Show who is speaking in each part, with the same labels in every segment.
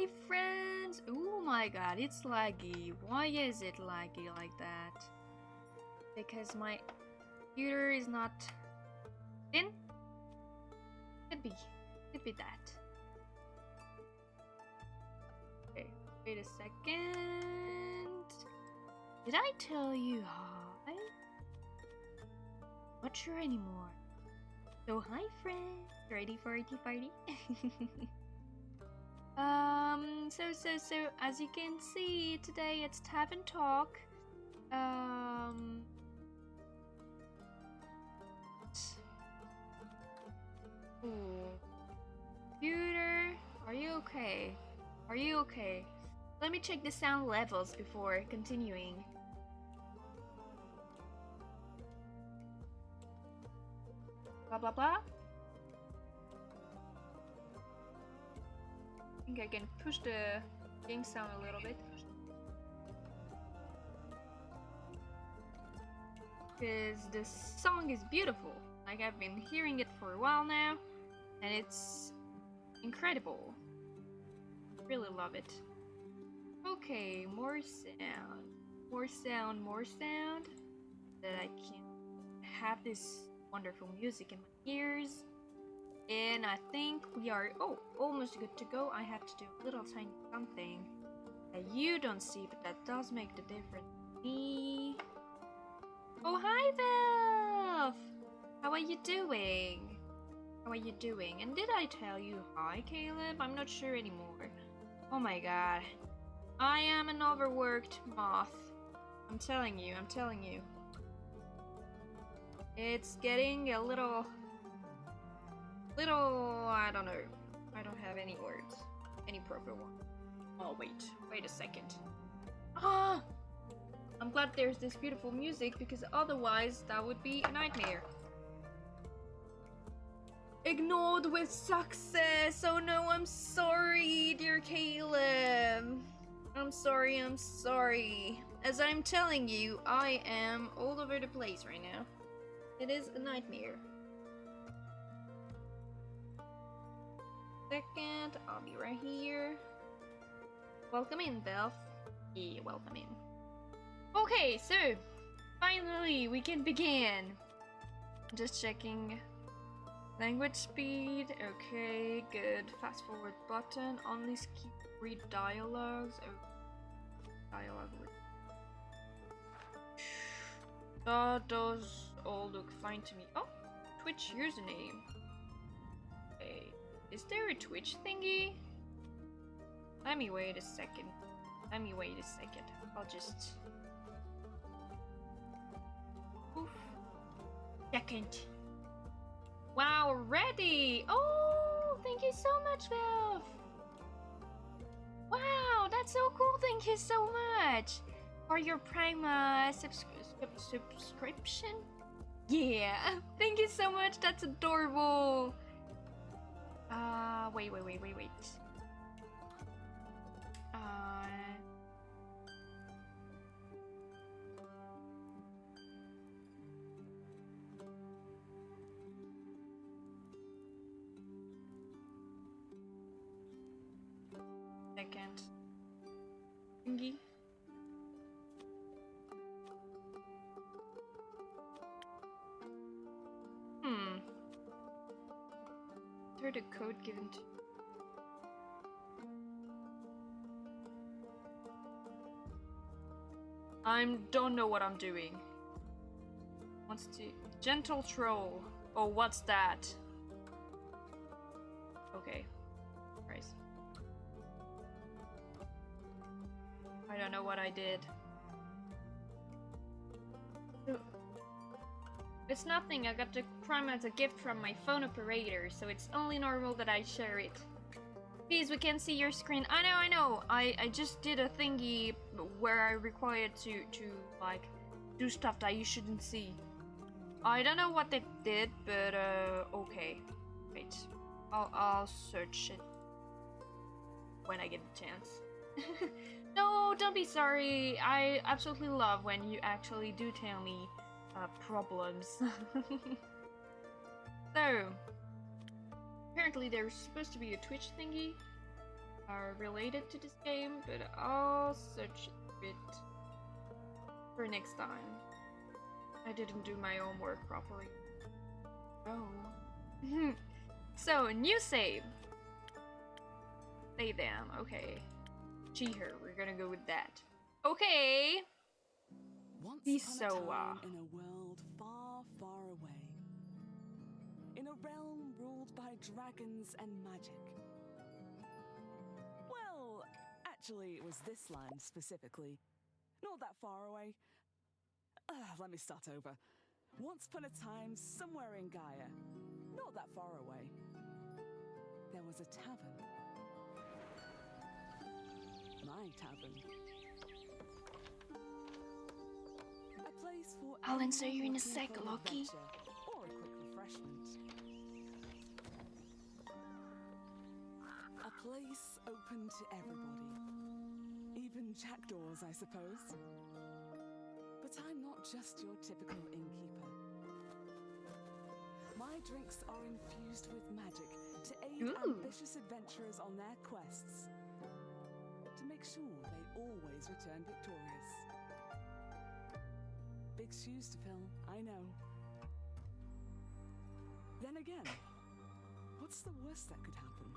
Speaker 1: hi friends! Oh my god, it's laggy. Why is it laggy like that? Because my computer is not in? Could be that. Okay, wait a second. Did I tell you hi? Not sure anymore. So hi friends, ready for a tea party? So as you can see today it's Tavern Talk. Ooh. Computer, are you okay? Are you okay? Let me check the sound levels before continuing. Blah blah blah. I think I can push the game sound a little bit. Because the song is beautiful. Like I've been hearing it for a while now, and it's incredible. Really love it. Okay, more sound. More sound, more sound. That I can have this wonderful music in my ears. And I think we are almost good to go. I have to do a little tiny something that you don't see, but that does make the difference to me. Oh hi Valve! How are you doing? How are you doing? And did I tell you hi Caleb? I'm not sure anymore. Oh my god. I am an overworked moth. I'm telling you. It's getting a little, I don't know. I don't have any words. Any proper one. Oh, wait a second. Ah! I'm glad there's this beautiful music because otherwise that would be a nightmare. Ignored with success! Oh no, I'm sorry, dear Caleb. I'm sorry. As I'm telling you, I am all over the place right now. It is a nightmare. Second, I'll be right here. Welcome in, Beth. Yeah, welcome in. Okay, so finally we can begin. Just checking language speed. Okay, good. Fast forward button. Only skip read dialogues. Oh, dialogue. That does all look fine to me. Oh, Twitch username. Okay. Is there a Twitch thingy? Let me wait a second. I'll just... Oof. Second. Wow, ready! Oh, thank you so much, Valve! Wow, that's so cool, thank you so much! For your Prime subscription? Yeah, thank you so much, that's adorable! Wait. Second. Thingy. Enter the code given to... I don't know what I'm doing. Wants to... Gentle troll. Oh, what's that? Okay. Christ. I don't know what I did. It's nothing, I got the Prime as a gift from my phone operator, so it's only normal that I share it. Please, we can see your screen. I know. I just did a thingy where I required to like do stuff that you shouldn't see. I don't know what it did, but okay. Wait. I'll search it when I get the chance. No, don't be sorry. I absolutely love when you actually do tell me problems. So apparently there's supposed to be a Twitch thingy. are related to this game, but I'll search it for next time. I didn't do my homework properly. Oh. So, new save. Save them, okay. Cheater, we're gonna go with that. Okay.
Speaker 2: Once upon a time in a world far, far away. In a realm ruled by dragons and magic. Well, actually, it was this land specifically. Not that far away. Let me start over. Once upon a time, somewhere in Gaia, not that far away, there was a tavern. My tavern. A place for
Speaker 1: I'll answer you in a
Speaker 2: anyone
Speaker 1: sec,
Speaker 2: looking for an
Speaker 1: Loki.
Speaker 2: adventure or a quick refreshment. A place open to everybody. Even jackdaws, I suppose. But I'm not just your typical innkeeper. My drinks are infused with magic to aid ambitious adventurers on their quests. To make sure they always return victorious. Big shoes to fill, I know. Then again, what's the worst that could happen?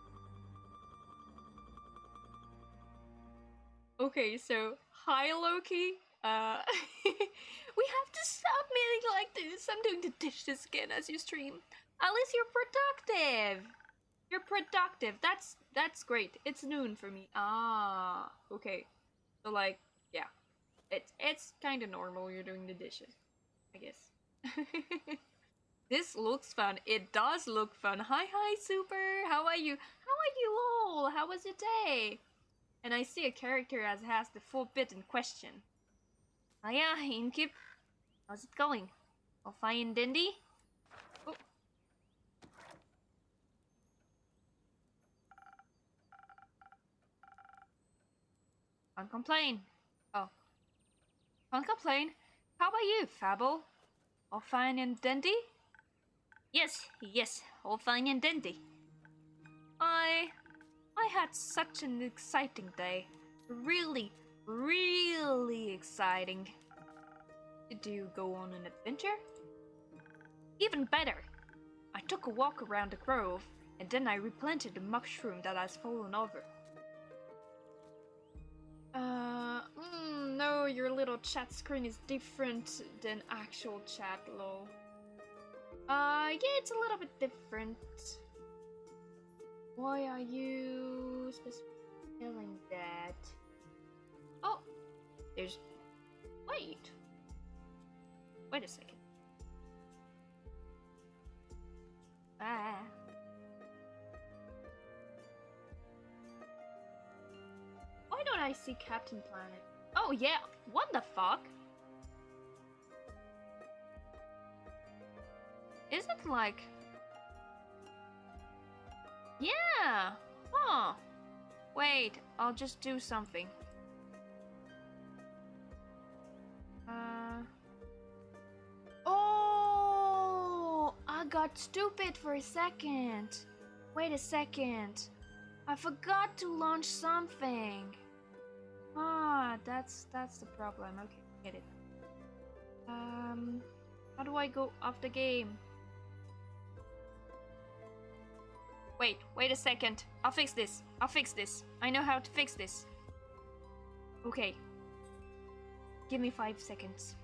Speaker 1: Okay, so hi Loki. We have to stop meeting like this. I'm doing the dishes again as you stream. At least you're productive. You're productive. That's great. It's noon for me. Ah, okay. So like, yeah, it's kind of normal. You're doing the dishes, I guess. This looks fun. It does look fun. Hi, Super. How are you? How are you all? How was your day? And I see a character as has the forbidden question. Oh yeah, Inkip. How's it going? All fine and dandy? Oh. Can't complain. Oh. Can't complain. How about you, Fable? All fine and dandy? Yes, all fine and dandy. I had such an exciting day. Really exciting. Did you go on an adventure? Even better. I took a walk around the grove, and then I replanted the mushroom that has fallen over. No, your little chat screen is different than actual chat, lol. Yeah, it's a little bit different. Why are you specifically telling that? Oh, there's... Wait a second. Ah. Why don't I see Captain Planet? Oh yeah, what the fuck? Is it like... Yeah! Huh. Wait, I'll just do something. Oh! I got stupid for a second. Wait a second. I forgot to launch something. Ah, that's the problem. Okay, get it. How do I go off the game? Wait a second. I'll fix this. I know how to fix this. Okay. Give me 5 seconds.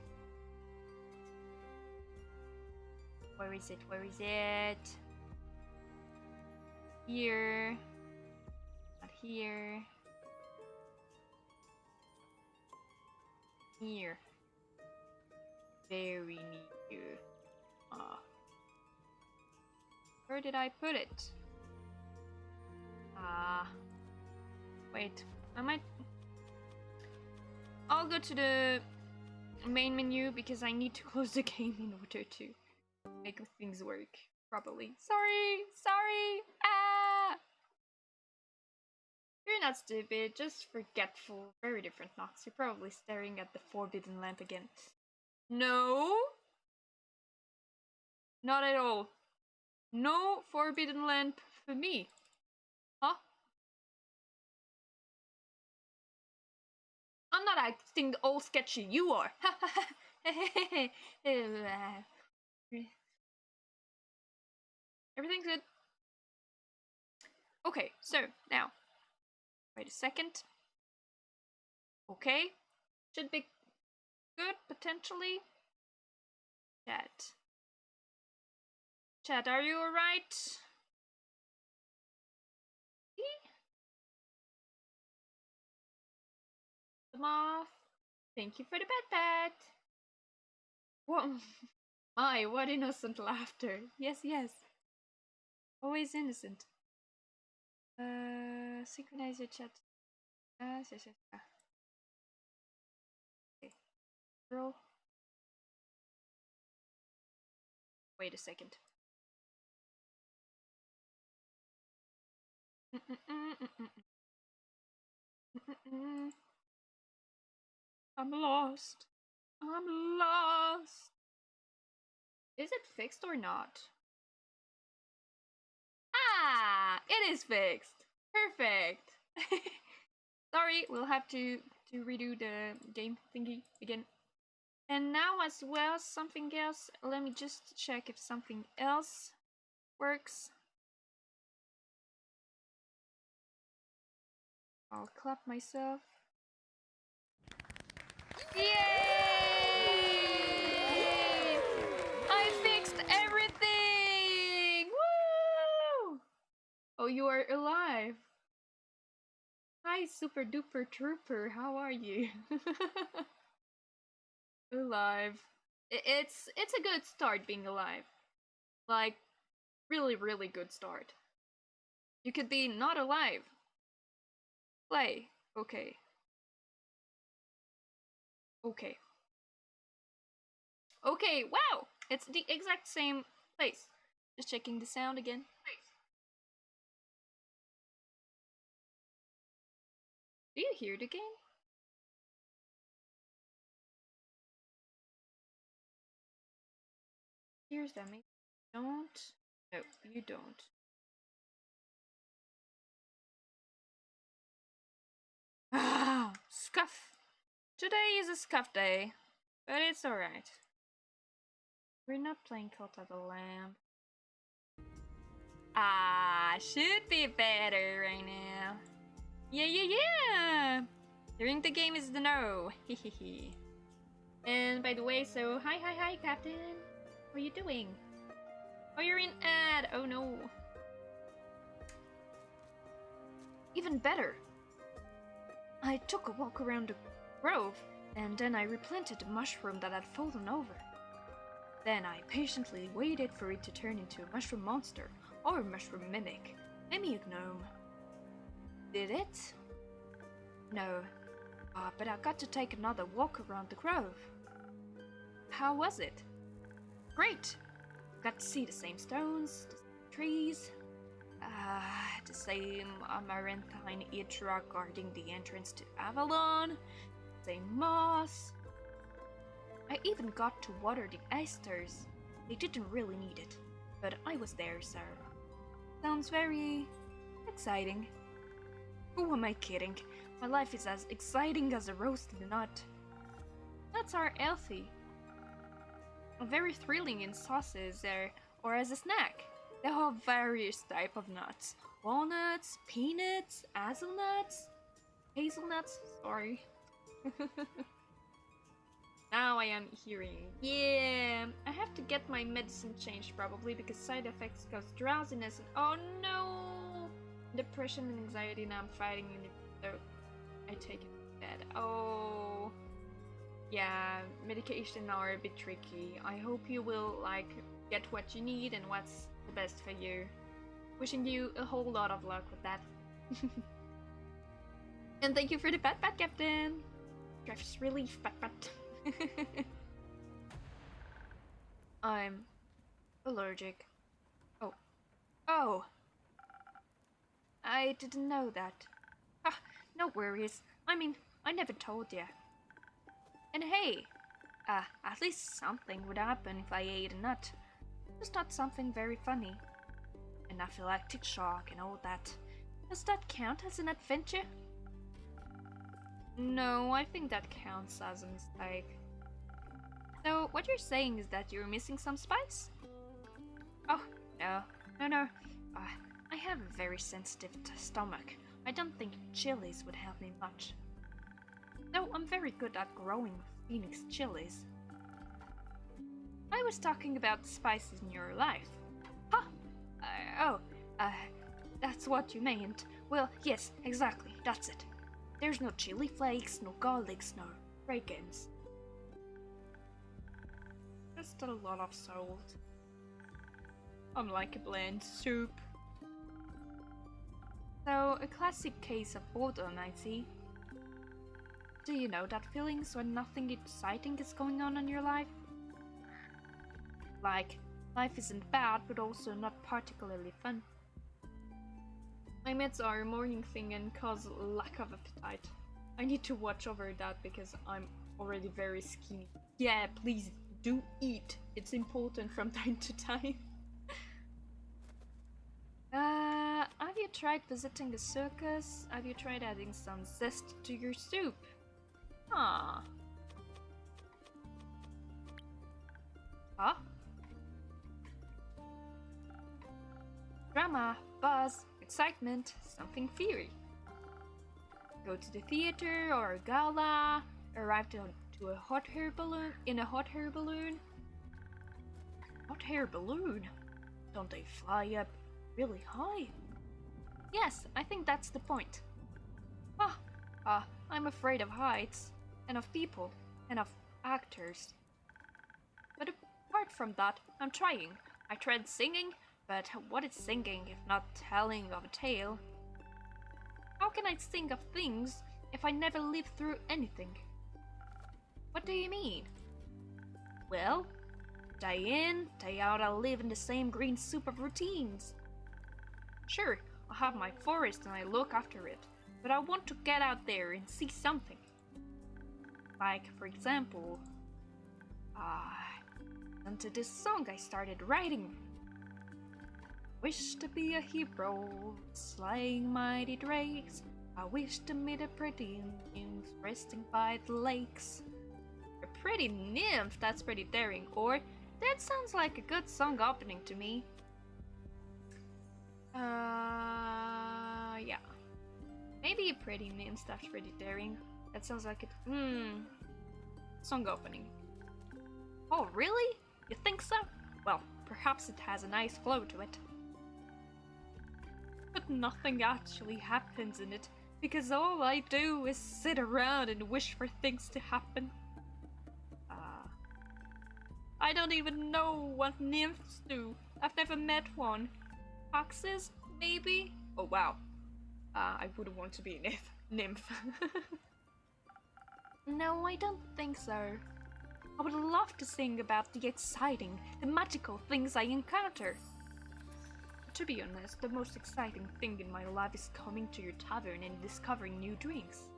Speaker 1: Where is it? Here. Not here. Here. Very near. Where did I put it? Wait. I'll go to the main menu because I need to close the game in order to make things work properly. Sorry! Ah! You're not stupid, just forgetful. Very different Nox. You're probably staring at the forbidden lamp again. No! Not at all. No forbidden lamp for me. Huh? I'm not acting all sketchy, you are. Everything's good. Okay, so now, wait a second. Okay, should be good, potentially. Chat, are you alright? Moth, thank you for the pet. What? My, what innocent laughter. Yes, yes. Always innocent. Synchronize your chat. Yes. Okay. Girl. Wait a second. I'm lost. I'm lost. Is it fixed or not? Ah, it is fixed. Perfect. Sorry, we'll have to redo the game thingy again. And now as well, something else. Let me just check if something else works. I'll clap myself. Yay! I fixed everything! Woo! Oh, you are alive. Hi, super duper trooper. How are you? Alive. It's a good start being alive. Like, really, really good start. You could be not alive. Play. Okay. Okay. Okay, wow! It's the exact same place. Just checking the sound again. Do you hear the game? Here's that maybe don't. No, you don't. Ah, scuff. Today is a scuff day, but it's alright. We're not playing Cult of the Lamb. Ah, should be better right now. Yeah. During the game is the no. Hehehe. And by the way, so hi, Captain. How are you doing? Oh, you're in ad. Oh no. Even better. I took a walk around the grove, and then I replanted a mushroom that had fallen over. Then I patiently waited for it to turn into a mushroom monster, or a mushroom mimic, maybe a gnome. Did it? No. But I got to take another walk around the grove. How was it? Great! Got to see the same stones, the same trees, the same amaranthine hydra guarding the entrance to Avalon, same moss. I even got to water the asters. They didn't really need it, but I was there, so sounds very exciting. Who am I kidding? My life is as exciting as a roasted nut. Nuts are healthy. Very thrilling in sauces or as a snack. There are various types of nuts. Walnuts, peanuts, hazelnuts, sorry. Now I am hearing. Yeah, I have to get my medicine changed probably because side effects cause drowsiness and oh no! Depression and anxiety now I'm fighting in it, so I take it instead. Oh. Yeah, medication are a bit tricky. I hope you will get what you need and what's the best for you. Wishing you a whole lot of luck with that. And thank you for the pat, Captain. Stress relief, pat. I'm allergic. Oh. I didn't know that. No worries. I mean, I never told you. And hey, at least something would happen if I ate a nut. Just not something very funny. Anaphylactic shock and all that. Does that count as an adventure? No, I think that counts as a mistake. So, what you're saying is that you're missing some spice? Oh, no. No. I have a very sensitive stomach. I don't think chilies would help me much. Though I'm very good at growing phoenix chilies. I was talking about the spices in your life. Huh? That's what you meant. Well, yes, exactly, that's it. There's no chili flakes, no garlics, no bacons. Just a lot of salt. I'm like a bland soup. So, a classic case of boredom, I see. Do you know that feelings when nothing exciting is going on in your life? Like, life isn't bad, but also not particularly fun. My meds are a morning thing and cause lack of appetite. I need to watch over that because I'm already very skinny. Yeah, please do eat. It's important from time to time. Have you tried visiting a circus? Have you tried adding some zest to your soup? Huh? Drama, buzz, excitement, something fiery. Go to the theater or a gala, arrive to a hot air balloon in a hot air balloon. Hot air balloon? Don't they fly up really high? Yes, I think that's the point. I'm afraid of heights, and of people, and of actors. But apart from that, I'm trying. I tried singing, but what is singing if not telling of a tale? How can I sing of things if I never lived through anything? What do you mean? Well, day in, day out, I live in the same green soup of routines. Sure, I have my forest and I look after it, but I want to get out there and see something. Like, for example, listen to this song I started writing. Wish to be a hero, slaying mighty drakes. I wish to meet a pretty nymph resting by the lakes. A pretty nymph? That's pretty daring. Or, that sounds like a good song opening to me. Yeah. Maybe a pretty nymph, that's pretty daring. That sounds like it. Song opening. Oh, really? You think so? Well, perhaps it has a nice flow to it. But nothing actually happens in it, because all I do is sit around and wish for things to happen. I don't even know what nymphs do. I've never met one. Foxes, maybe? Oh wow. I wouldn't want to be a nymph. No, I don't think so. I would love to sing about the exciting, the magical things I encounter. To be honest, the most exciting thing in my life is coming to your tavern and discovering new drinks.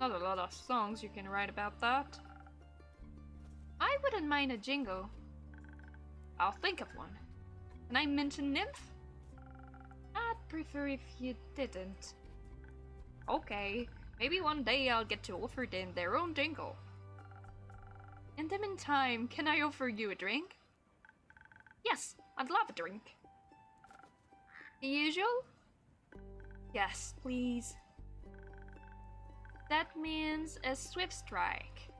Speaker 1: Not a lot of songs you can write about that. I wouldn't mind a jingle. I'll think of one. Can I mention nymph? I'd prefer if you didn't. Okay, maybe one day I'll get to offer them their own jingle. In the meantime, can I offer you a drink? Yes, I'd love a drink. The usual? Yes, please. That means a swift strike.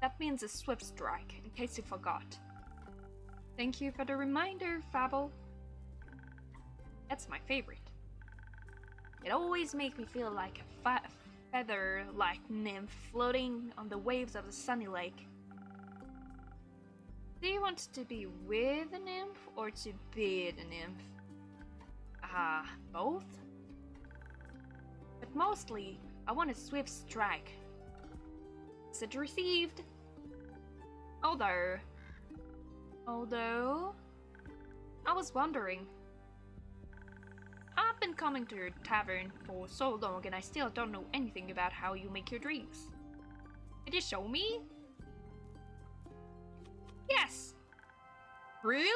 Speaker 1: That means a swift strike, in case you forgot. Thank you for the reminder, Fable. That's my favorite. It always makes me feel like a feather-like nymph floating on the waves of the sunny lake. Do you want to be with a nymph or to be the nymph? Both? But mostly, I want a swift strike. Message received. Although, I was wondering. I've been coming to your tavern for so long and I still don't know anything about how you make your drinks. Could you show me? Yes! Really?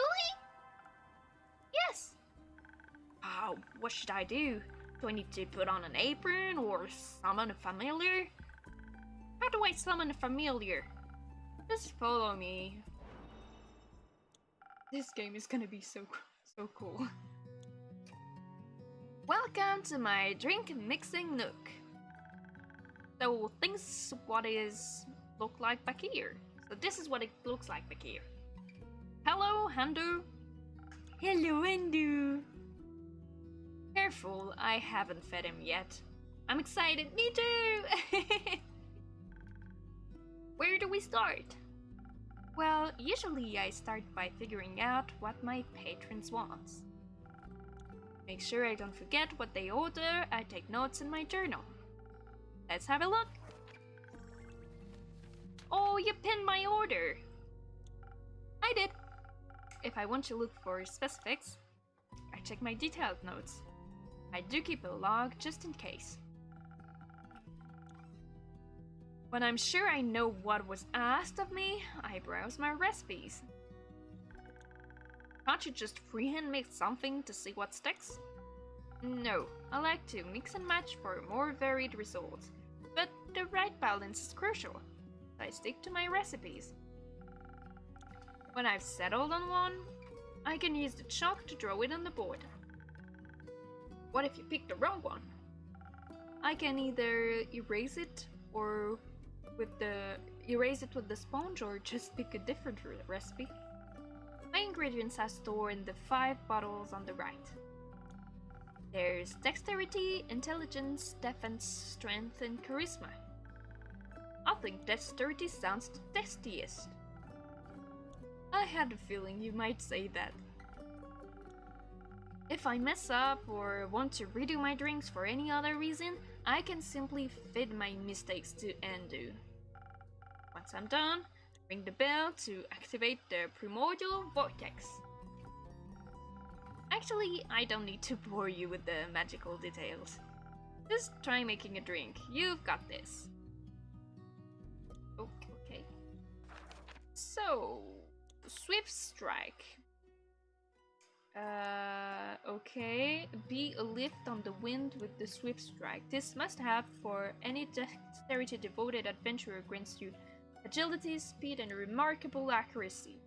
Speaker 1: Yes! Oh, what should I do? Do I need to put on an apron or summon a familiar? How do I summon a familiar? Just follow me. This game is gonna be so cool. Welcome to my drink mixing nook. So things what is look like back here. So this is what it looks like back here. Hello, Handu. Hello, Handu. Careful, I haven't fed him yet. I'm excited, me too! Where do we start? Well, usually I start by figuring out what my patrons want. Make sure I don't forget what they order, I take notes in my journal. Let's have a look. Oh, you pinned my order! I did. If I want to look for specifics, I check my detailed notes. I do keep a log just in case. When I'm sure I know what was asked of me, I browse my recipes. Can't you just freehand mix something to see what sticks? No, I like to mix and match for more varied results, but the right balance is crucial. I stick to my recipes. When I've settled on one, I can use the chalk to draw it on the board. What if you pick the wrong one? I can either erase it with the sponge or just pick a different recipe. My ingredients are stored in the 5 bottles on the right. There's dexterity, intelligence, defense, strength, and charisma. I think dexterity sounds the tastiest. I had a feeling you might say that. If I mess up or want to redo my drinks for any other reason, I can simply fit my mistakes to undo. Once I'm done, ring the bell to activate the primordial vortex. Actually, I don't need to bore you with the magical details. Just try making a drink. You've got this. Okay. So, Swift Strike. Okay. Be a lift on the wind with the Swift Strike. This must have for any dexterity devoted adventurer grants you agility, speed, and remarkable accuracy.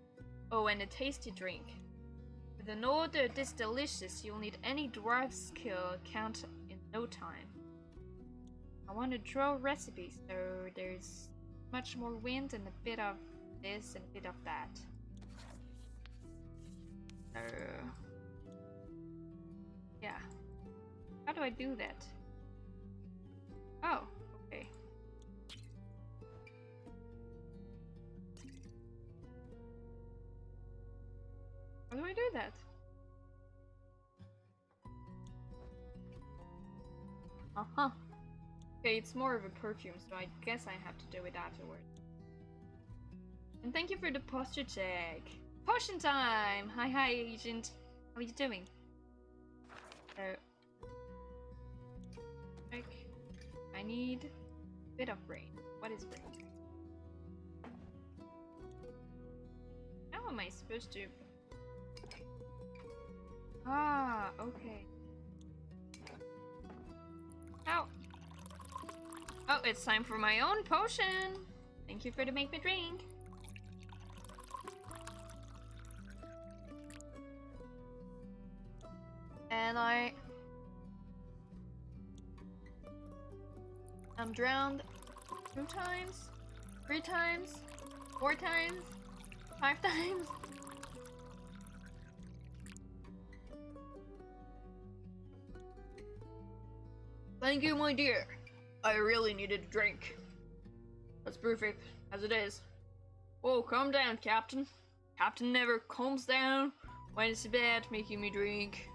Speaker 1: Oh, and a tasty drink. With an order this delicious, you'll need any dwarf skill count in no time. I want to draw recipes, so there's much more wind and a bit of this and a bit of that. Yeah. How do I do that? Oh, okay. How do I do that? Uh-huh. Okay, it's more of a perfume, so I guess I have to do it afterwards. And thank you for the posture check. Potion time! Hi, agent. How are you doing? I need a bit of rain. What is rain? How am I supposed to... Ah, okay. Ow! Oh, it's time for my own potion! Thank you for the make me drink. And I'm drowned 2 times, 3 times, 4 times, 5 times. Thank you, my dear. I really needed a drink. That's perfect, as it is. Whoa, calm down, Captain. Captain never calms down when it's bad making me drink.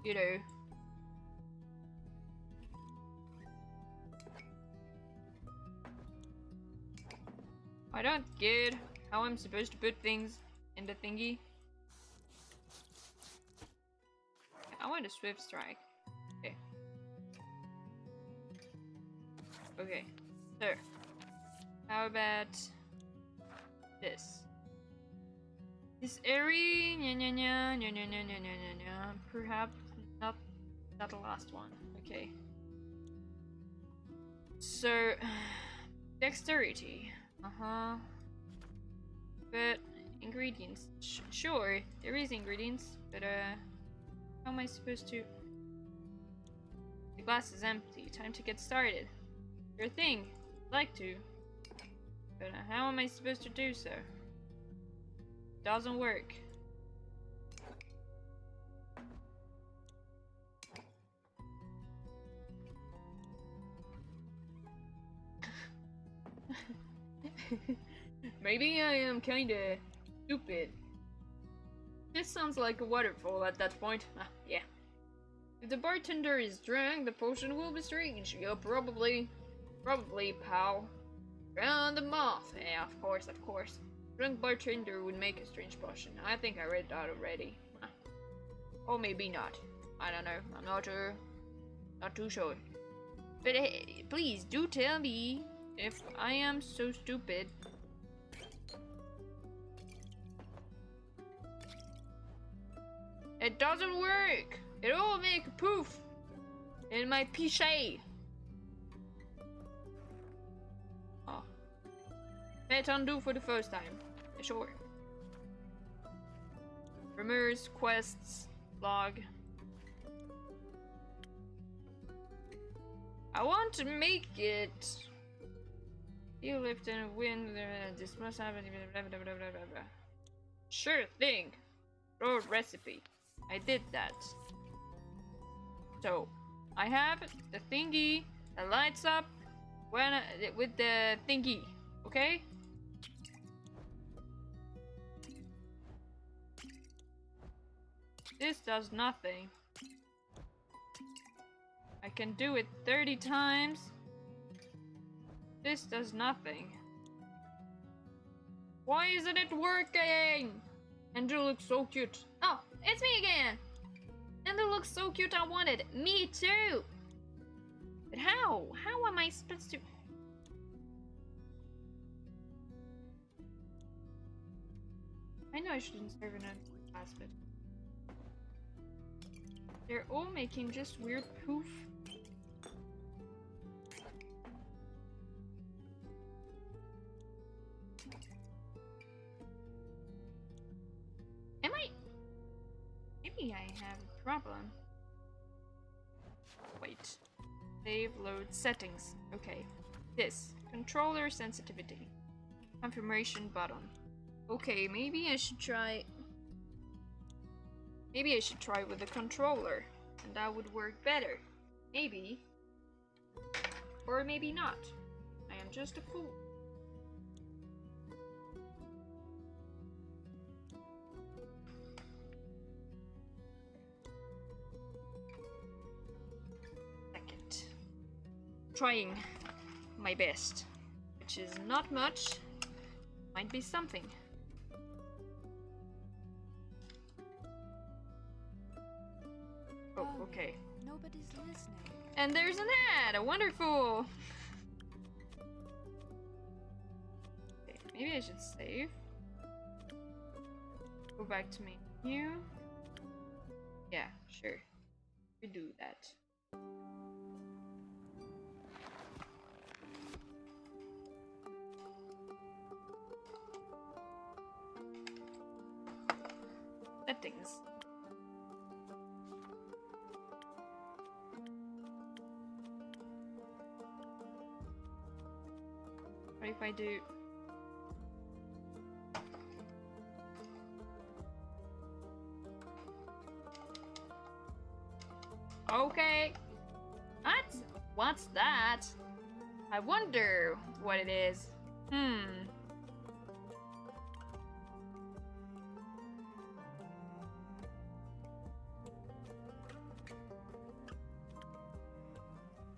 Speaker 1: You know. I don't get how I'm supposed to put things in the thingy. I want a Swift Strike. Okay. Okay. So, how about this? This area, perhaps not the last one. Okay. So, dexterity. Uh-huh. But ingredients. Sure, there is ingredients, but how am I supposed to? The glass is empty. Time to get started. Sure thing. I'd like to. But how am I supposed to do so? Doesn't work. Maybe I am kinda stupid. This sounds like a waterfall at that point. Yeah. If the bartender is drunk, the potion will be strange. Yeah, probably, pal. Drown the moth. Yeah, of course. Drunk bartender would make a strange potion. I think I read that already. Or maybe not. I don't know. I'm not too sure. But hey, please do tell me if I am so stupid. It doesn't work. It all make a poof in my pichet. Oh. Hit undo for the first time. Sure. Rumors, quests, log. I want to make it. You lift and win. This must happen. Sure thing. Road recipe. I did that. So, I have the thingy that lights up when with the thingy, okay? This does nothing. I can do it 30 times. This does nothing. Why isn't it working? Andrew looks so cute. Oh, it's me again! Andrew looks so cute, I want it. Me too! But how? How am I supposed to... I know I shouldn't serve an empty glass, but... They're all making just weird poof. Maybe I have a problem. Wait. Save, load, settings. Okay. This. Controller sensitivity. Confirmation button. Okay, maybe I should try... Maybe I should try with the controller. And that would work better. Maybe. Or maybe not. I am just a fool. Trying my best, which is not much. Might be something. Oh, okay.
Speaker 3: Nobody's listening.
Speaker 1: And there's an ad! Wonderful! Okay, maybe I should save. Go back to menu. Yeah, sure. We do that. Settings. What if I do... Okay. What's that? I wonder what it is.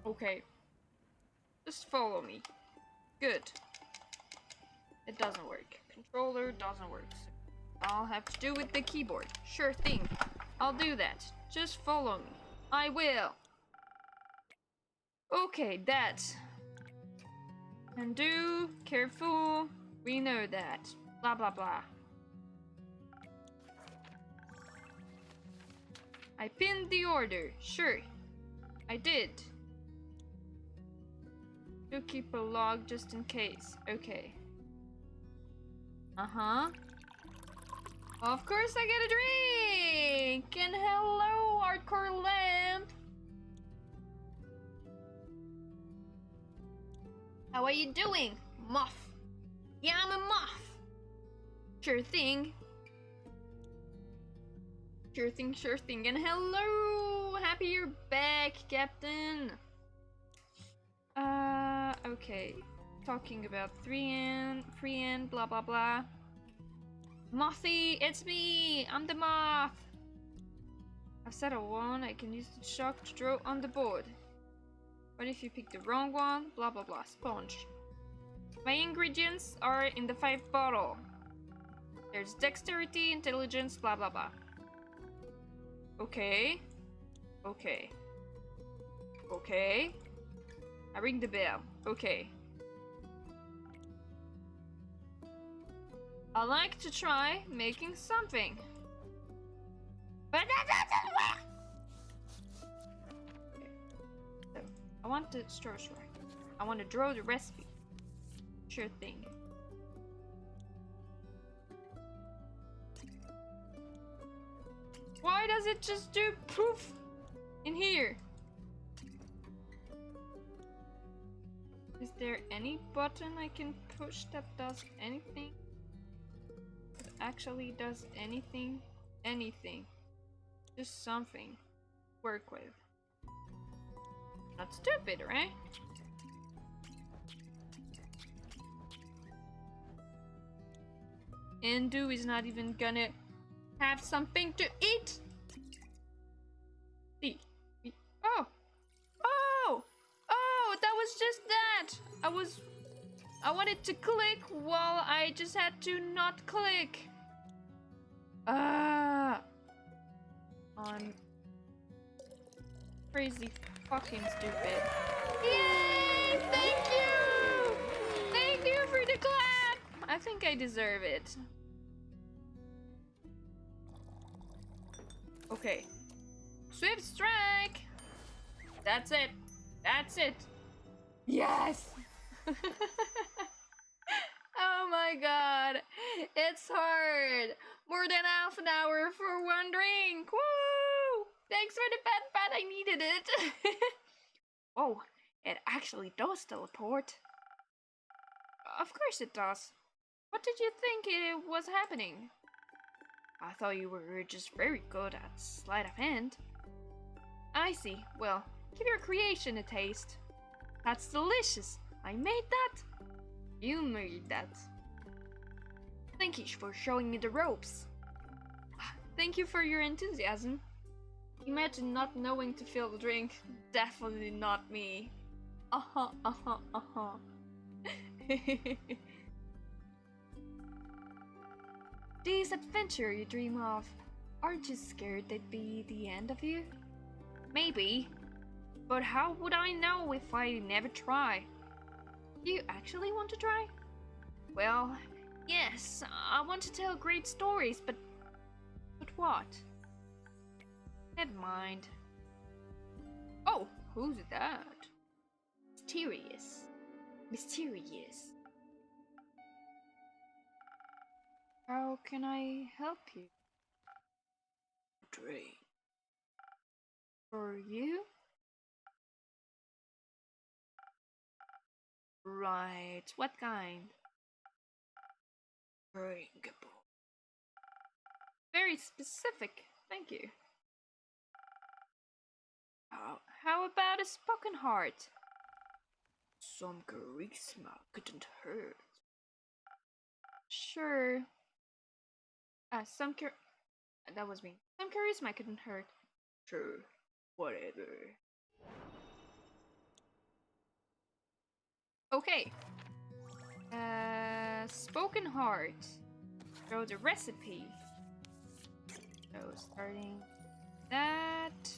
Speaker 1: Okay. Just follow me. Good. It doesn't work. Controller doesn't work. So I'll have to do with the keyboard. Sure thing. I'll do that. Just follow me. I will. Okay, that. Undo. Careful. We know that. Blah blah blah. I pinned the order. Sure. I did. Do keep a log just in case. Okay. Uh-huh. Of course I get a drink! And hello, hardcore lamp! How are you doing, moth? Yeah, I'm a moth! Sure thing. Sure thing, sure thing. And hello! Happy you're back, Captain! Okay. Talking about 3N, blah blah blah. Mothy, it's me! I'm the moth! I've set a one, I can use the shock to draw on the board. What if you pick the wrong one? Blah blah blah. Sponge. My ingredients are in the 5 bottle. There's dexterity, intelligence, blah blah blah. Okay. Okay. Okay. I ring the bell. Okay. I like to try making something. But that doesn't work! Okay. So, I want to sure. I want to draw the recipe. Sure thing. Why does it just do poof in here? Is there any button I can push that does anything? That actually does anything? Anything. Just something. Work with. Not stupid, right? Endu is not even gonna have something to eat. See. Oh! Oh! Oh! That was just that! I wanted to click while I just had to not click. I'm crazy fucking stupid. Yay! Thank you! Thank you for the clap! I think I deserve it. Okay. Swift strike! That's it. That's it. Yes! Oh my god. It's hard. More than half an hour for one drink. Woo! Thanks for the pat. I needed it. Oh, it actually does teleport. Of course it does. What did you think it was happening? I thought you were just very good at sleight of hand. I see. Well, give your creation a taste. That's delicious. I made that. You made that. Thank you for showing me the ropes. Thank you for your enthusiasm. Imagine not knowing to fill the drink. Definitely not me. This adventure you dream of, aren't you scared they'd be the end of you? Maybe. But how would I know if I never try? Do you actually want to try? Well, yes, I want to tell great stories, but what? Never mind. Oh, who's that? Mysterious. Mysterious. How can I help you? Drink. For you? Right. What kind? Drinkable. Very specific. Thank you. How about a spoken heart? Some charisma couldn't hurt. Sure. That was me. Some charisma couldn't hurt. Sure. Whatever. Okay. Spoken heart. Show the recipe. So starting that.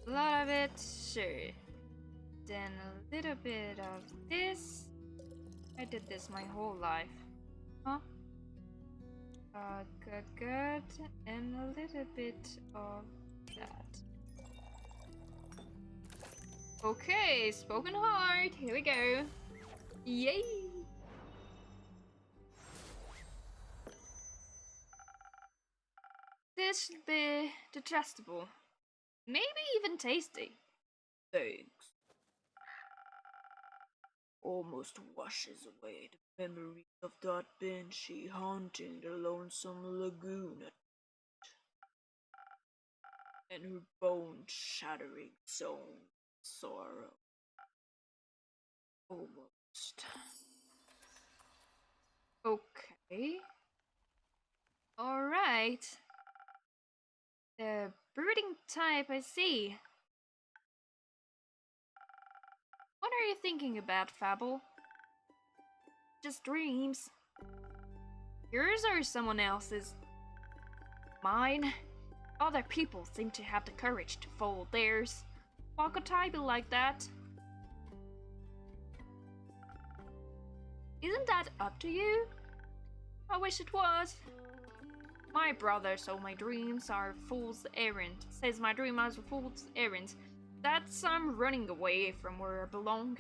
Speaker 1: A lot of it, sure. Then a little bit of this. I did this my whole life. Huh? Good. And a little bit of that. Okay, spoken hard. Here we go. Yay! This should be digestible. Maybe even tasty. Thanks. Almost washes away the memory of that banshee haunting the lonesome lagoon and her bone-shattering song of sorrow. Almost. Okay. Alright. The brooding type, I see. What are you thinking about, Fable? Just dreams. Yours or someone else's? Mine? Other people seem to have the courage to follow theirs. Why could I be like that? Isn't that up to you? I wish it was. My brother saw my dreams are fool's errand. Says my dream is a fool's errand. That's I'm running away from where I belong.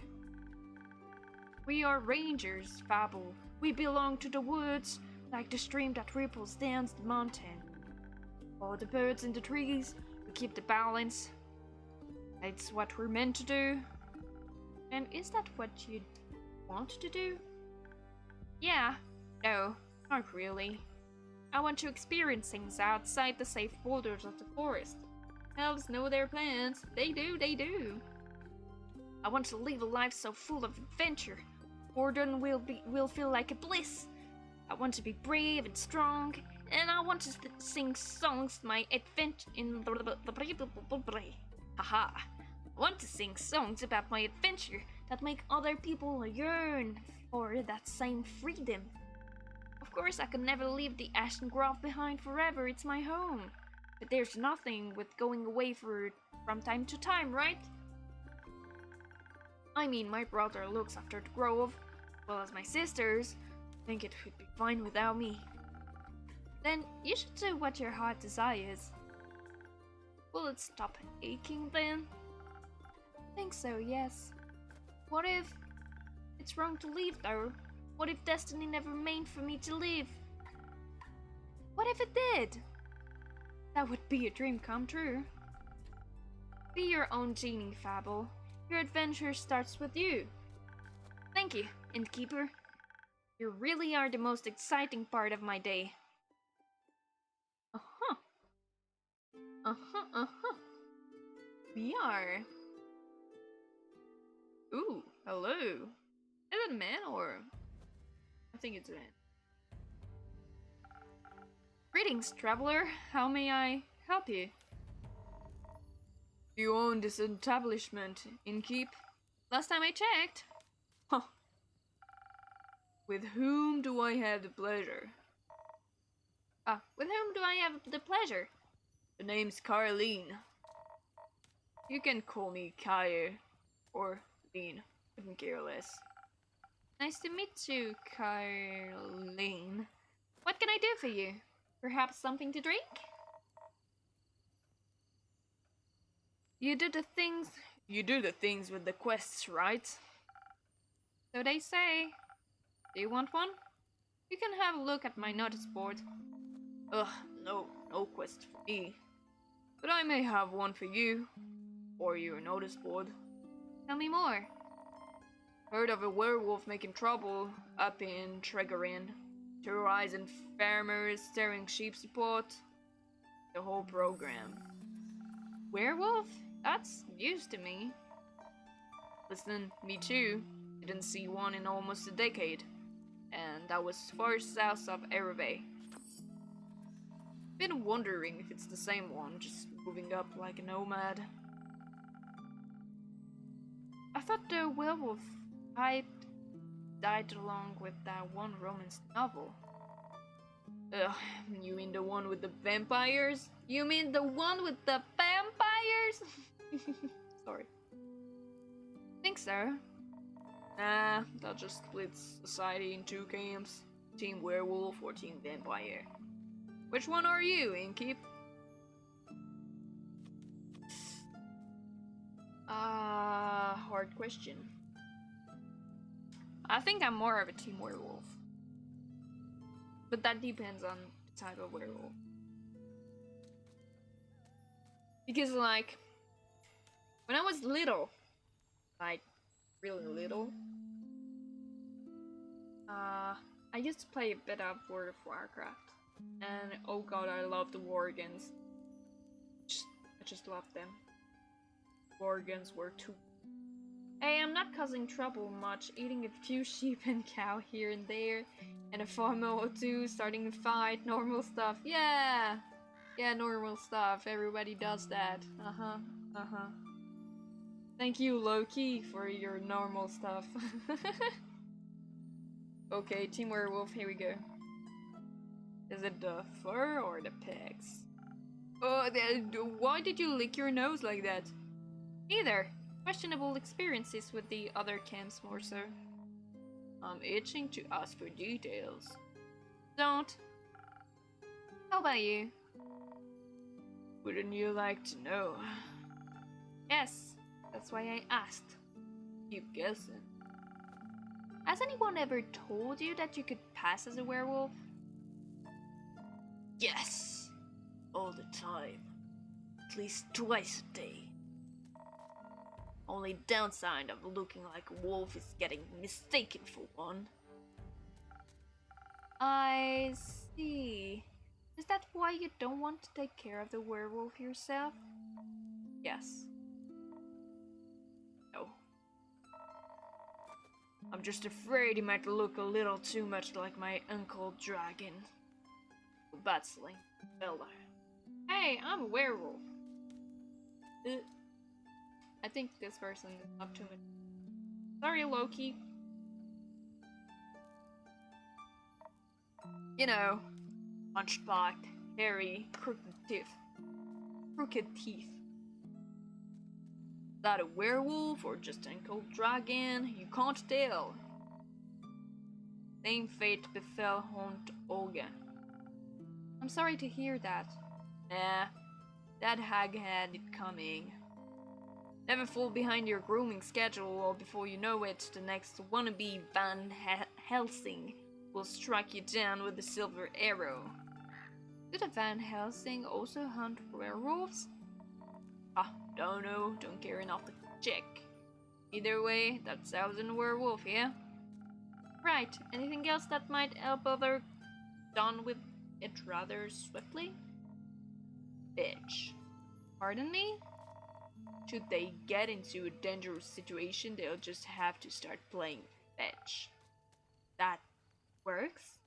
Speaker 1: We are rangers, Fable. We belong to the woods, like the stream that ripples down the mountain. All the birds in the trees, we keep the balance. That's what we're meant to do. And is that what you want to do? Yeah, no, not really. I want to experience things outside the safe borders of the forest. Elves know their plans. They do, they do. I want to live a life so full of adventure. Boredom will feel like a bliss. I want to be brave and strong, and I want to sing songs my adventure in haha. I want to sing songs about my adventure that make other people yearn for that same freedom. Of course, I could never leave the Ashen Grove behind forever. It's my home. But there's nothing with going away from time to time, right? I mean, my brother looks after the grove, as well as my sisters. I think it would be fine without me. Then you should do what your heart desires. Will it stop aching then? I think so, yes. What if it's wrong to leave though? What if destiny never meant for me to live? What if it did? That would be a dream come true. Be your own genie, Fable. Your adventure starts with you. Thank you, Innkeeper. You really are the most exciting part of my day. Uh-huh. Uh-huh, uh-huh. We are. Ooh, hello. Is it a man or... I think it's a man. Greetings, traveler. How may I help you? You own this establishment, Innkeep? Last time I checked. Huh. With whom do I have the pleasure? With whom do I have the pleasure? The name's Carleen. You can call me Kaya or Lean. Couldn't care less. Nice to meet you, Carleen. What can I do for you? Perhaps something to drink? You do the things with the quests, right? So they say. Do you want one? You can have a look at my notice board. Ugh, no quest for me. But I may have one for you. Or your notice board. Tell me more. Heard of a werewolf making trouble up in Tregarin. Terrorizing farmers, stealing sheep support. The whole program. Werewolf? That's news to me. Listen, me too. Didn't see one in almost a decade. And that was far south of Erebay. Been wondering if it's the same one, just moving up like a nomad. I thought the werewolf hype died along with that one romance novel. Ugh, you mean the one with the vampires? You mean the one with the vampires? Sorry. Think so. Nah, that just splits society in two camps. Team werewolf or team vampire. Which one are you, Innkeep? Hard question. I think I'm more of a team werewolf. But that depends on the type of werewolf. Because, like, when I was little, like, really little, I used to play a bit of World of Warcraft. And, oh god, I love the Worgens. I just love them. Worgens were too. Hey, I'm not causing trouble much, eating a few sheep and cow here and there, and a farmer or two, starting a fight, normal stuff. Yeah, normal stuff. Everybody does that. Thank you, Loki, for your normal stuff. Okay, Team Werewolf, here we go. Is it the fur or the pegs? Oh, why did you lick your nose like that? Either. Questionable experiences with the other camps more so. I'm itching to ask for details. Don't. How about you? Wouldn't you like to know? Yes, that's why I asked. Keep guessing. Has anyone ever told you that you could pass as a werewolf? Yes, all the time. At least twice a day. Only downside of looking like a wolf is getting mistaken for one. I see. Is that why you don't want to take care of the werewolf yourself? Yes. No. I'm just afraid he might look a little too much like my Uncle Dragon. Battling fella. Hey, I'm a werewolf. I think this person is up to it. Sorry, Loki. You know, hunchback, hairy, crooked teeth. Is that a werewolf or just an Uncle Dragon? You can't tell. Same fate befell Aunt Olga. I'm sorry to hear that. Nah, that hag had it coming. Never fall behind your grooming schedule, or before you know it, the next wannabe Van Helsing will strike you down with a silver arrow. Did a Van Helsing also hunt werewolves? Don't know, don't care enough to check. Either way, that sounds a werewolf, yeah? Right, anything else that might help other done with it rather swiftly? Bitch. Pardon me? Should they get into a dangerous situation, they'll just have to start playing fetch. That works?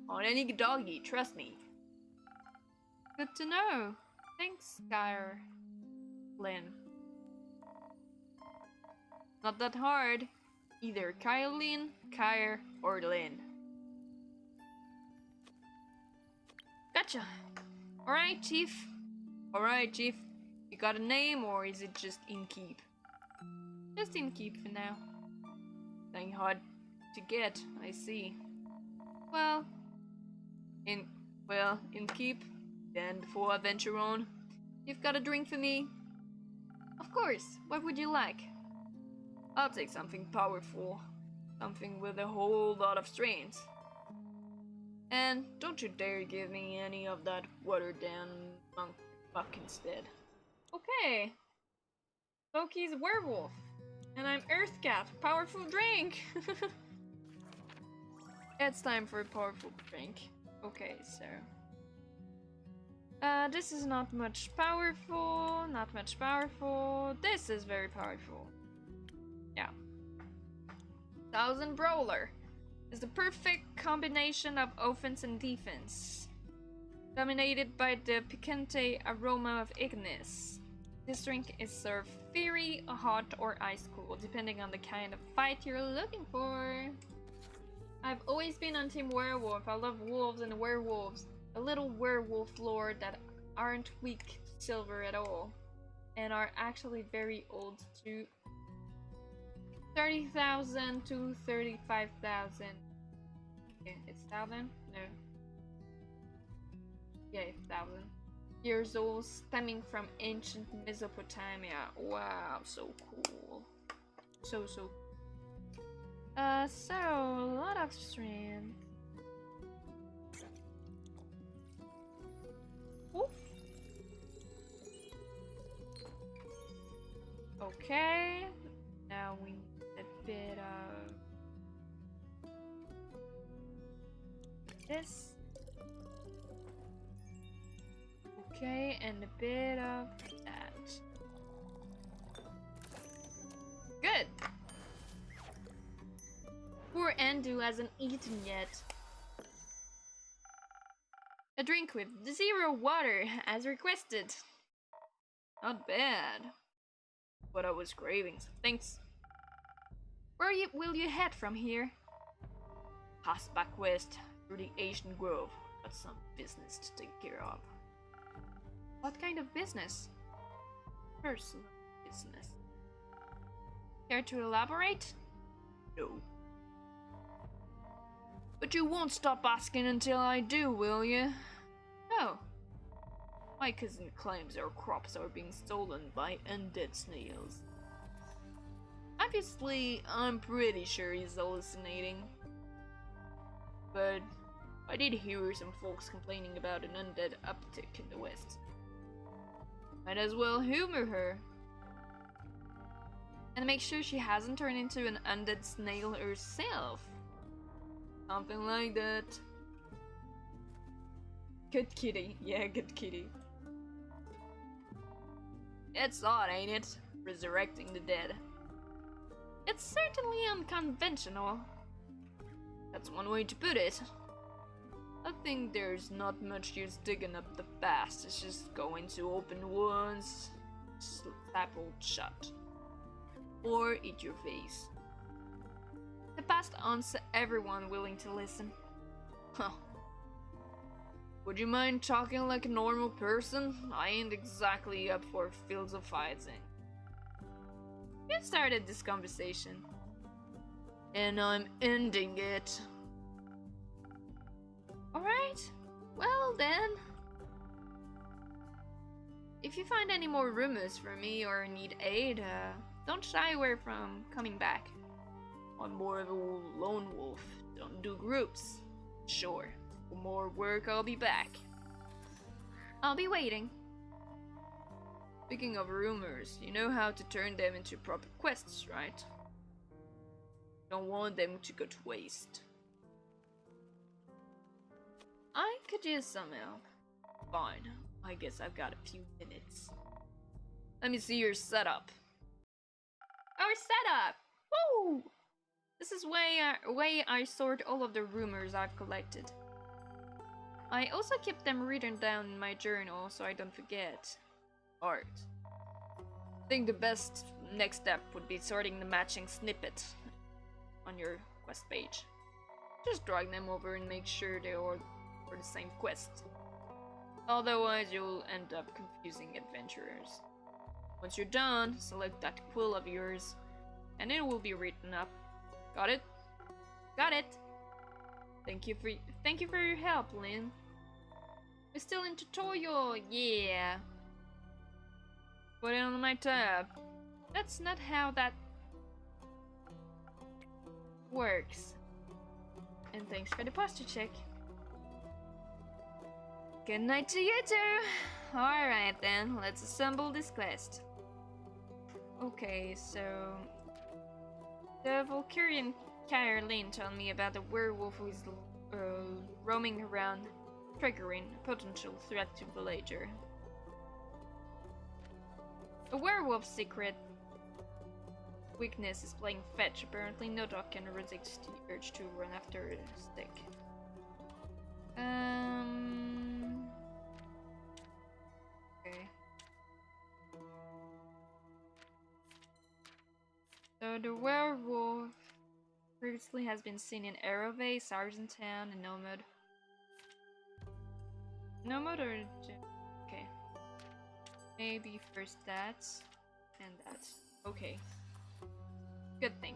Speaker 1: On any doggy, trust me. Good to know. Thanks, Kyre. Lynn. Not that hard. Either Kylie, Kyre, or Lynn. Gotcha. Alright, Chief. You got a name, or is it just in keep? Just in keep for now. Something hard to get, I see. Well, in keep. Then before I venture on, you've got a drink for me? Of course. What would you like? I'll take something powerful. Something with a whole lot of strength. And don't you dare give me any of that watered down monk fuck instead. Okay. Loki's a werewolf. And I'm Earthcat. Powerful drink! It's time for a powerful drink. Okay, so... this is not much powerful. This is very powerful. Yeah. Thousand Brawler is the perfect combination of offense and defense, dominated by the picante aroma of Ignis. This drink is served fiery, hot, or ice cool, depending on the kind of fight you're looking for. I've always been on Team Werewolf. I love wolves and werewolves. A little werewolf lord that aren't weak to silver at all, and are actually very old too. 30,000 to 35,000. Yeah, it's 1,000? No. Yeah, it's 1,000. years old, stemming from ancient Mesopotamia. Wow, so cool. So cool. So a lot of strength. Oof. Okay. Now we need a bit of this. Okay, and a bit of that. Good. Poor Andu hasn't eaten yet. A drink with 0 water, as requested. Not bad. But I was craving, so thanks. Where will you head from here? Pass back west through the ancient grove. Got some business to take care of. What kind of business? Personal business. Care to elaborate? No. But you won't stop asking until I do, will you? No. My cousin claims our crops are being stolen by undead snails. Obviously, I'm pretty sure he's hallucinating. But I did hear some folks complaining about an undead uptick in the west. Might as well humor her. And make sure she hasn't turned into an undead snail herself. Something like that. Good kitty. Yeah, good kitty. It's odd, ain't it? Resurrecting the dead. It's certainly unconventional. That's one way to put it. I think there's not much use digging up the past. It's just going to open wounds, slap it shut, or eat your face. The past owns everyone willing to listen. Huh. Would you mind talking like a normal person? I ain't exactly up for fields of fighting. You started this conversation, and I'm ending it. Alright, well then. If you find any more rumors for me or need aid, don't shy away from coming back. I'm more of a lone wolf, don't do groups. Sure, for more work I'll be back. I'll be waiting. Speaking of rumors, you know how to turn them into proper quests, right? Don't want them to go to waste. I could use some help. Fine, I guess I've got a few minutes. Let me see your setup. Our setup! Woo! This is way I sort all of the rumors I've collected. I also keep them written down in my journal so I don't forget. Art. I think the best next step would be sorting the matching snippet on your quest page. Just drag them over and make sure they are for the same quest. Otherwise you'll end up confusing adventurers. Once you're done, select that quill of yours and it will be written up. Got it? Got it! Thank you for your help, Lynn. We're still in tutorial, yeah. Put it on my tab. That's not how that works. And thanks for the posture check. Good night to you too. Alright then, let's assemble this quest. Okay, so the Valkyrian Caroline told me about a werewolf who is roaming around, triggering a potential threat to villager. A werewolf's secret weakness is playing fetch. Apparently no dog can resist the urge to run after a stick. Okay. So the werewolf previously has been seen in Arrowbay, Sargentown, and Nomad. Nomad or okay. Maybe first that and that. Okay. Good thing.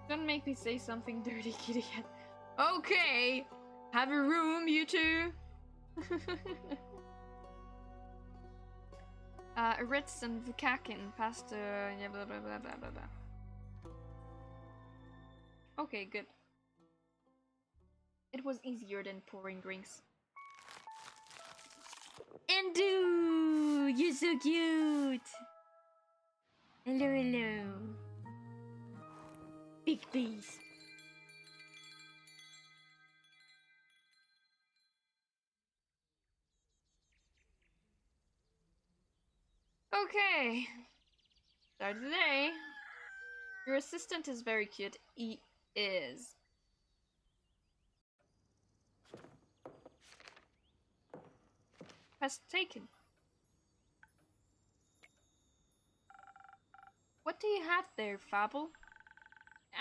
Speaker 1: Don't Don't make me say something dirty, kitty cat. Okay! Have a room, you two! Ritz and Vukakin past yeah, blah blah blah blah blah blah. Okay, good. It was easier than pouring drinks. Endu! You're so cute! Hello, hello. Big bees. Okay. Start the day. Your assistant is very cute. He is. Quest taken. What do you have there, Fable?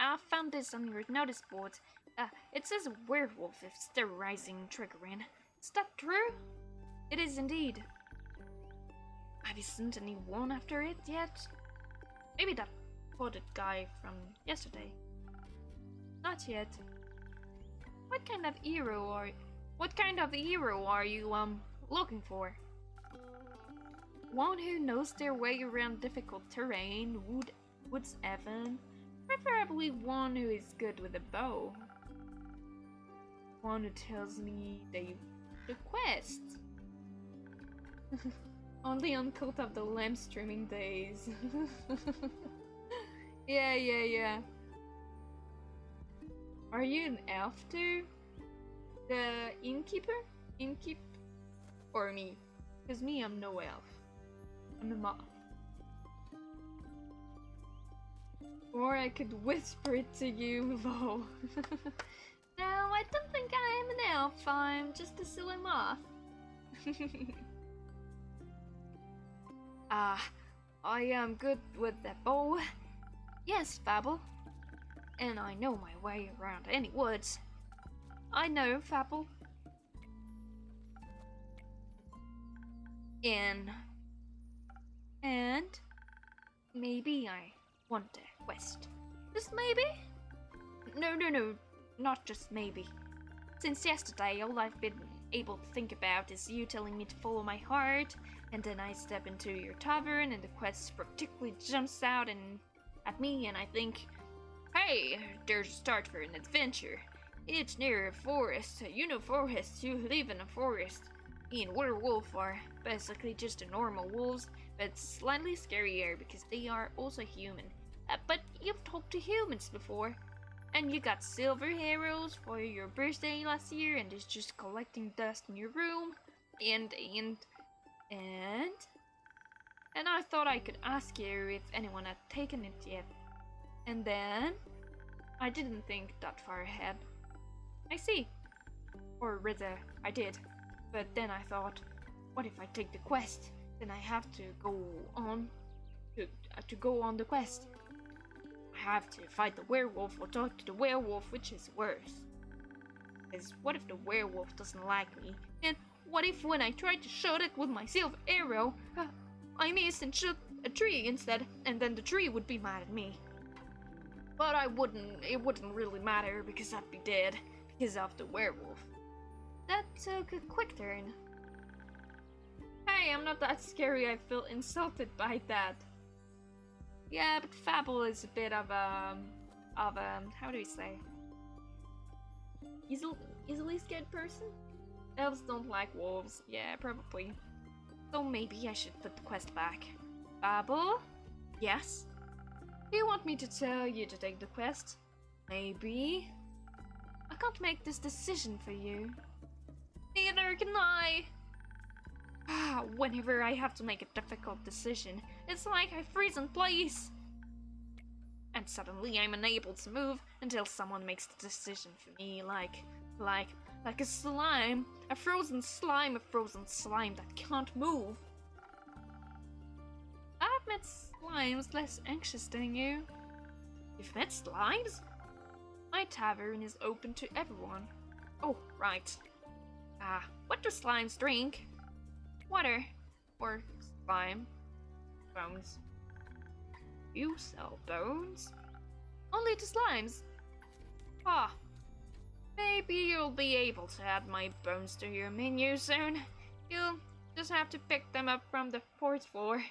Speaker 1: I found this on your notice board. It says werewolf if sterilizing triggering. Is that true? It is indeed. Have you sent anyone after it yet? Maybe that spotted guy from yesterday. Not yet. What kind of hero are you looking for? One who knows their way around difficult terrain, woods even. Preferably one who is good with a bow. One who tells me the quest. Only on Cult of the Lamb streaming days. Yeah. Are you an elf too? The innkeeper? Or me? Cause me, I'm no elf. I'm a moth. Or I could whisper it to you, lol. No, I don't think I am an elf. I'm just a silly moth. I am good with the bow. Yes, Fable. And I know my way around any woods. I know, Fable. And maybe I want a quest. Just maybe? No, not just maybe. Since yesterday, all I've been able to think about is you telling me to follow my heart, and then I step into your tavern and the quest particularly jumps out at me and I think, hey, there's a start for an adventure. It's near a forest. You know forests, you live in a forest. Me and werewolf are basically just a normal wolves, but slightly scarier because they are also human. But you've talked to humans before. And you got silver arrows for your birthday last year and it's just collecting dust in your room. And I thought I could ask you if anyone had taken it yet. And then I didn't think that far ahead. I see. Or rather, I did. But then I thought, what if I take the quest? Then I have to go on to go on the quest. I have to fight the werewolf or talk to the werewolf, which is worse. Because what if the werewolf doesn't like me? And what if when I try to shoot it with my silver arrow, I miss and shoot a tree instead, and then the tree would be mad at me? But it wouldn't really matter because I'd be dead because of the werewolf. That took a quick turn. Hey, I'm not that scary, I feel insulted by that. Yeah, but Fable is a bit of a, how do you say? Easily scared person? Elves don't like wolves, yeah, probably. So maybe I should put the quest back. Fable? Yes? Do you want me to tell you to take the quest? Maybe. I can't make this decision for you. Neither can I. Whenever I have to make a difficult decision, it's like I freeze in place. And suddenly I'm unable to move until someone makes the decision for me, like a slime, a frozen slime that can't move. I've met slimes less anxious than you. You've met slimes? My tavern is open to everyone. Oh, right. What do slimes drink? Water. Or slime. Bones. You sell bones? Only to slimes. Ah, maybe you'll be able to add my bones to your menu soon. You'll just have to pick them up from the fourth floor.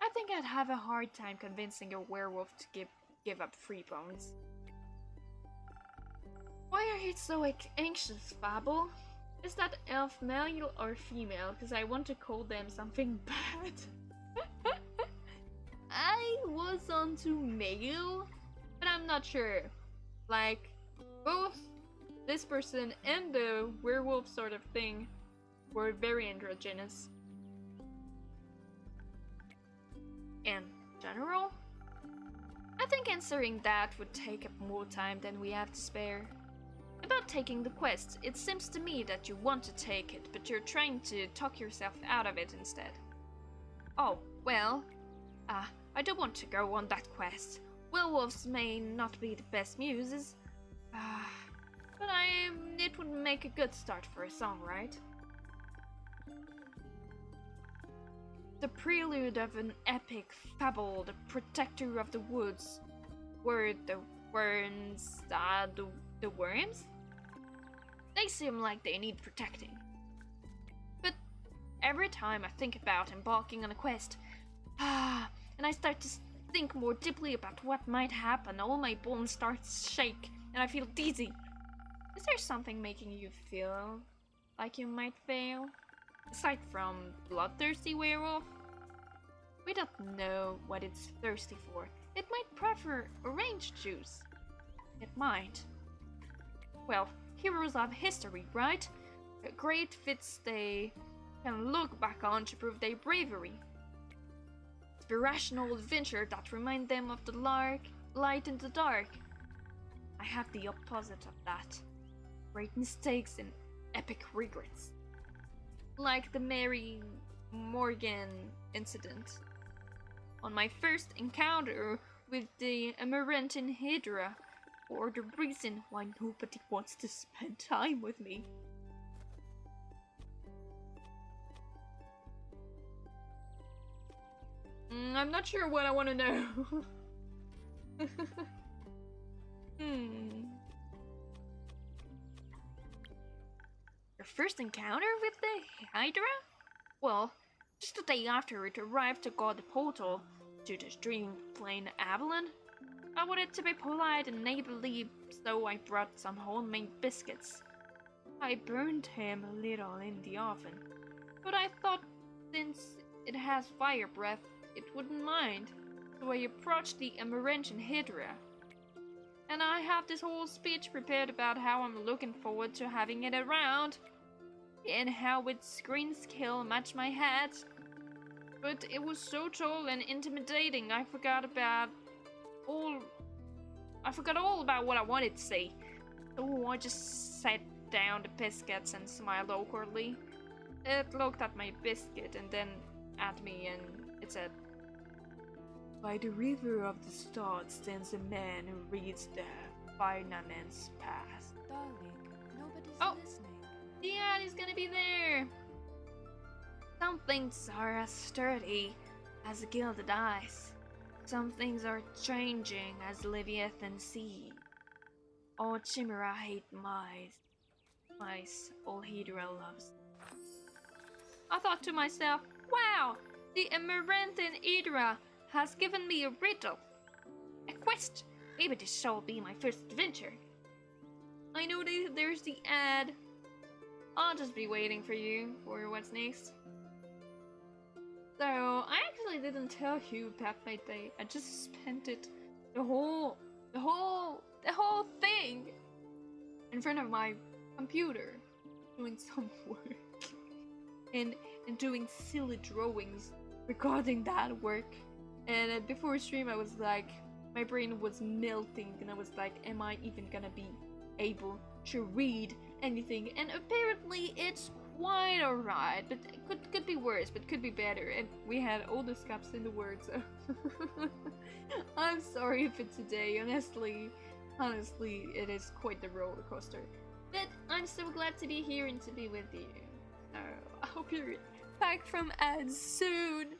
Speaker 1: I think I'd have a hard time convincing a werewolf to give up free bones. Why are you so anxious, Fable? Is that elf male or female? Because I want to call them something bad. I was onto male, but I'm not sure. Like, both this person and the werewolf sort of thing were very androgynous. In general, I think answering that would take up more time than we have to spare. About taking the quest, it seems to me that you want to take it, but you're trying to talk yourself out of it instead. Oh, well, I don't want to go on that quest. Werewolves may not be the best muses, but it would make a good start for a song, right? The prelude of an epic fable, the protector of the woods. Were the worms, the worms? They seem like they need protecting. But every time I think about embarking on a quest, and I start to think more deeply about what might happen, all my bones start to shake, and I feel dizzy. Is there something making you feel like you might fail? Aside from bloodthirsty werewolf? We don't know what it's thirsty for. It might prefer orange juice. It might. Well, heroes of history, right? Great feats they can look back on to prove their bravery. Inspirational adventure that remind them of the light in the dark. I have the opposite of that. Great mistakes and epic regrets. Like the Mary Morgan incident. On my first encounter with the Amaranthine Hydra, or the reason why nobody wants to spend time with me. I'm not sure what I want to know. Your first encounter with the Hydra? Well, just the day after it arrived to guard the portal to the Dream Plane Avalon. I wanted to be polite and neighborly, so I brought some homemade biscuits. I burned him a little in the oven, but I thought since it has fire breath, it wouldn't mind, so I approached the Amaranthine Hydra. And I have this whole speech prepared about how I'm looking forward to having it around, and how its screen scale matched my hat. But it was so tall and intimidating, I forgot all about what I wanted to say. So I just sat down the biscuits and smiled awkwardly. It looked at my biscuit and then at me, and it said, "By the river of the stars stands a man who reads the Firnament's past."
Speaker 3: Darling, nobody's listening.
Speaker 1: The ad is gonna be there. Some things are as sturdy as the gilded ice. Some things are changing as Leviathan sea. All chimera hate mice. Mice all Hydra loves. I thought to myself, wow, the Amaranthine Hydra has given me a riddle. A quest. Maybe this shall be my first adventure. I know there's the ad. I'll just be waiting for you for what's next. So, I actually didn't tell you about my day. I just spent it, the whole thing in front of my computer, doing some work. And doing silly drawings regarding that work. And before stream I was like, my brain was melting and I was like, am I even gonna be able to read anything? And apparently it's quite alright, but it could be worse, but could be better. And we had all the scaps in the word, so I'm sorry for today. Honestly, it is quite the roller coaster. But I'm so glad to be here and to be with you. So I hope you're back from ads soon.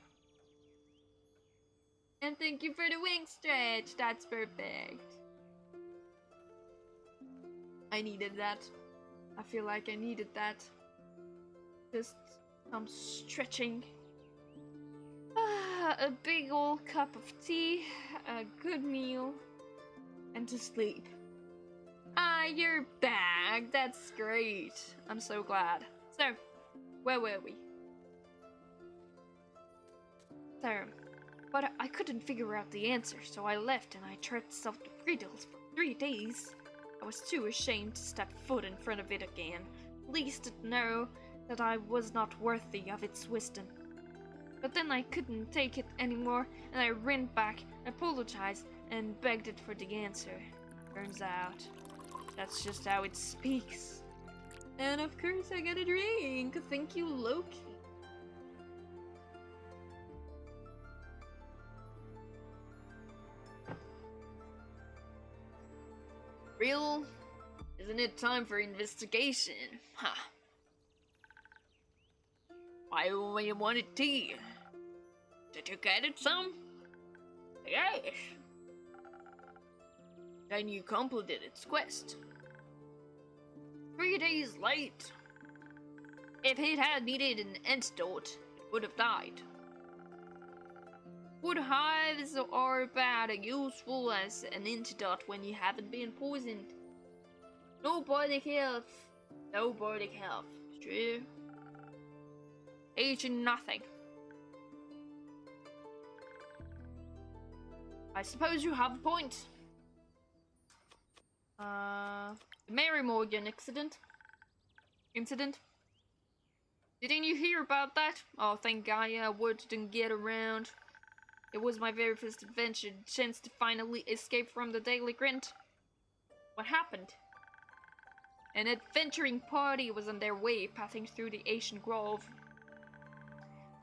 Speaker 1: And thank you for the wing stretch. That's perfect. I needed that. I feel like I needed that. Just some stretching. A big old cup of tea, a good meal, and to sleep. Ah, you're back. That's great. I'm so glad. So, where were we? So, but I couldn't figure out the answer, so I left and I tried to solve the riddles for 3 days. I was too ashamed to step foot in front of it again, least to know that I was not worthy of its wisdom. But then I couldn't take it anymore, and I ran back, apologized, and begged it for the answer. Turns out, that's just how it speaks. And of course I got a drink. Thank you, Loki. Real? Isn't it time for investigation? Huh. Why you wanted tea? Did you get it some? Yes. Then you completed its quest. 3 days late. If it had needed an antidote, it would have died. Wood hives are about as useful as an antidote when you haven't been poisoned. Nobody health. Nobody health. True. Aging nothing. I suppose you have a point. Mary Morgan incident? Didn't you hear about that? Oh, thank Gaia, word didn't get around. It was my very first adventure, chance to finally escape from the daily grind. What happened? An adventuring party was on their way, passing through the ancient grove.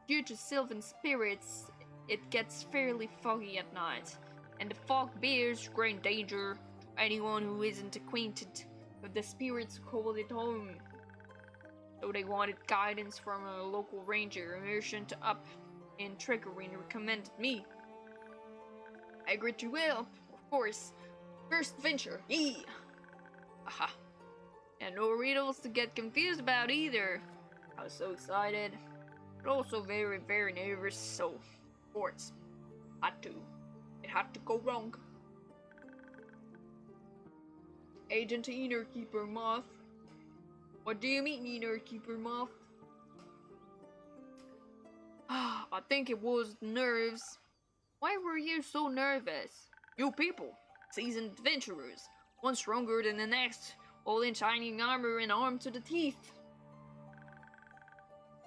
Speaker 1: Due to sylvan spirits, it gets fairly foggy at night, and the fog bears great danger to anyone who isn't acquainted with the spirits who call it home. So they wanted guidance from a local ranger, merchant up in trickery, and recommended me. I agreed to help, of course. First venture, yee! Aha. And no riddles to get confused about either. I was so excited, but also very, very nervous, so of course, it had to go wrong. Agent Innerkeeper Moth. What do you mean, Innerkeeper Moth? I think it was nerves. Why were you so nervous? You people, seasoned adventurers, one stronger than the next, all in shining armor and armed to the teeth.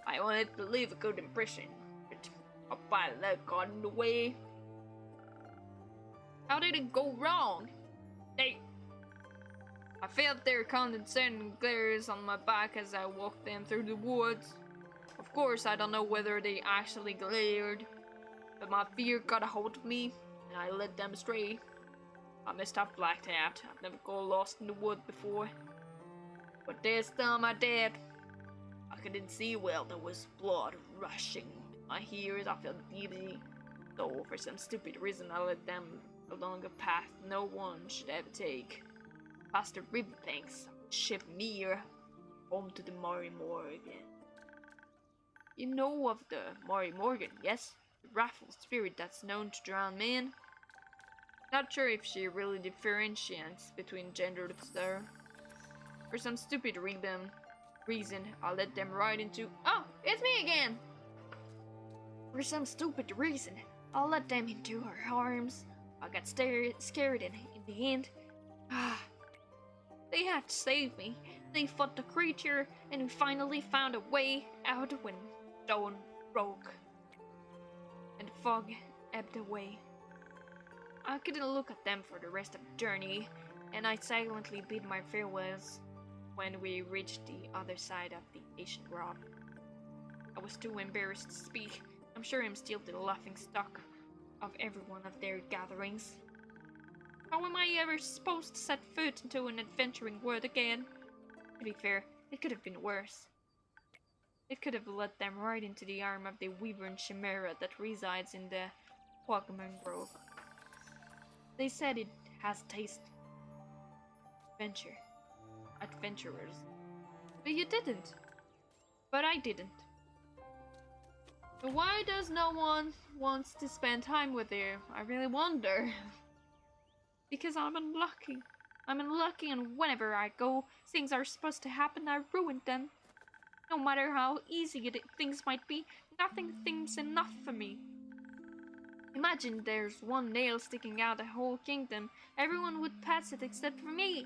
Speaker 1: I wanted to leave a good impression, but a bad luck got in the way. How did it go wrong? I felt their condescending glares on my back as I walked them through the woods. Of course, I don't know whether they actually glared, but my fear got a hold of me, and I led them astray. I must have blacked out. I've never got lost in the wood before. But this time I did. I couldn't see well. There was blood rushing in my ears. I felt dizzy. So for some stupid reason, I led them along a path no one should ever take. Past the riverbanks, ship near, home to the Mary Morgan. You know of the Mary Morgan, yes? The wrathful spirit that's known to drown men? Not sure if she really differentiates between genders though. For some stupid reason, I let them ride into— Oh, it's me again! For some stupid reason, I let them into her arms. I got scared and in the end, they had to save me. They fought the creature and we finally found a way out when dawn broke and the fog ebbed away. I couldn't look at them for the rest of the journey, and I silently bid my farewells when we reached the other side of the ancient grove. I was too embarrassed to speak. I'm sure I'm still the laughing stock of every one of their gatherings. How am I ever supposed to set foot into an adventuring world again? To be fair, it could have been worse. It could have led them right into the arm of the wyvern chimera that resides in the Quagmire Grove. They said it has taste. Adventure. adventurers. But you didn't. But I didn't. So why does no one wants to spend time with you? I really wonder. Because I'm unlucky. I'm unlucky, and whenever I go, things are supposed to happen, I ruin them. No matter how easy things might be, nothing seems enough for me. Imagine there's one nail sticking out the whole kingdom. Everyone would pass it except for me.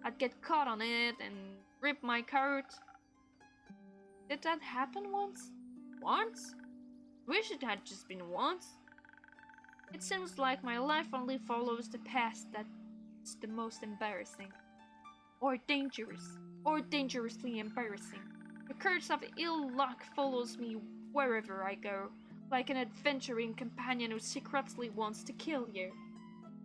Speaker 1: I'd get caught on it and rip my coat. Did that happen once? Once? Wish it had just been once. It seems like my life only follows the past that's the most embarrassing. Or dangerous. Or dangerously embarrassing. The curse of ill luck follows me wherever I go, like an adventuring companion who secretly wants to kill you.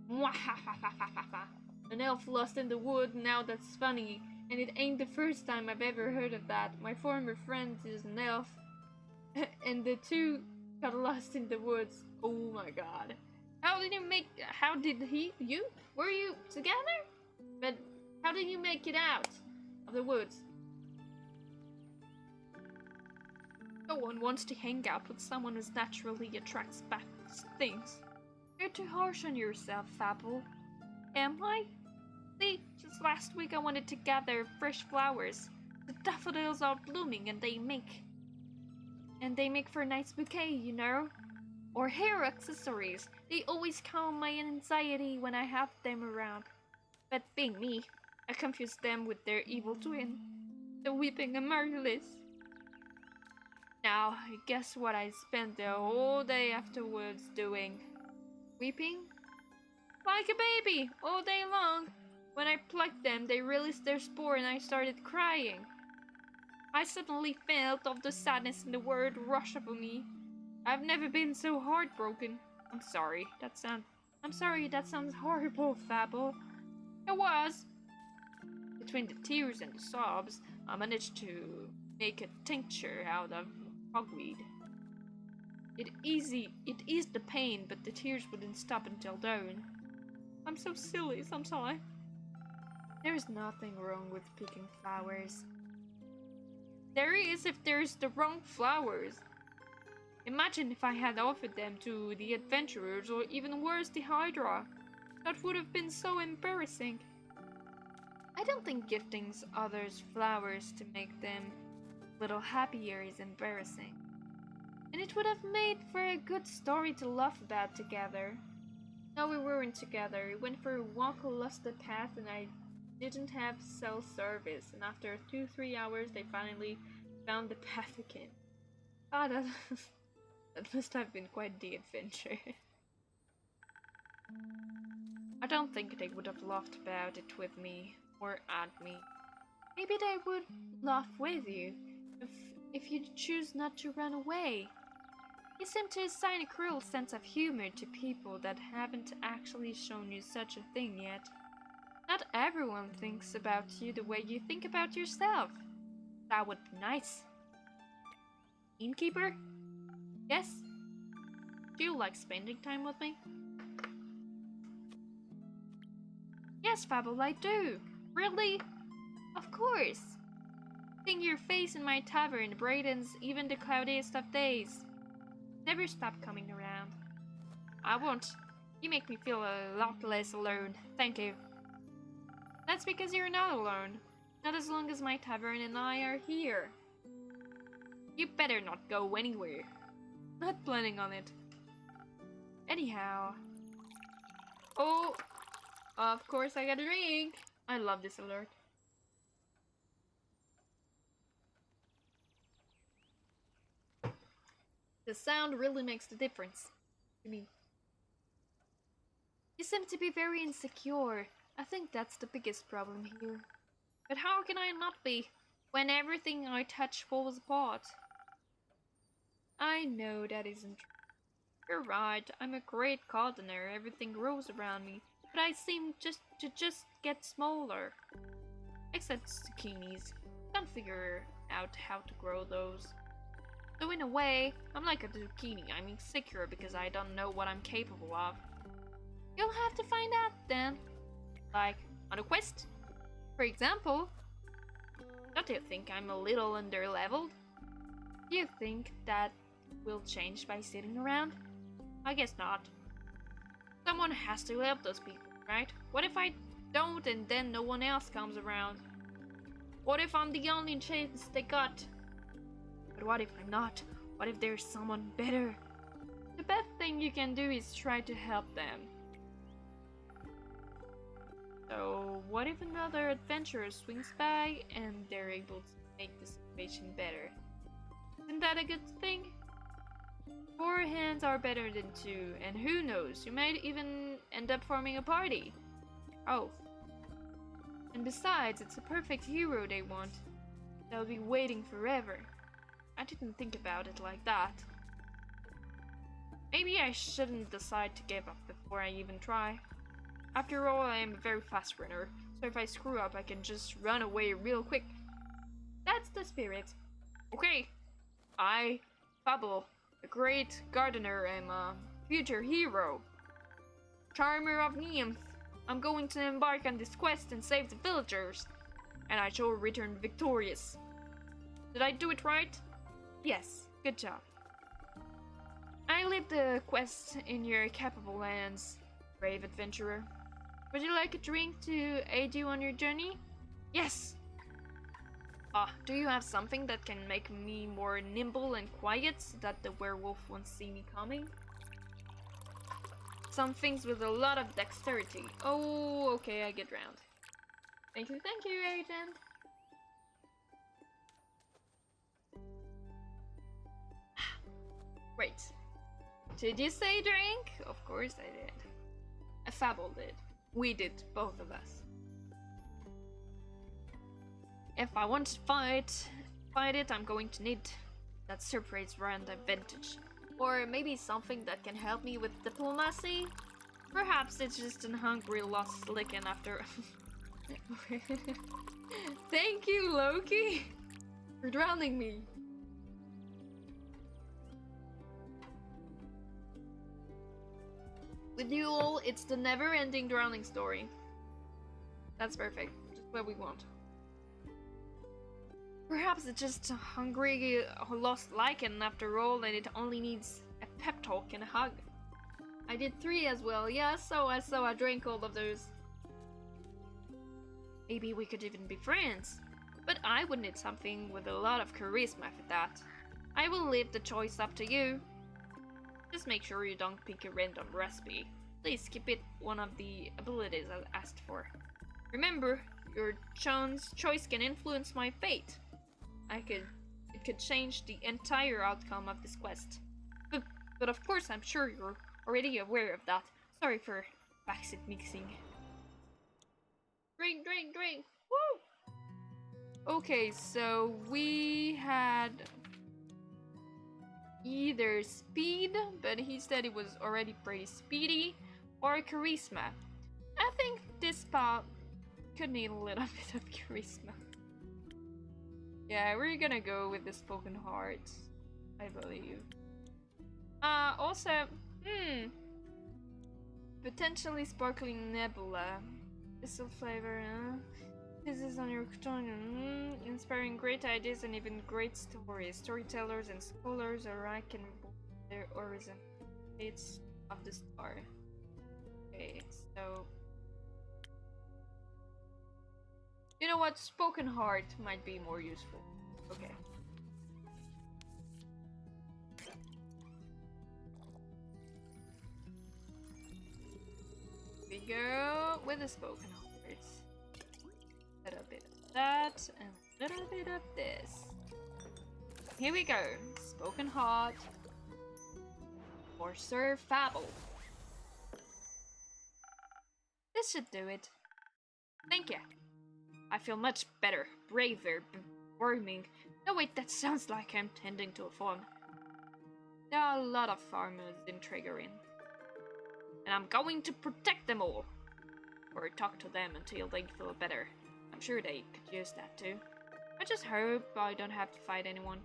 Speaker 1: Mwahahahahaha. An elf lost in the wood, now that's funny. And it ain't the first time I've ever heard of that. My former friend is an elf. And the two got lost in the woods. Oh my god. Were you together? But how did you make it out of the woods? No one wants to hang out with someone who naturally attracts bad things. You're too harsh on yourself, Fable. Am I? See, just last week I wanted to gather fresh flowers. The daffodils are blooming and they make for a nice bouquet, you know? Or hair accessories. They always calm my anxiety when I have them around. But being me, I confuse them with their evil twin, the weeping Amaryllis. Now, guess what I spent the whole day afterwards doing? Weeping? Like a baby, all day long. When I plucked them, they released their spore and I started crying. I suddenly felt all the sadness in the world rush over me. I've never been so heartbroken. I'm sorry, that sounds horrible, Fable. It was. Between the tears and the sobs, I managed to make a tincture out of hogweed. It eased the pain, but the tears wouldn't stop until dawn. I'm so silly sometimes. There's nothing wrong with picking flowers. There is if there's the wrong flowers. Imagine if I had offered them to the adventurers, or even worse, the Hydra. That would have been so embarrassing. I don't think gifting others flowers to make them a little happier is embarrassing. And it would have made for a good story to laugh about together. No, we weren't together. We went for a walk along the path and I didn't have cell service. And after 2-3 hours, they finally found the path again. Ah, that must have been quite the adventure. I don't think they would have laughed about it with me, or at me. Maybe they would laugh with you, if you choose not to run away. You seem to assign a cruel sense of humor to people that haven't actually shown you such a thing yet. Not everyone thinks about you the way you think about yourself. That would be nice. Innkeeper? Yes? Do you like spending time with me? Yes, Fable, I do. Really? Of course. Seeing your face in my tavern brightens even the cloudiest of days. Never stop coming around. I won't. You make me feel a lot less alone. Thank you. That's because you're not alone. Not as long as my tavern and I are here. You better not go anywhere. Not planning on it. Anyhow. Oh, of course I got a drink. I love this alert. The sound really makes the difference to me. You seem to be very insecure. I think that's the biggest problem here. But how can I not be, when everything I touch falls apart? I know that isn't true. You're right, I'm a great gardener, everything grows around me, but I seem to just get smaller. Except zucchinis. Can't figure out how to grow those. So in a way, I'm like a zucchini. I'm insecure because I don't know what I'm capable of. You'll have to find out then. Like, on a quest? For example, don't you think I'm a little underleveled? Do you think that will change by sitting around? I guess not. Someone has to help those people, right? What if I don't and then no one else comes around? What if I'm the only chance they got? But what if I'm not? What if there's someone better? The best thing you can do is try to help them. So, what if another adventurer swings by and they're able to make the situation better? Isn't that a good thing? 4 hands are better than 2, and who knows, you might even end up forming a party. Oh. And besides, it's a perfect hero they want. They'll be waiting forever. I didn't think about it like that. Maybe I shouldn't decide to give up before I even try. After all, I am a very fast runner, so if I screw up, I can just run away real quick. That's the spirit. Okay, I, Fable, the great gardener, am a future hero. Charmer of Nymph, I'm going to embark on this quest and save the villagers, and I shall return victorious. Did I do it right? Yes, good job. I leave the quest in your capable hands, brave adventurer. Would you like a drink to aid you on your journey? Yes! Do you have something that can make me more nimble and quiet so that the werewolf won't see me coming? Some things with a lot of dexterity. Oh, okay, I get round. Thank you, agent. Wait. Did you say drink? Of course I did. A Fable did. We did, both of us. If I want to fight it, I'm going to need that surprise round advantage. Or maybe something that can help me with diplomacy? Perhaps it's just an hungry lost licking after... Thank you, Loki! For drowning me. With you all, it's the never-ending drowning story. That's perfect. Just what we want. Perhaps it's just a hungry, lost lichen after all, and it only needs a pep talk and a hug. I did 3 as well. Yeah, so I drank all of those. Maybe we could even be friends. But I would need something with a lot of charisma for that. I will leave the choice up to you. Just make sure you don't pick a random recipe. Please keep it one of the abilities I asked for. Remember, your choice can influence my fate. It could change the entire outcome of this quest. But of course, I'm sure you're already aware of that. Sorry for backseat mixing. Drink! Woo! Okay, so we had either speed, but he said it was already pretty speedy, or charisma. I think this spot could need a little bit of charisma. Yeah, we're gonna go with the spoken heart, I believe. Also, potentially sparkling nebula. Crystal flavor, This is on your tongue, inspiring great ideas and even great stories. Storytellers and scholars alike can their origin. It's of the star. Okay, so you know what? Spoken heart might be more useful. Okay. We go with the spoken heart. A little bit of that and a little bit of this. Here we go. Spoken heart for Sir Fable. This should do it. Thank you. I feel much better, braver, warming. No wait, that sounds like I'm tending to a fawn. There are a lot of farmers in Triggering, and I'm going to protect them all. Or talk to them until they feel better. I'm sure they could use that too. I just hope I don't have to fight anyone.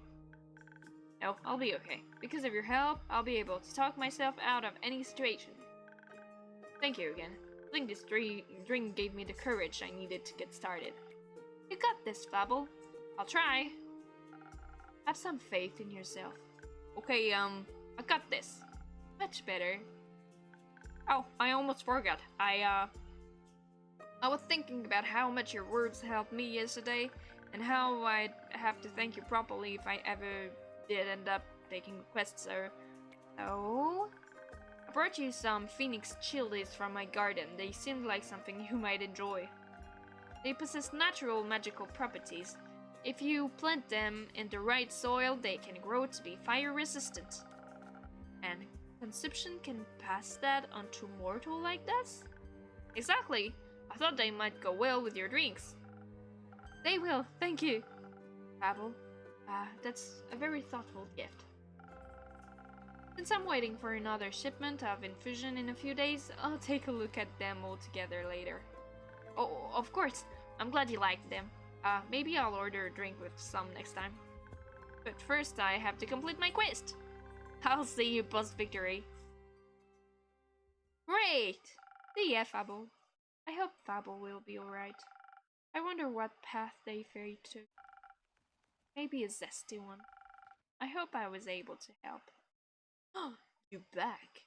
Speaker 1: No, I'll be okay. Because of your help, I'll be able to talk myself out of any situation. Thank you again. I think this drink gave me the courage I needed to get started. You got this, Fable. I'll try. Have some faith in yourself. Okay, I got this. Much better. Oh, I almost forgot. I was thinking about how much your words helped me yesterday, and how I'd have to thank you properly if I ever did end up taking the quest, sir. So, I brought you some phoenix chilies from my garden. They seemed like something you might enjoy. They possess natural magical properties. If you plant them in the right soil, they can grow to be fire resistant. And consumption can pass that on to mortal like this? Exactly. I thought they might go well with your drinks. They will, thank you. Fable, that's a very thoughtful gift. Since I'm waiting for another shipment of infusion in a few days, I'll take a look at them all together later. Oh, of course, I'm glad you liked them. Maybe I'll order a drink with some next time. But first I have to complete my quest. I'll see you post-victory. Great! See ya, Fable. I hope Fable will be alright. I wonder what path they ferry took. Maybe a zesty one. I hope I was able to help. Oh, you back?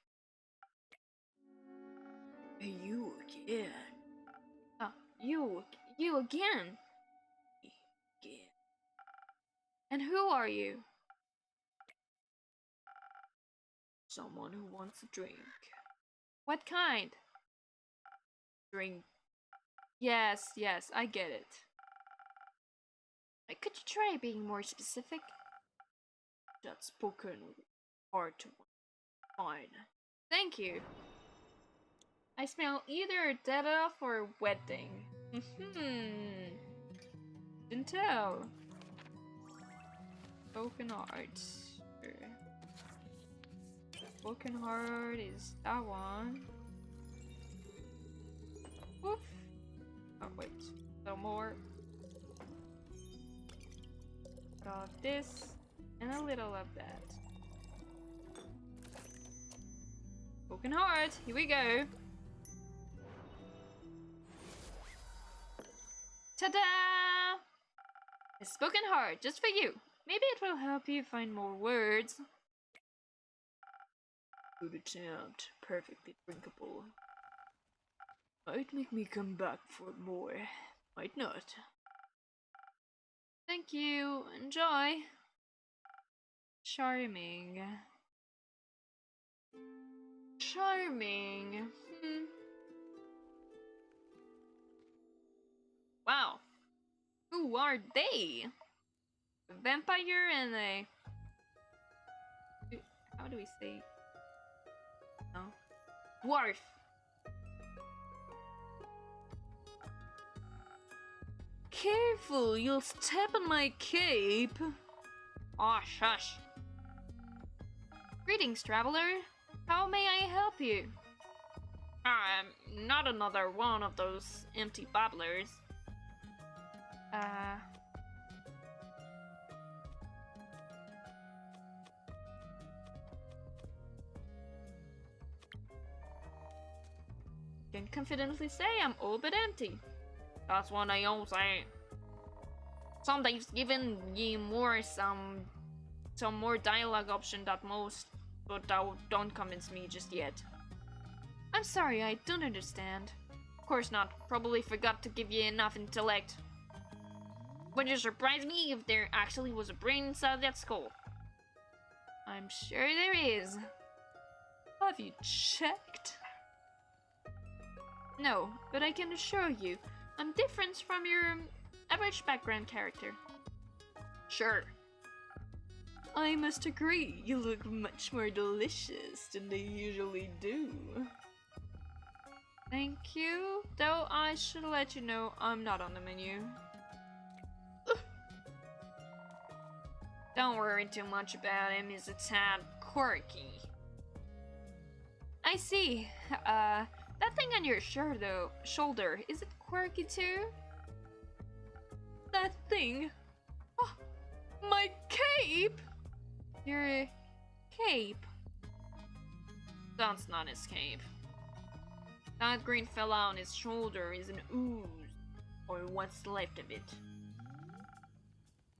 Speaker 1: You again? Oh, you again? Again. And who are you? Someone who wants a drink. What kind? Drink. Yes, I get it. Could you try being more specific? That's spoken hard to find. Thank you. I smell either a dead off or a wedding. Didn't tell. Spoken heart. Spoken heart is that one. Woof. Oh wait, no more. Got this and a little of that. Spoken heart, here we go. Ta-da! A spoken heart, just for you. Maybe it will help you find more words. Good attempt, perfectly drinkable. Might make me come back for more. Might not. Thank you. Enjoy. Charming. Charming. Wow. Who are they? A vampire and a... How do we say? No. Dwarf. Careful, you'll step on my cape. Aw, shush. Greetings, traveler. How may I help you? Not another one of those empty babblers. Can confidently say I'm all but empty. That's what I always say. Sometimes giving ye some more dialogue option at most, but that don't convince me just yet. I'm sorry, I don't understand. Of course not. Probably forgot to give you enough intellect. Would you surprise me if there actually was a brain inside that skull? I'm sure there is. Have you checked? No, but I can assure you, I'm different from your average background character. Sure. I must agree, you look much more delicious than they usually do. Thank you, though I should let you know I'm not on the menu. Don't worry too much about him, he's a tad quirky. I see. That thing on your shoulder, is it quirky too? That thing? Oh, my cape! Your cape? That's not his cape. That green fella on his shoulder is an ooze, or what's left of it.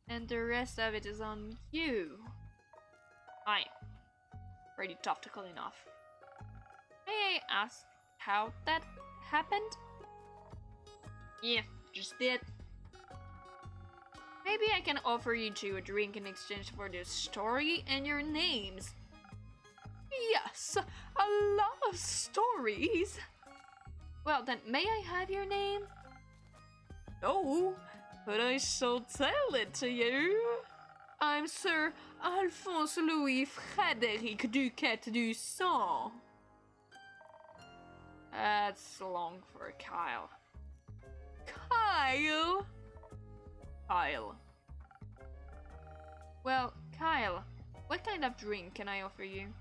Speaker 1: And the rest of it is on you. Hi. Pretty tactical enough. May I ask how that happened? Yeah, just did. Maybe I can offer you two a drink in exchange for this story and your names. Yes, I love stories. Well, then may I have your name? No, but I shall tell it to you. I'm Sir Alphonse Louis Frédéric Duquette du Sang. That's long for Kyle. Kyle? Kyle. Well, Kyle, what kind of drink can I offer you?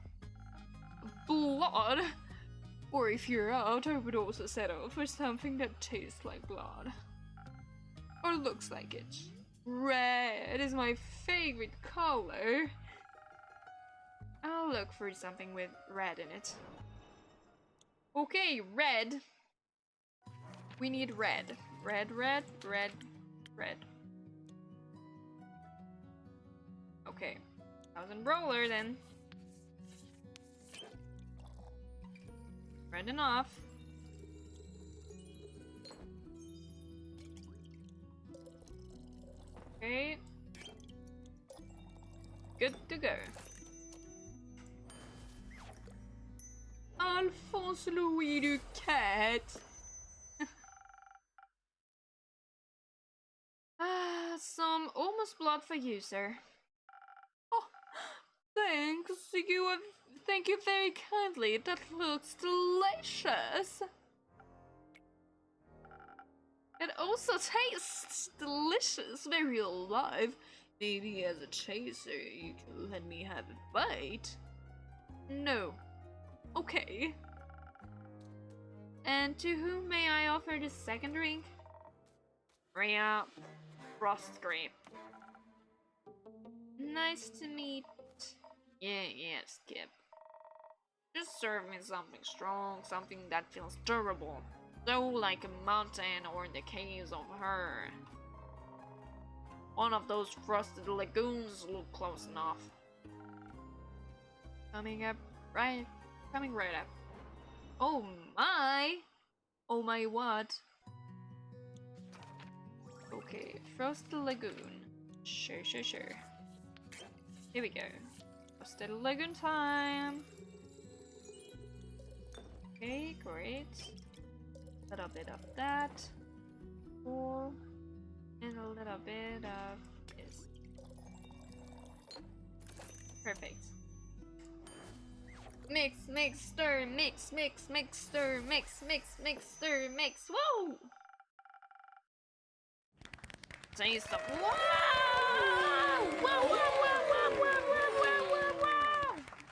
Speaker 1: Blood? Or if you're out, I would also settle for something that tastes like blood. Or looks like it. Red is my favorite color. I'll look for something with red in it. Okay, red. We need red. Red, red, red, red. Okay. 1000 roller then. Red enough. Okay. Good to go. Alphonse Louis Duquette. Some almost blood for you, sir. Oh, thanks. Thank you very kindly. That looks delicious. It also tastes delicious, very alive. Maybe as a chaser, you can let me have a bite. No. Okay. And to whom may I offer this second drink? Rhea Frostgrape. Nice to meet. Yeah, Skip. Just serve me something strong, something that feels durable. So like a mountain or the caves of her. One of those frosted lagoons look close enough. Coming right up. Oh my! Oh my what? Okay, Frosted Lagoon. Sure. Here we go. Frosted Lagoon time! Okay, great. A little bit of that. Cool. And a little bit of this. Perfect. Mix, stir, mix, stir, stir, mix. Whoa! Taste of wow! Wow!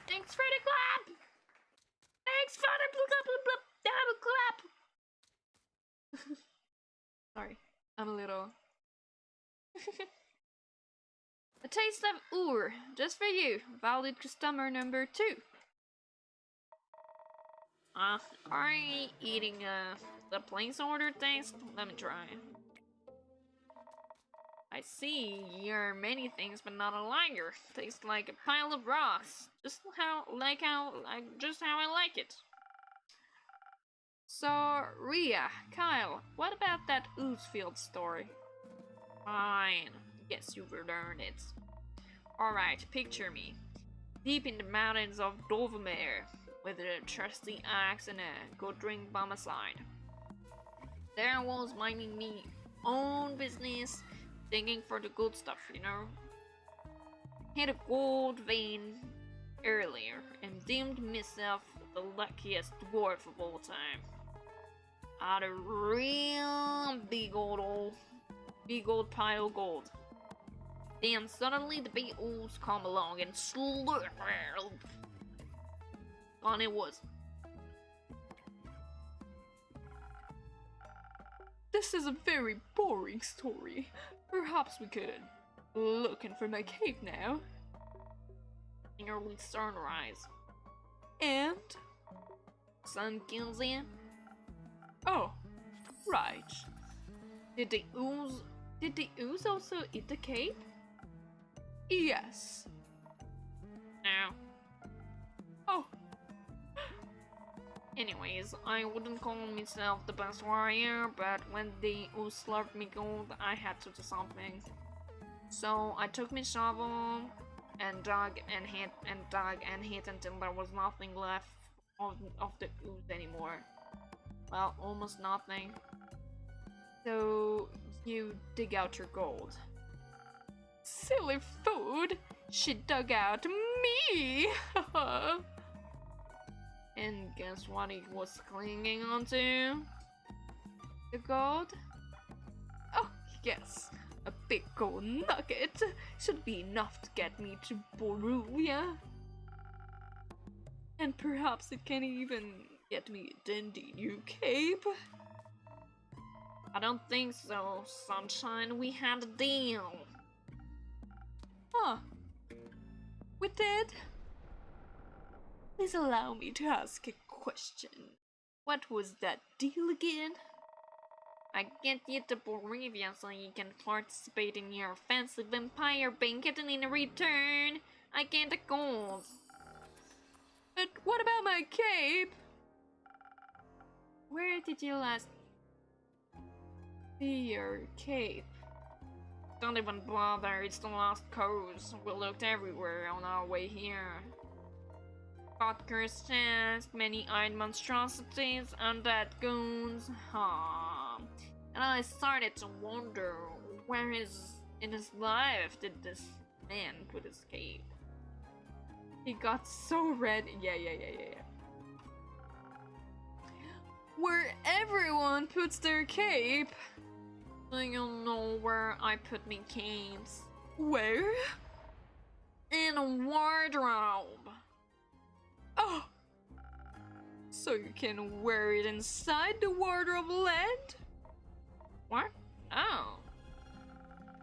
Speaker 1: Thanks for the clap! Thanks for the double clap! Sorry, I'm a little. A taste of Ur, just for you. Valid customer number 2. Are you eating the place order taste? Let me try. I see you're many things, but not a liar. Tastes like a pile of rocks. Just how I like it. So, Rhea, Kyle, what about that Oozefield story? Fine. Guess you've learned it. Alright, picture me. Deep in the mountains of Dovemere, with a trusty axe and a good drink by my side. There I was minding me own business, digging for the good stuff, you know. Hit a gold vein earlier and deemed myself the luckiest dwarf of all time. Had a real big old pile of gold. Then suddenly the big ooze come along and slurped. Gone it was. This is a very boring story. Perhaps we could look in for my cave now. Early sunrise. And sun kills in. Did the ooze also eat the cape? Yes. No. Oh. Anyways, I wouldn't call myself the best warrior, but when the ooze slurped me gold, I had to do something. So I took my shovel and dug and hit until there was nothing left of the ooze anymore. Well, almost nothing. So you dig out your gold. Silly food! She dug out me! And guess what he was clinging onto? The gold? Oh, yes. A big gold nugget should be enough to get me to Boruvia. And perhaps it can even get me a dandy new cape. I don't think so, Sunshine. We had a deal. Huh. We did? Please allow me to ask a question. What was that deal again? I get you to Borivia so you can participate in your fancy vampire banquet, and in return, I get the gold. But what about my cape? Where did you last see your cape? Don't even bother, it's the last cause. We looked everywhere on our way here. Fought cursed chance, many-eyed monstrosities, undead goons. And I started to wonder, where in his life did this man put his cape? He got so red. Yeah. Where everyone puts their cape. Do you know where I put my capes? Where? In a wardrobe. Oh! So you can wear it inside the wardrobe land? What? Oh.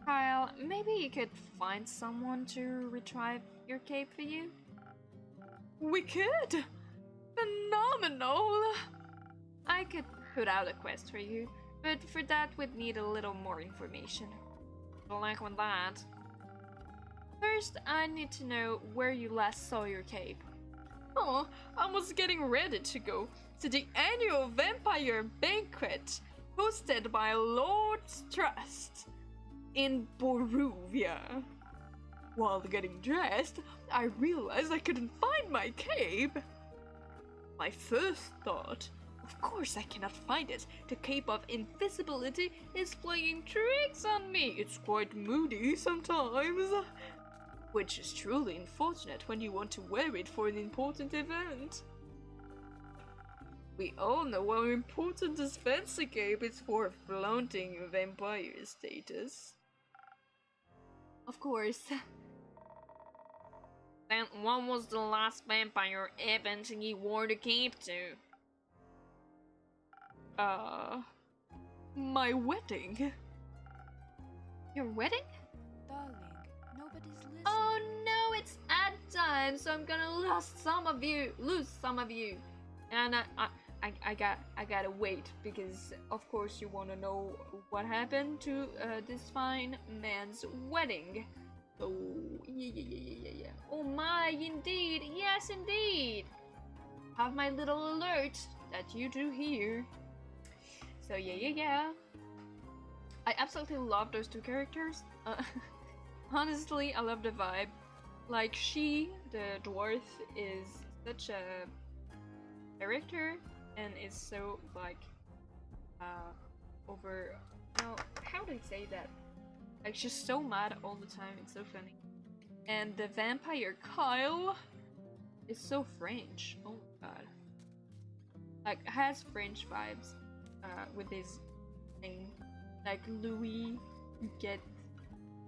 Speaker 1: Kyle, maybe you could find someone to retrieve your cape for you? We could! Phenomenal! I could put out a quest for you, but for that we'd need a little more information. Good luck with that. First, I need to know where you last saw your cape. Oh, I was getting ready to go to the annual vampire banquet hosted by Lord's Trust in Boruvia. While getting dressed, I realized I couldn't find my cape. My first thought, of course I cannot find it. The cape of invisibility is playing tricks on me. It's quite moody sometimes. Which is truly unfortunate when you want to wear it for an important event. We all know how important this fancy cape is for flaunting vampire status. Of course. Then what was the last vampire event you wore the cape to? My wedding. Your wedding?
Speaker 3: Darling, nobody's listening.
Speaker 1: Oh no, it's ad time, so I'm gonna lose some of you. And I gotta wait, because of course you wanna know what happened to this fine man's wedding. So yeah. Oh my, indeed, yes indeed. Have my little alert that you do here. So yeah. I absolutely love those two characters. Honestly, I love the vibe. Like, she, the dwarf, is such a character and is so like over. No, how do I say that? Like, she's so mad all the time. It's so funny. And the vampire Kyle is so French. Oh my god. Like, has French vibes with his name. Like Louis, Huguette,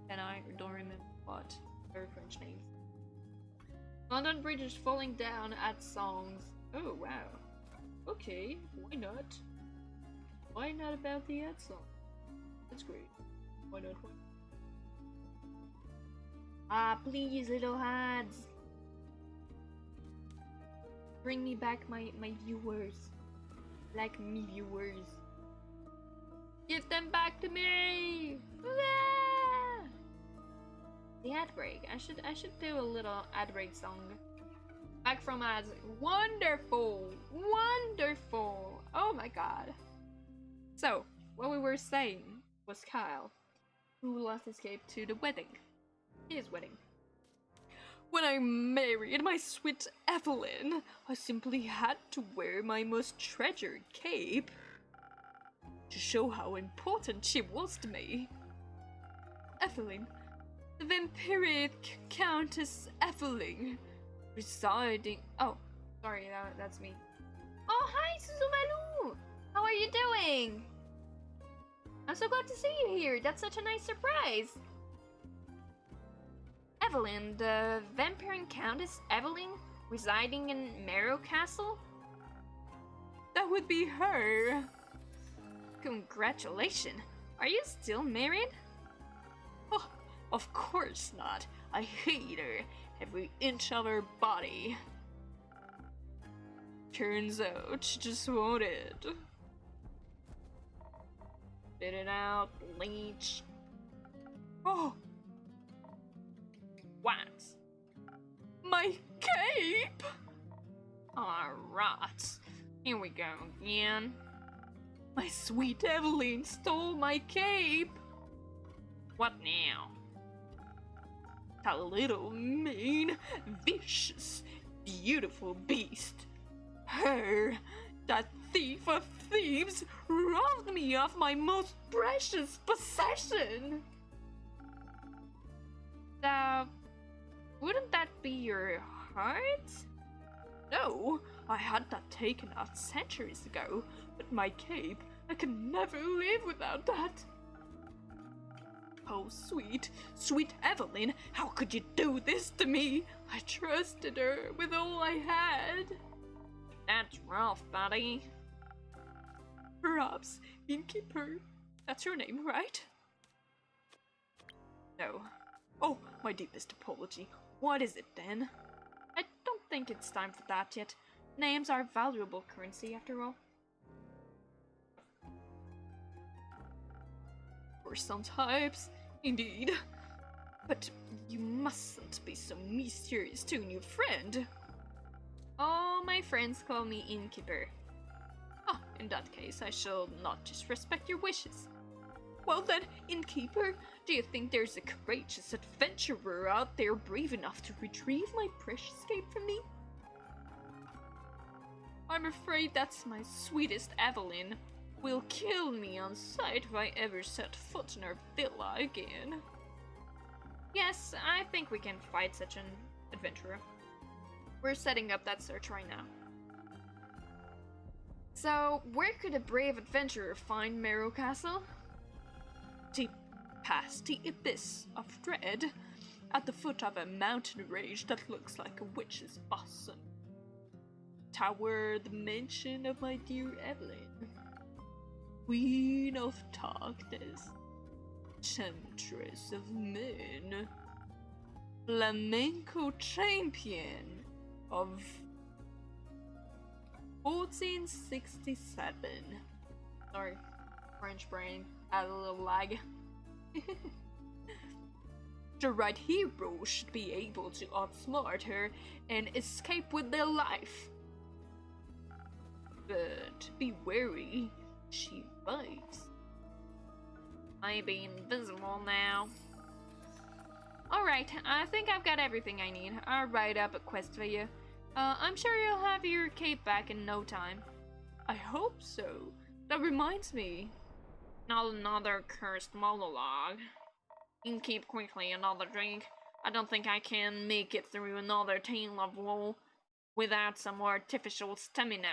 Speaker 1: and I don't remember what their French names. London Bridge is falling down at songs. Oh wow. Okay, why not? Why not about the ad song? That's great. Why not? Ah, please, little ads. Bring me back my viewers. Like me viewers. Give them back to me! Ah! The ad break. I should do a little ad break song. Back from ads. Wonderful! Wonderful! Oh my god. So, what we were saying was Kyle, who lost his cape to the wedding. His wedding. When I married my sweet Evelyn, I simply had to wear my most treasured cape to show how important she was to me. Evelyn, the vampiric Countess Evelyn, residing— oh, sorry, that's me. Oh, hi, Suzumaru! How are you doing? I'm so glad to see you here. That's such a nice surprise. Evelyn, the vampire Countess Evelyn, residing in Marrow Castle? That would be her. Congratulations. Are you still married? Oh, of course not. I hate her, every inch of her body. Turns out she just wanted. Spit it out, leech. Oh! What? My cape! Aw, rot. Here we go again. My sweet Evelyn stole my cape! What now? That little mean, vicious, beautiful beast. Her, that thief of thieves, robbed me of my most precious possession! Wouldn't that be your heart? No, I had that taken out centuries ago, but my cape, I can never live without that. Oh, sweet, sweet Evelyn, how could you do this to me? I trusted her with all I had. That's rough, buddy. Perhaps Innkeeper, that's your name, right? No. Oh, my deepest apology. What is it then? I don't think it's time for that yet. Names are valuable currency after all. For some types, indeed. But you mustn't be so mysterious to a new friend. All my friends call me Innkeeper. Ah, in that case, I shall not disrespect your wishes. Well then, Innkeeper, do you think there's a courageous adventurer out there brave enough to retrieve my precious cape from me? I'm afraid that's my sweetest Evelyn. Will kill me on sight if I ever set foot in her villa again. Yes, I think we can fight such an adventurer. We're setting up that search right now. So, where could a brave adventurer find Marrow Castle? Deep past the abyss of dread, at the foot of a mountain range that looks like a witch's bosom. Tower the mansion of my dear Evelyn, Queen of Darkness, Temptress of Men, Flamenco Champion of 1467. Sorry, French brain, had a little lag. The right hero should be able to outsmart her and escape with their life. But be wary, she bites. I be invisible now. Alright, I think I've got everything I need. I'll write up a quest for you. I'm sure you'll have your cape back in no time. I hope so. That reminds me. Not another cursed monologue. You can keep quickly another drink. I don't think I can make it through another tale of woe without some artificial stamina.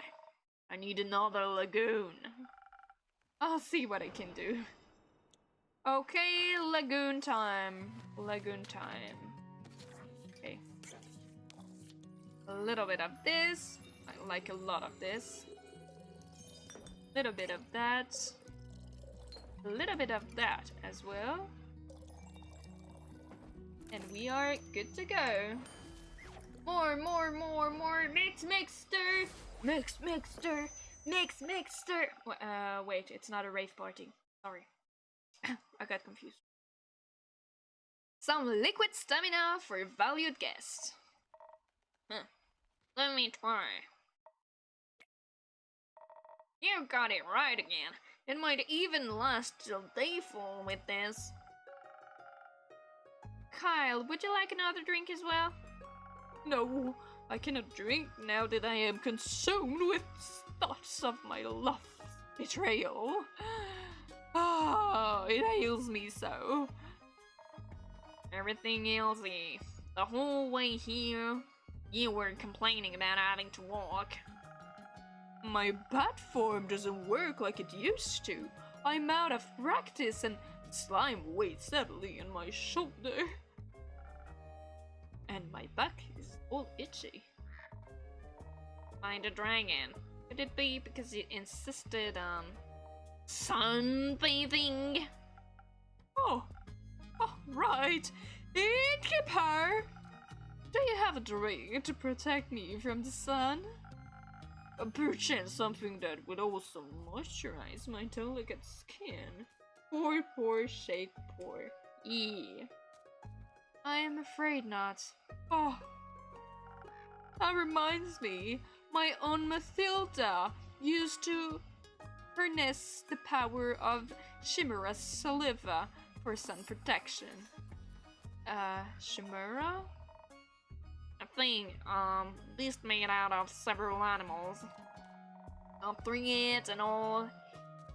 Speaker 1: I need another lagoon. I'll see what I can do. Okay, lagoon time. Lagoon time. Okay. A little bit of this. I like a lot of this. A little bit of that. A little bit of that as well. And we are good to go. More. Mix, mixter. Mix, mixter. Mix, mixter. Wait, it's not a rave party. Sorry. I got confused. Some liquid stamina for a valued guest. Let me try. You got it right again. It might even last till dayfall with this. Kyle, would you like another drink as well? No, I cannot drink now that I am consumed with thoughts of my love's betrayal. Ah, it ails me so. Everything ailsy. The whole way here, you were complaining about having to walk. My bat form doesn't work like it used to. I'm out of practice and slime weighs heavily on my shoulder. And my back is all itchy. Find a dragon. Could it be because it insisted on sunbathing? Oh, right. Innkeeper! Do you have a drink to protect me from the sun? Perchance something that would also moisturize my delicate skin. Poor, shake poor. I am afraid not. Oh, that reminds me, my own Mathilda used to harness the power of Chimera's saliva for sun protection. Chimera? A thing, least made out of several animals. Up 3 ants and all,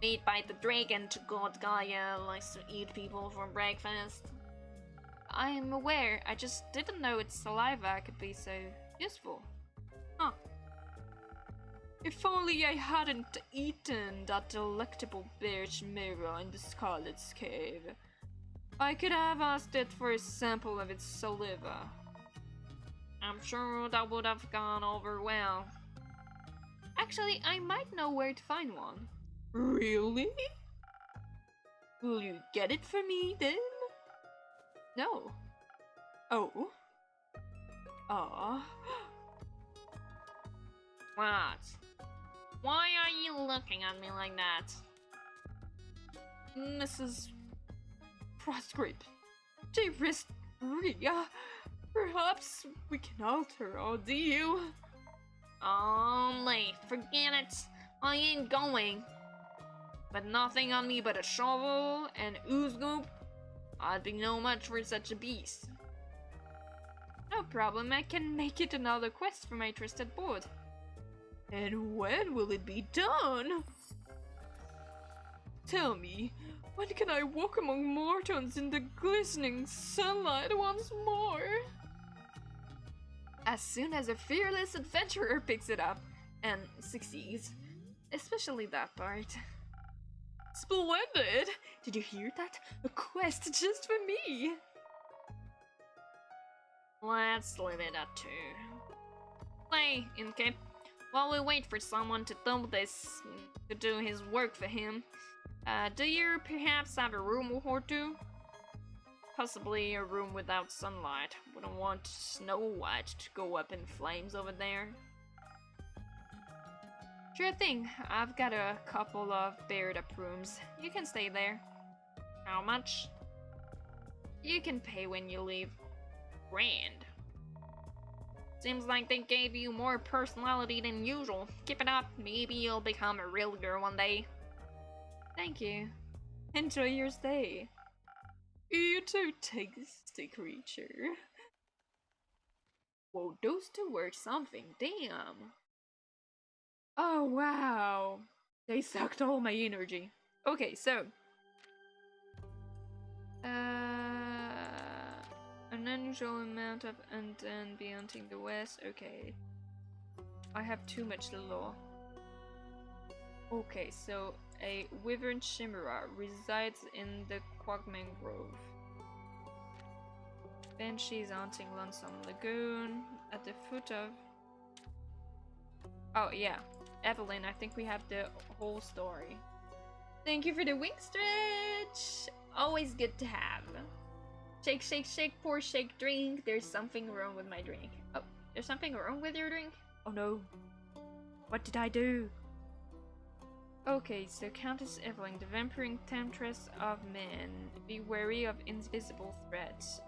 Speaker 1: made by the dragon to God Gaia, likes to eat people for breakfast. I am aware, I just didn't know its saliva could be so useful. Huh. If only I hadn't eaten that delectable bear chimera in the Scarlet's Cave. I could have asked it for a sample of its saliva. I'm sure that would have gone over well. Actually, I might know where to find one. Really? Will you get it for me then? No. Oh. What? Why are you looking at me like that? Mrs. Frostgrape, dearest Ria, perhaps we can alter our deal. Only, forget it. I ain't going. But nothing on me but a shovel and ooze goop. I'd be no match for such a beast. No problem, I can make it another quest for my trusted board. And when will it be done? Tell me, when can I walk among mortons in the glistening sunlight once more? As soon as a fearless adventurer picks it up and succeeds. Especially that part. Splendid! Did you hear that? A quest just for me! Let's leave it at 2. Play, Inke. While we wait for someone to do his work for him, do you perhaps have a room or two? Possibly a room without sunlight. Wouldn't want Snow White to go up in flames over there. Sure thing, I've got a couple of paired up rooms. You can stay there. How much? You can pay when you leave. Grand. Seems like they gave you more personality than usual. Keep it up, maybe you'll become a real girl one day. Thank you. Enjoy your stay. You too, tasty creature. Whoa, those two were something, damn. Oh wow, they sucked all my energy. Okay, so an unusual amount of undead beyond the west. Okay, I have too much law. Okay, so a wyvern chimera resides in the Quagman Grove. Banshees haunting Lonesome Lagoon at the foot of. Oh yeah. Evelyn, I think we have the whole story. Thank you for the wing stretch! Always good to have. Shake, shake, shake, pour, shake, drink. There's something wrong with my drink. Oh, there's something wrong with your drink? Oh no. What did I do? Okay, so Countess Evelyn, the vampiric temptress of men. Be wary of invisible threats.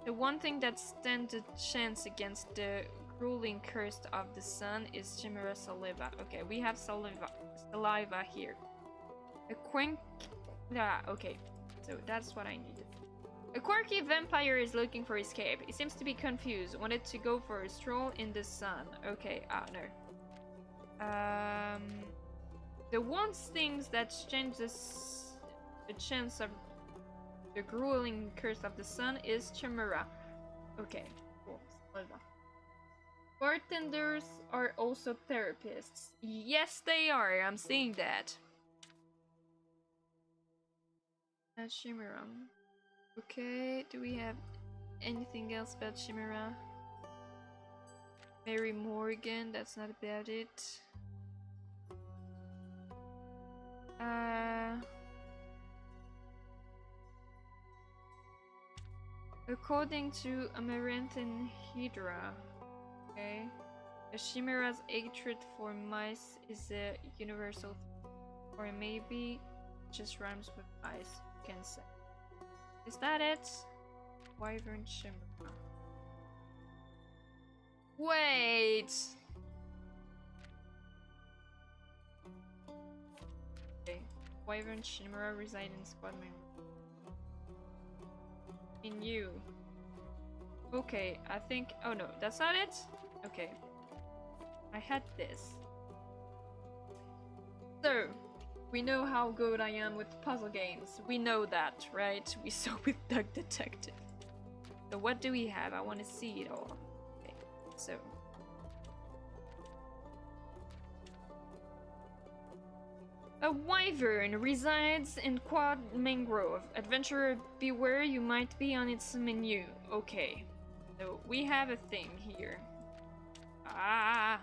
Speaker 1: The one thing that stands a chance against the grueling curse of the sun is Chimera saliva. Okay, we have saliva here. A quink. Ah, okay. So that's what I needed. A quirky vampire is looking for escape. He seems to be confused. Wanted to go for a stroll in the sun. Okay, no. The one thing that changes the chance of the grueling curse of the sun is Chimera. Okay, cool. Bartenders are also therapists. Yes, they are. I'm seeing that. Chimera. Okay, do we have anything else about Chimera? Mary Morgan, that's not about it. According to Amaranthan Hydra, okay, a Chimera's hatred for mice is a universal, or maybe just rhymes with mice, you can say. Is that it? Wyvern Chimera. Wait! Okay. Wyvern Chimera reside in squad member. In you. Okay, I think. Oh no, that's not it? Okay. I had this. So, we know how good I am with puzzle games. We know that, right? We saw with Duck Detective. So, what do we have? I want to see it all. Okay, so. A wyvern resides in Quad Mangrove. Adventurer, beware, you might be on its menu. Okay. So we have a thing here. Ah.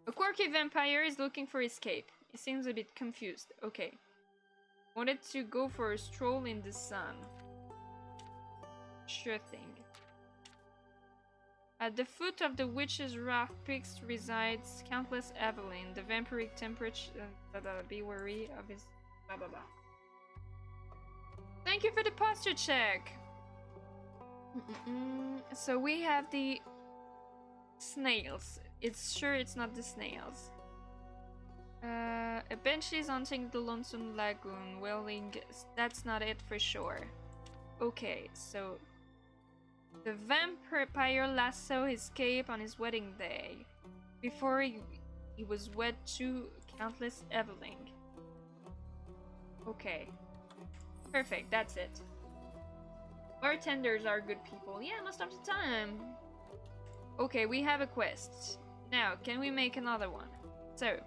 Speaker 1: A quirky vampire is looking for escape. He seems a bit confused. Okay. Wanted to go for a stroll in the sun. Sure thing. At the foot of the Witch's Rock Peaks resides Countess Evelyn, the vampiric temperature. Be wary of his. Blah blah blah. Thank you for the posture check. So we have the snails. It's sure it's not the snails. A banshee is haunting the Lonesome Lagoon. Welling. That's not it for sure. Okay, so. The vampire lasso his cape on his wedding day, before he was wed to Countess Evelyn. Okay. Perfect, that's it. Bartenders are good people. Yeah, most of the time. Okay, we have a quest. Now, can we make another one? So,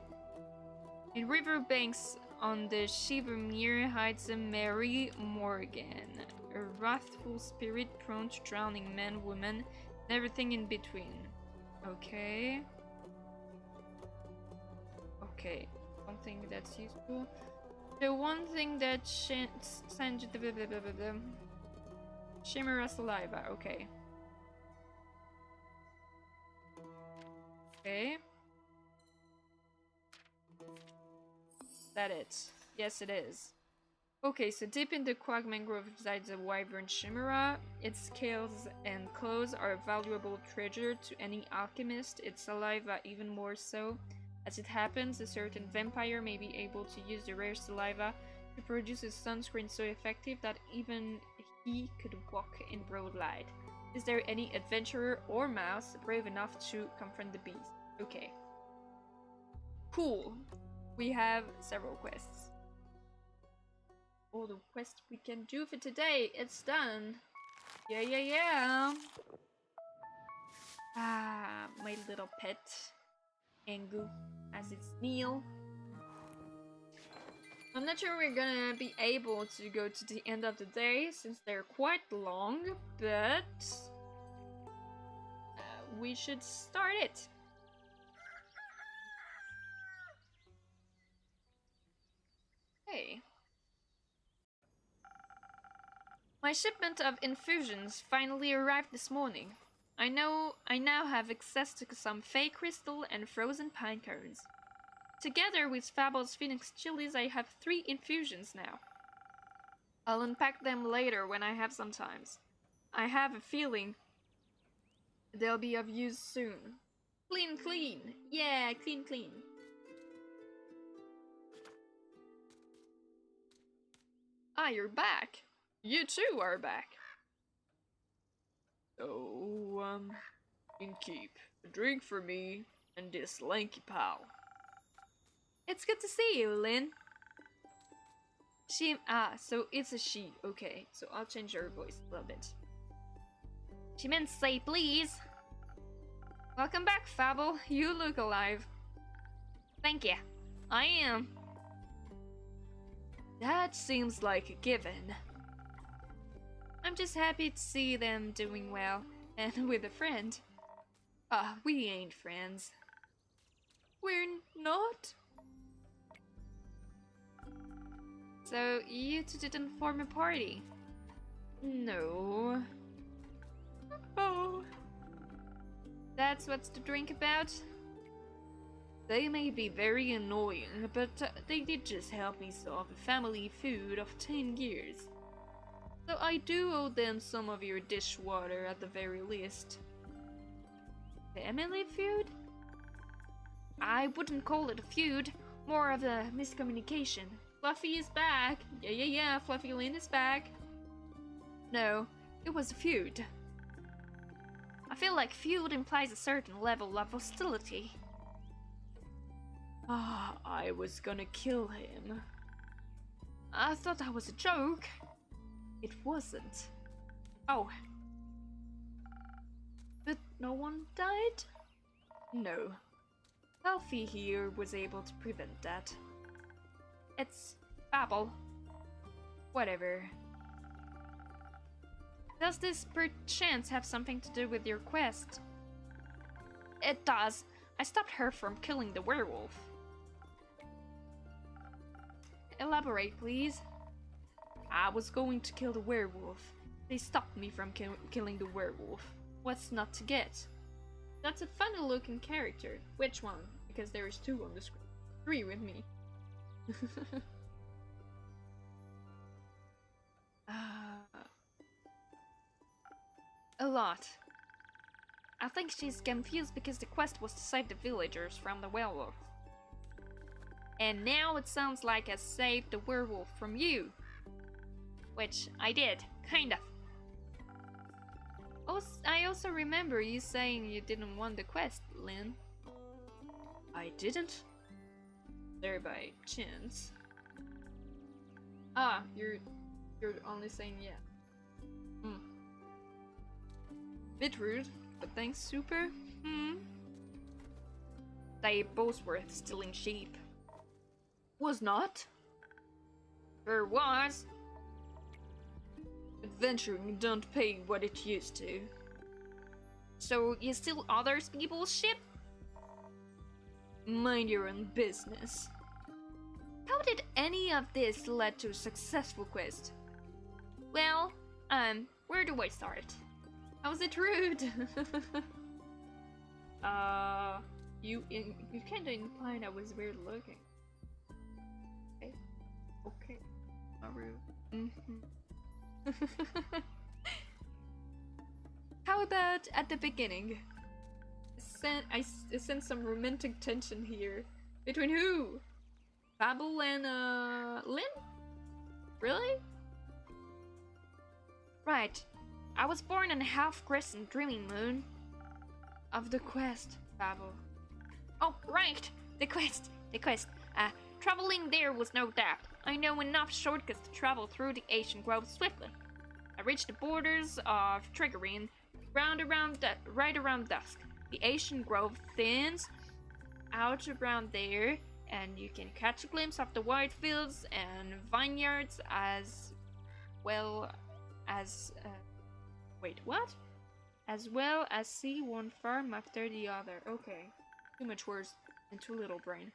Speaker 1: in riverbanks on the Shivermere hides a Mary Morgan. A wrathful spirit prone to drowning men, women, and everything in between. Okay. Okay, something that's useful. The one thing that Chimera saliva. Okay. Okay. Is that it? Yes, it is. Okay, so deep in the Quag Mangrove resides a wyvern chimera. Its scales and claws are a valuable treasure to any alchemist, its saliva even more so. As it happens, a certain vampire may be able to use the rare saliva to produce a sunscreen so effective that even he could walk in broad light. Is there any adventurer or mouse brave enough to confront the beast? Okay. Cool. We have several quests. All the quests we can do for today. It's done. Yeah. Ah, my little pet. Angu, as its meal. I'm not sure we're gonna be able to go to the end of the day since they're quite long, but we should start it. Hey. My shipment of infusions finally arrived this morning. I now have access to some fake crystal and frozen pine cones. Together with Fable's Phoenix chilies, I have 3 infusions now. I'll unpack them later when I have some time. I have a feeling they'll be of use soon. Clean, clean! Yeah, clean, clean. Ah, you're back. You too are back. So, you can keep a drink for me and this lanky pal. It's good to see you, Lynn. So it's a she. Okay, so I'll change her voice a little bit. She meant say please. Welcome back, Fable. You look alive. Thank you. I am. That seems like a given. I'm just happy to see them doing well, and with a friend. We ain't friends. We're not? So, you two didn't form a party? No. Oh. That's what's the drink about? They may be very annoying, but they did just help me solve a family feud of 10 years. So I do owe them some of your dishwater at the very least. Family feud? I wouldn't call it a feud, more of a miscommunication. Fluffy is back. Yeah, Fluffy Lynn is back. No, it was a feud. I feel like feud implies a certain level of hostility. I was gonna kill him. I thought that was a joke. It wasn't. Oh. But no one died? No. Elfie here was able to prevent that. It's Babel. Whatever. Does this perchance have something to do with your quest? It does. I stopped her from killing the werewolf. Elaborate, please. I was going to kill the werewolf. They stopped me from killing the werewolf. What's not to get? That's a funny looking character. Which one? Because there is 2 on the screen. 3 with me. A lot. I think she's confused because the quest was to save the villagers from the werewolf. And now it sounds like I saved the werewolf from you. Which I did, kind of. I also remember you saying you didn't want the quest, Lynn. I didn't? There by chance. Ah, you're only saying yeah. Bit rude, but thanks, Super. They both were stealing sheep. Was not? Sure was. Adventuring don't pay what it used to. So you steal other people's ship? Mind your own business. How did any of this lead to a successful quest? Well, where do I start? How's it rude? You kinda implied I was weird looking. Okay. Not rude. How about at the beginning? I sense some romantic tension here. Between who? Babel and, Lynn? Really? Right. I was born on a half-crescent dreaming moon. Of the quest, Babel. Oh, right! The quest! Traveling there was no doubt. I know enough shortcuts to travel through the ancient grove swiftly. I reached the borders of Triggerine right around dusk. The ancient grove thins out around there, and you can catch a glimpse of the wide fields and vineyards as well as... wait, what? As well as see one farm after the other. Okay. Too much words and too little brain.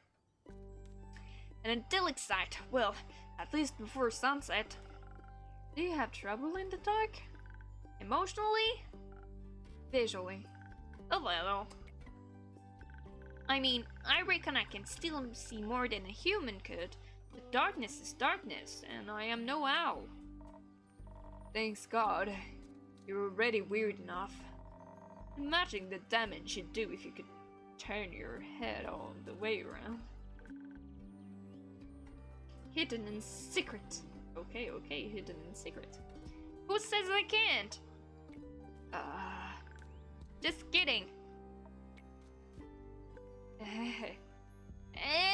Speaker 1: An idyllic sight. Well, at least before sunset. Do you have trouble in the dark? Emotionally? visually. A little. I mean, I reckon I can still see more than a human could, but darkness is darkness, and I am no owl. Thanks God. You're already weird enough. Imagine the damage you'd do if you could turn your head all the way around. Hidden in secret. Okay, hidden in secret. Who says I can't? Just kidding.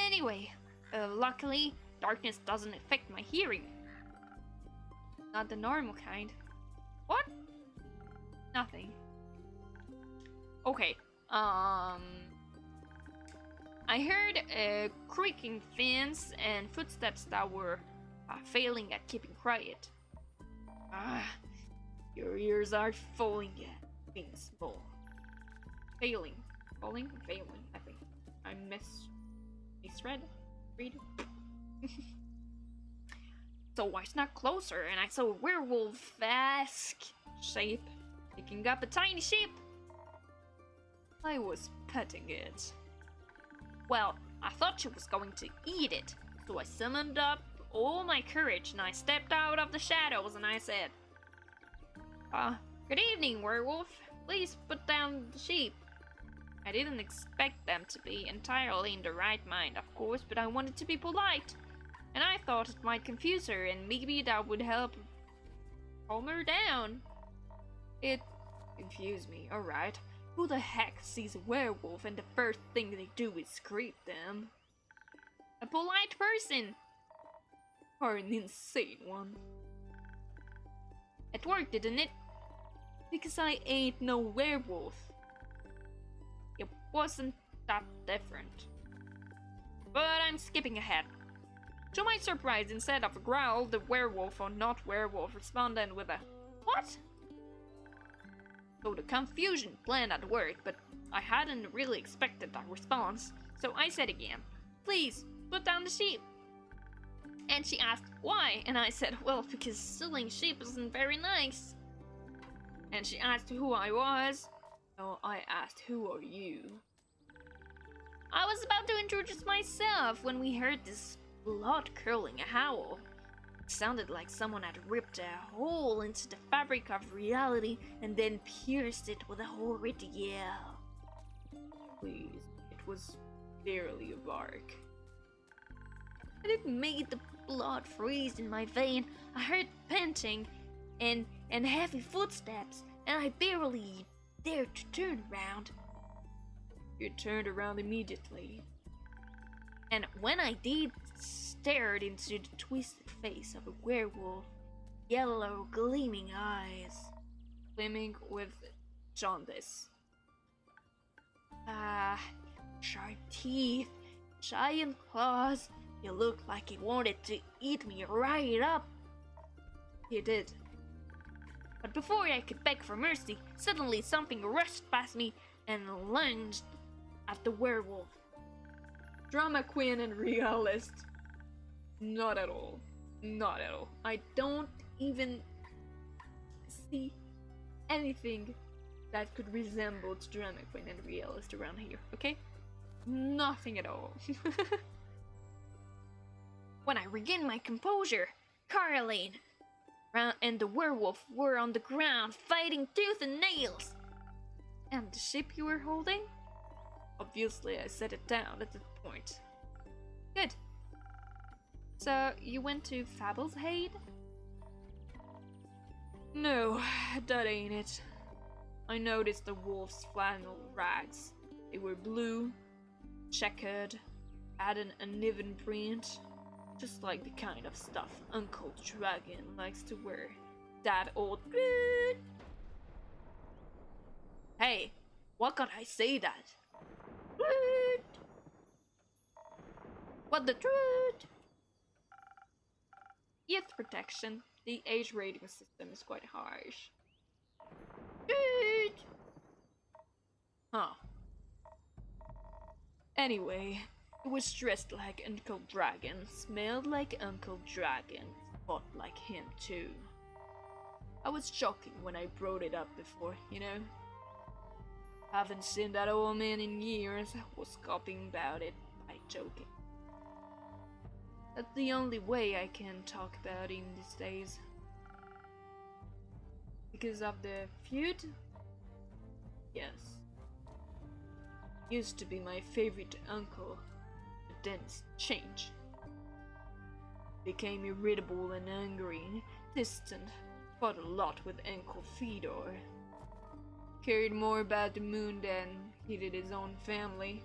Speaker 1: Anyway, luckily, darkness doesn't affect my hearing. Not the normal kind. What? Nothing. Okay, I heard creaking fins and footsteps that were failing at keeping quiet. Your ears are falling yet, being small. Failing, I think. I misread. Read. So I snuck closer and I saw a werewolf-esque shape picking up a tiny sheep. I was petting it. Well, I thought she was going to eat it, so I summoned up all my courage and I stepped out of the shadows and I said, good evening, werewolf. Please put down the sheep. I didn't expect them to be entirely in the right mind, of course, but I wanted to be polite. And I thought it might confuse her and maybe that would help calm her down. It confused me, alright. Who the heck sees a werewolf and the first thing they do is greet them? A polite person! Or an insane one. It worked, didn't it? Because I ain't no werewolf. It wasn't that different. But I'm skipping ahead. To my surprise, instead of a growl, the werewolf or not werewolf responded with a "What?" So the confusion planned at work, but I hadn't really expected that response. So I said again, "Please, put down the sheep." And she asked why, and I said, well, because stealing sheep isn't very nice. And she asked who I was. So I asked, who are you? I was about to introduce myself when we heard this blood-curdling howl. It sounded like someone had ripped a hole into the fabric of reality and then pierced it with a horrid yell. Please, it was barely a bark. And it made the blood freeze in my vein. I heard panting and heavy footsteps, and I barely dared to turn around. You turned around immediately. And when I did, stared into the twisted face of a werewolf, yellow gleaming eyes, gleaming with jaundice. Sharp teeth, giant claws. You looked like he wanted to eat me right up. He did. But before I could beg for mercy, suddenly something rushed past me and lunged at the werewolf. Drama queen and realist. Not at all. Not at all. I don't even see anything that could resemble drama queen and realist around here, okay? Nothing at all. When I regained my composure, Caroline and the werewolf were on the ground fighting tooth and nails. And the ship you were holding? Obviously, I set it down at that point. Good. So, you went to Fable's aid? No, that ain't it. I noticed the wolf's flannel rags. They were blue, checkered, had an uneven print, just like the kind of stuff Uncle Dragon likes to wear. That old... Hey, why can't I say that? What the truth? Youth protection. The age rating system is quite harsh. Huh. Anyway, it was dressed like Uncle Dragon, smelled like Uncle Dragon, fought like him too. I was joking when I brought it up before, you know? Haven't seen that old man in years. Was copying about it by joking. That's the only way I can talk about him these days. Because of the feud? Yes. Used to be my favorite uncle, but then it's changed. Became irritable and angry, distant, fought a lot with Uncle Fedor. Cared more about the moon than he did his own family.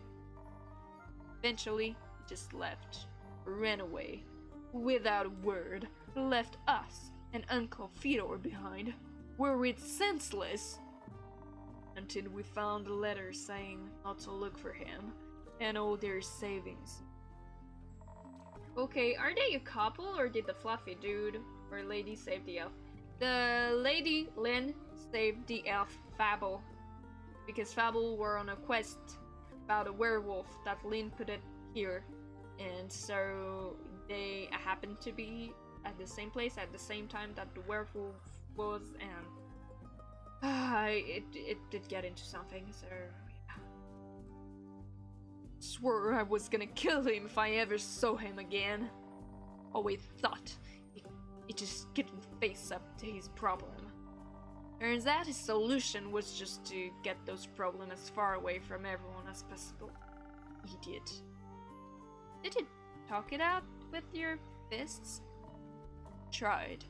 Speaker 1: Eventually, he just left, ran away, without a word, left us and Uncle Fedor behind, worried senseless, until we found a letter saying not to look for him and all their savings. Okay, are they a couple or did the fluffy dude or lady save the elf? The lady, Lynn, saved the elf Fable, because Fable were on a quest about a werewolf that Lynn put it here, and so they happened to be at the same place at the same time that the werewolf was, and it did get into something, so yeah. Swore I was gonna kill him if I ever saw him again. Always thought he just couldn't face up to his problem. Turns out his solution was just to get those problems as far away from everyone as possible. Idiot. Did you talk it out with your fists? Tried,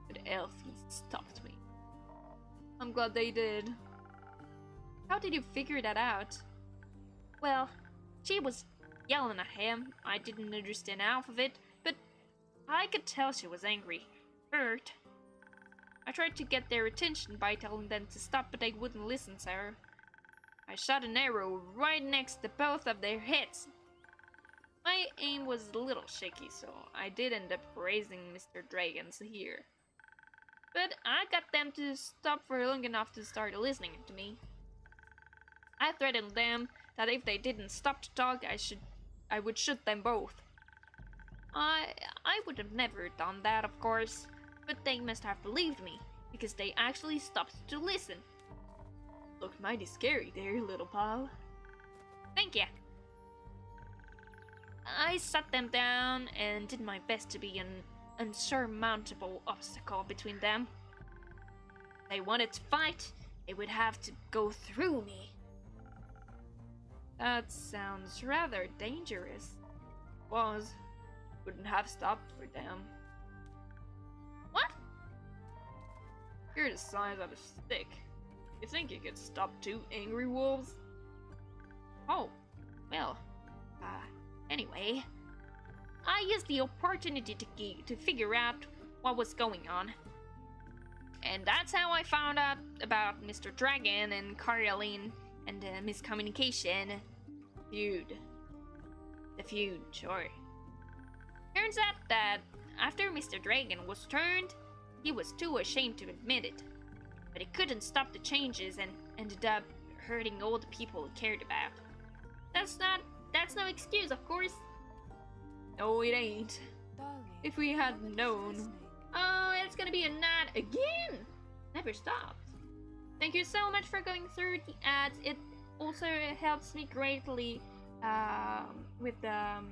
Speaker 1: but Elfie stopped me. I'm glad they did. How did you figure that out? Well, she was yelling at him. I didn't understand half of it, but I could tell she was angry, hurt. I tried to get their attention by telling them to stop, but they wouldn't listen, sir. I shot an arrow right next to both of their heads. My aim was a little shaky, so I did end up raising Mr. Dragon's ear. But I got them to stop for long enough to start listening to me. I threatened them that if they didn't stop to talk, I would shoot them both. I would have never done that, of course, but they must have believed me, because they actually stopped to listen. Looked mighty scary there, little pal. Thank ya. I sat them down and did my best to be an unsurmountable obstacle between them. If they wanted to fight, they would have to go through me. That sounds rather dangerous. Was. Wouldn't have stopped for them. What? You're the size of a stick. You think you could stop 2 angry wolves? Oh, well, anyway. I used the opportunity to figure out what was going on. And that's how I found out about Mr. Dragon and Caroline and the miscommunication. The feud, sure. Turns out that after Mr. Dragon was turned, he was too ashamed to admit it. But he couldn't stop the changes and ended up hurting all the people he cared about. That's no excuse, of course. No, it ain't.
Speaker 3: Darling,
Speaker 1: If we had
Speaker 3: nobody is
Speaker 1: known.
Speaker 3: listening.
Speaker 1: Oh, it's gonna be a night again! Never stopped. Thank you so much for going through the ads. It also helps me greatly with the...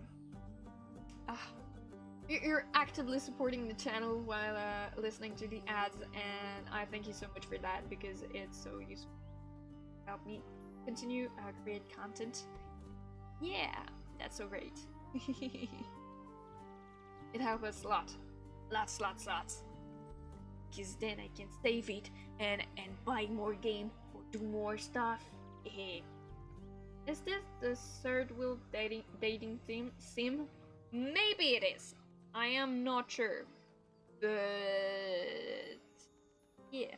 Speaker 1: You're actively supporting the channel while listening to the ads, and I thank you so much for that because it's so useful. Help me continue create content. Yeah, that's so great. It helps us a lot. Lots. Because then I can save it and buy more game or do more stuff. Is this the third wheel dating sim? Maybe it is. I am not sure. But yeah.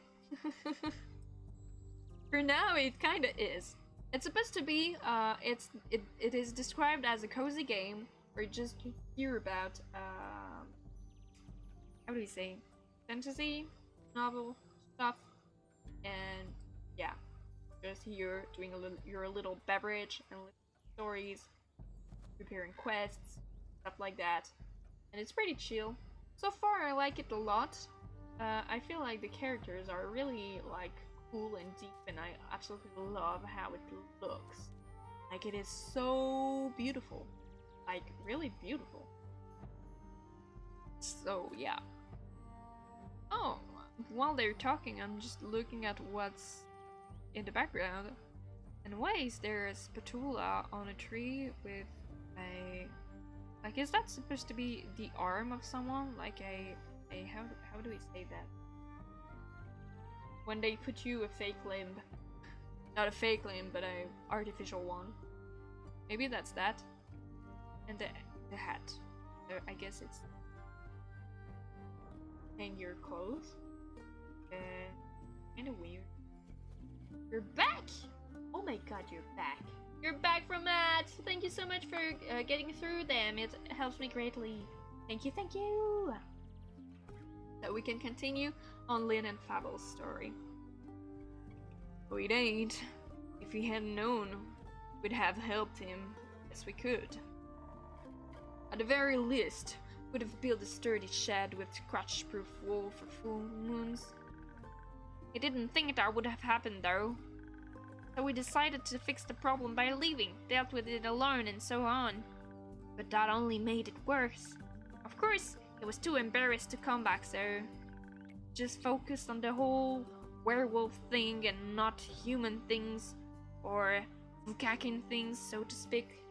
Speaker 1: For now it kinda is. It's supposed to be it is described as a cozy game where you just hear about how do we say, fantasy novel stuff, and yeah, just here doing your little beverage and stories, preparing quests, stuff like that, and it's pretty chill. So far I like it a lot. I feel like the characters are really like cool and deep, and I absolutely love how it looks. Like, it is so beautiful. Like, really beautiful. So, yeah. Oh, while they're talking, I'm just looking at what's in the background. And why is there a spatula on a tree with a... Like, is that supposed to be the arm of someone? Like how do we say that? When they put you a fake limb. Not a fake limb, but a artificial one. Maybe that's that. And the hat. So I guess it's hang your clothes. Kinda weird. You're back! Oh my god, you're back. You're back from that! Thank you so much for getting through them. It helps me greatly. Thank you, thank you! So we can continue on Lynn and Fable's story. Oh, it ain't. If we had known, we'd have helped him as we could. At the very least, would have built a sturdy shed with scratch-proof wall for full moons. He didn't think that would have happened though. So we decided to fix the problem by leaving, dealt with it alone and so on. But that only made it worse. Of course, he was too embarrassed to come back, so just focused on the whole werewolf thing and not human things, or macaque things, so to speak.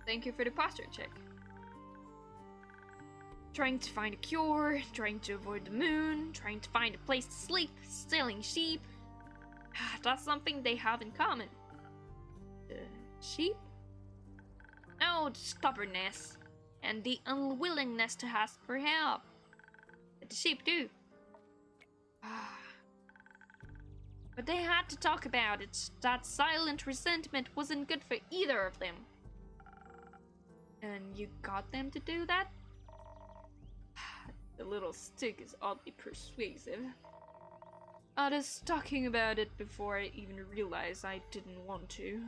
Speaker 1: Thank you for the posture check. Trying to find a cure, trying to avoid the moon, trying to find a place to sleep, stealing sheep. That's something they have in common. Sheep? No, the stubbornness and the unwillingness to ask for help. But the sheep do. But they had to talk about it. That silent resentment wasn't good for either of them. And you got them to do that? The little stick is oddly persuasive. I was talking about it before I even realized I didn't want to.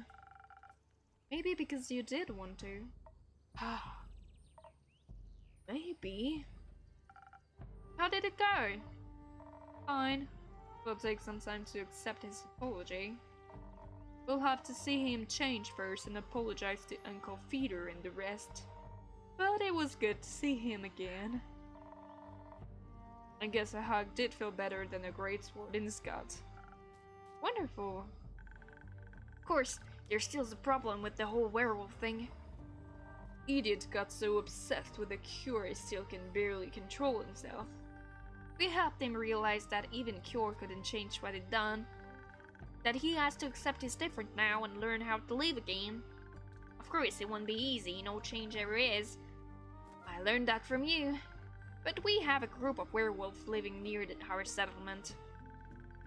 Speaker 1: Maybe because you did want to. Maybe. How did it go? Fine. Will take some time to accept his apology. We'll have to see him change first and apologize to Uncle Feeder and the rest. But it was good to see him again. I guess a hug did feel better than a great sword in his gut. Wonderful. Of course, there still's a problem with the whole werewolf thing. Idiot got so obsessed with the cure he still can barely control himself. We helped him realize that even cure couldn't change what he'd done. That he has to accept he's different now and learn how to live again. Of course, it won't be easy, no change ever is. I learned that from you. But we have a group of werewolves living near our settlement.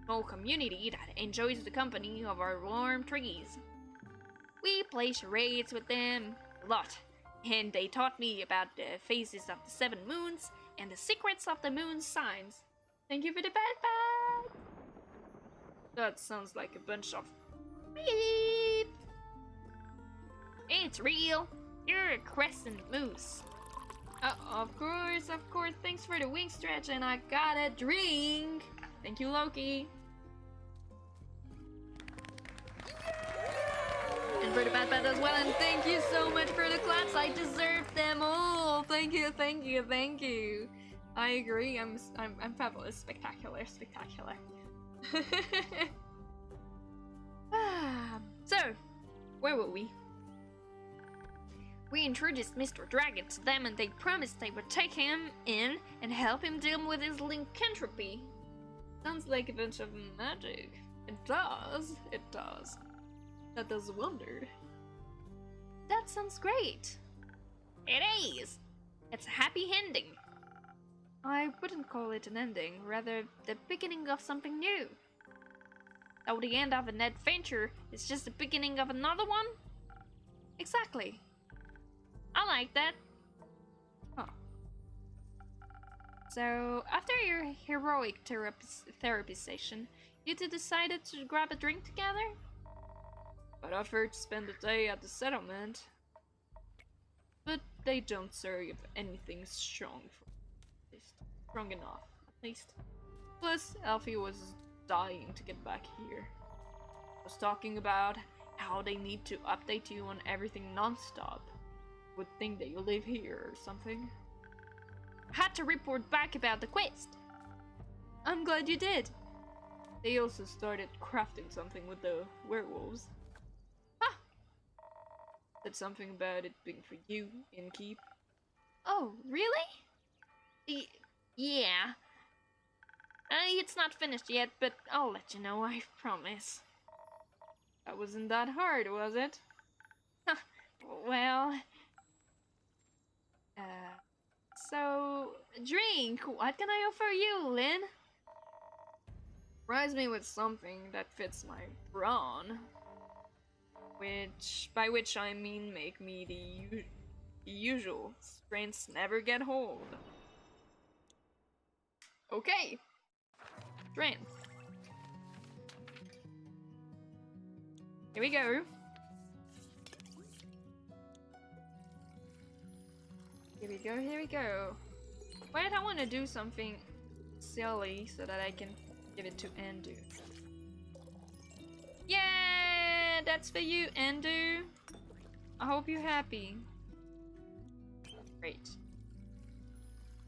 Speaker 1: Small community that enjoys the company of our warm trees. We play charades with them a lot, and they taught me about the phases of the 7 moons and the secrets of the moon signs. Thank you for the backpack! That sounds like a bunch of beep. It's real. You're a crescent moose. Of course. Thanks for the wing stretch, and I got a drink. Thank you, Loki. And for the pat as well, and thank you so much for the claps. I deserve them all. Thank you. I agree. I'm fabulous, spectacular. So, where were we? We introduced Mr. Dragon to them and they promised they would take him in and help him deal with his lycanthropy. Sounds like a bunch of magic. It does. That does wonder. That sounds great. It is. It's a happy ending. I wouldn't call it an ending, rather the beginning of something new. Though the end of an adventure is just the beginning of another one? Exactly. I like that. Huh. So, after your heroic therapy session, you two decided to grab a drink together? I'd offered to spend the day at the settlement. But they don't serve anything strong enough, at least. Plus, Alfie was dying to get back here. Was talking about how they need to update you on everything non-stop. Would think that you live here or something. Had to report back about the quest. I'm glad you did. They also started crafting something with the werewolves. Huh! Said something about it being for you, Innkeep. Oh, really? Yeah. It's not finished yet, but I'll let you know, I promise. That wasn't that hard, was it? Well... So... Drink! What can I offer you, Lynn? Surprise me with something that fits my brawn. By which I mean make me the usual. Strengths never get hold. Okay. Strength. Here we go. Here we go, here we go. Wait, I want to do something silly so that I can give it to Endu. Yeah, that's for you, Endu. I hope you're happy. Great.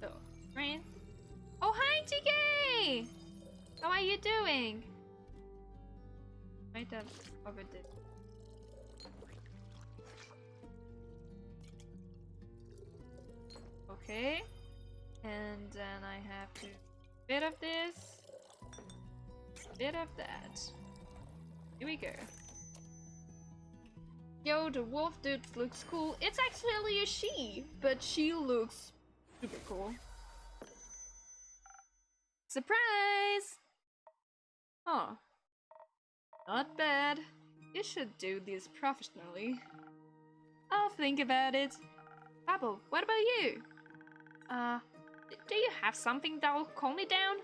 Speaker 1: So, strength. Oh, hi, TK! How are you doing? Might have covered it. Okay. And then I have to bit of this, bit of that. Here we go. Yo, the wolf dude looks cool. It's actually a she, but she looks super cool. Surprise! Huh. Not bad. You should do this professionally. I'll think about it. Bubble, what about you? Do you have something that'll calm me down?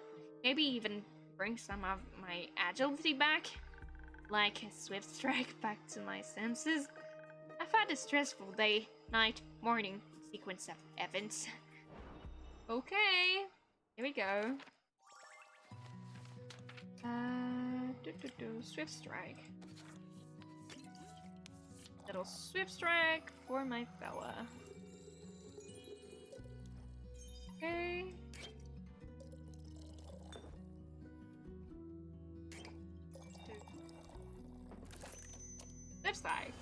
Speaker 1: Maybe even bring some of my agility back? Like a swift strike back to my senses? I've had a stressful day, night, morning sequence of events. Okay, here we go. Swift strike. Little swift strike for my fella. Okay. Swift strike.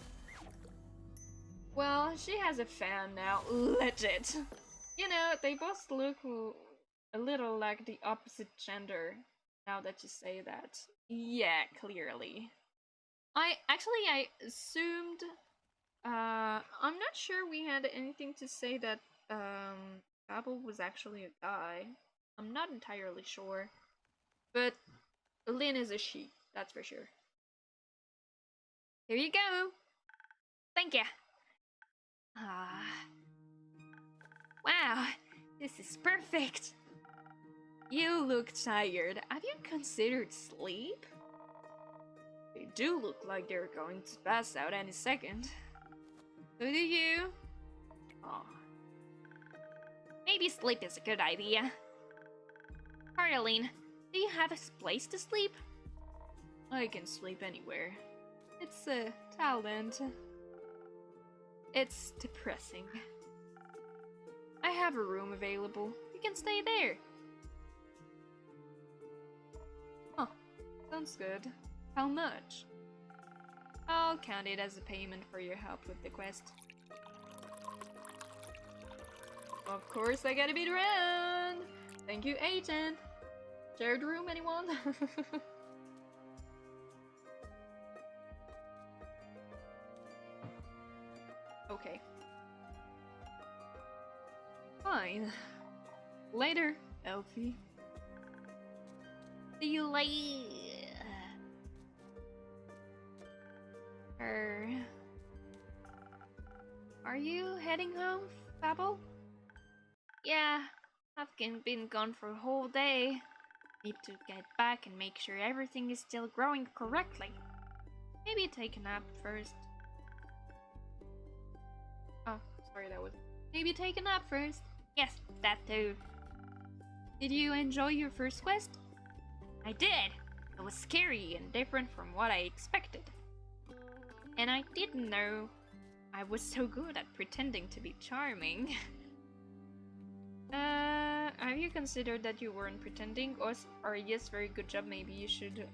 Speaker 1: Well, she has a fan now. Legit. You know, they both look a little like the opposite gender. Now that you say that. Yeah, clearly. I assumed I'm not sure we had anything to say that Babel was actually a guy. I'm not entirely sure. But Lynn is a she, that's for sure. Here you go. Thank you. Wow, this is perfect. You look tired. Have you considered sleep? They do look like they're going to pass out any second. So do you? Oh. Maybe sleep is a good idea. Caroline, do you have a place to sleep? I can sleep anywhere. It's a talent. It's depressing. I have a room available. You can stay there. Huh. Sounds good. How much? I'll count it as a payment for your help with the quest. Of course, I gotta be around. Thank you, agent. Shared room, anyone? Okay. Fine. Later, Elfie. See you later. Are you heading home, Babel? Yeah, I've been gone for a whole day. Need to get back and make sure everything is still growing correctly. Maybe take a nap first. Oh, sorry, that was... Maybe take a nap first. Yes, that too. Did you enjoy your first quest? I did. It was scary and different from what I expected. And I didn't know I was so good at pretending to be charming. Have you considered that you weren't pretending? Or yes, very good job, maybe you should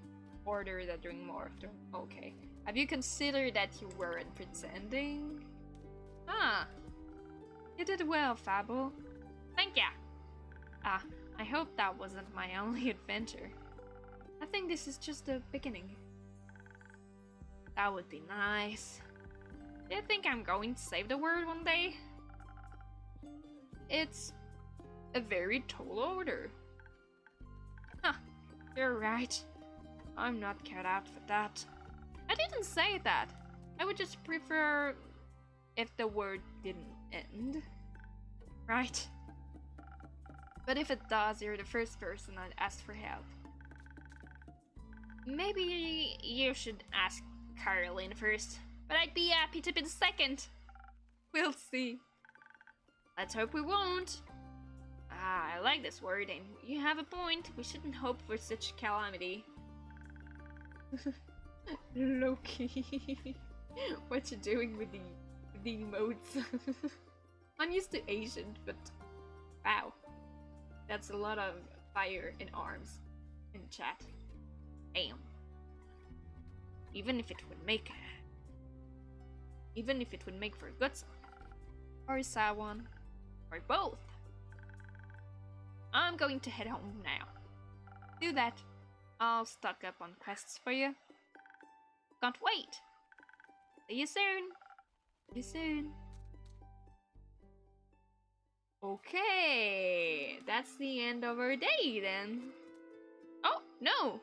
Speaker 1: order that drink more often. Okay. Have you considered that you weren't pretending? Ah. You did well, Fable. Thank ya. Ah, I hope that wasn't my only adventure. I think this is just the beginning. That would be nice. Do you think I'm going to save the world one day? It's a very tall order. Huh, you're right. I'm not cut out for that. I didn't say that. I would just prefer if the word didn't end. Right? But if it does, you're the first person I'd ask for help. Maybe you should ask Caroline first, but I'd be happy to be the second. We'll see. Let's hope we won't. Ah, I like this word, and you have a point. We shouldn't hope for such calamity. Loki. What you doing with the emotes? I'm used to Asian, but wow. That's a lot of fire in arms in chat. Damn. Even if it would make for a good song. Or a sad one. Or both. I'm going to head home now. Do that. I'll stock up on quests for you. Can't wait. See you soon. See you soon. Okay, that's the end of our day then. Oh, no.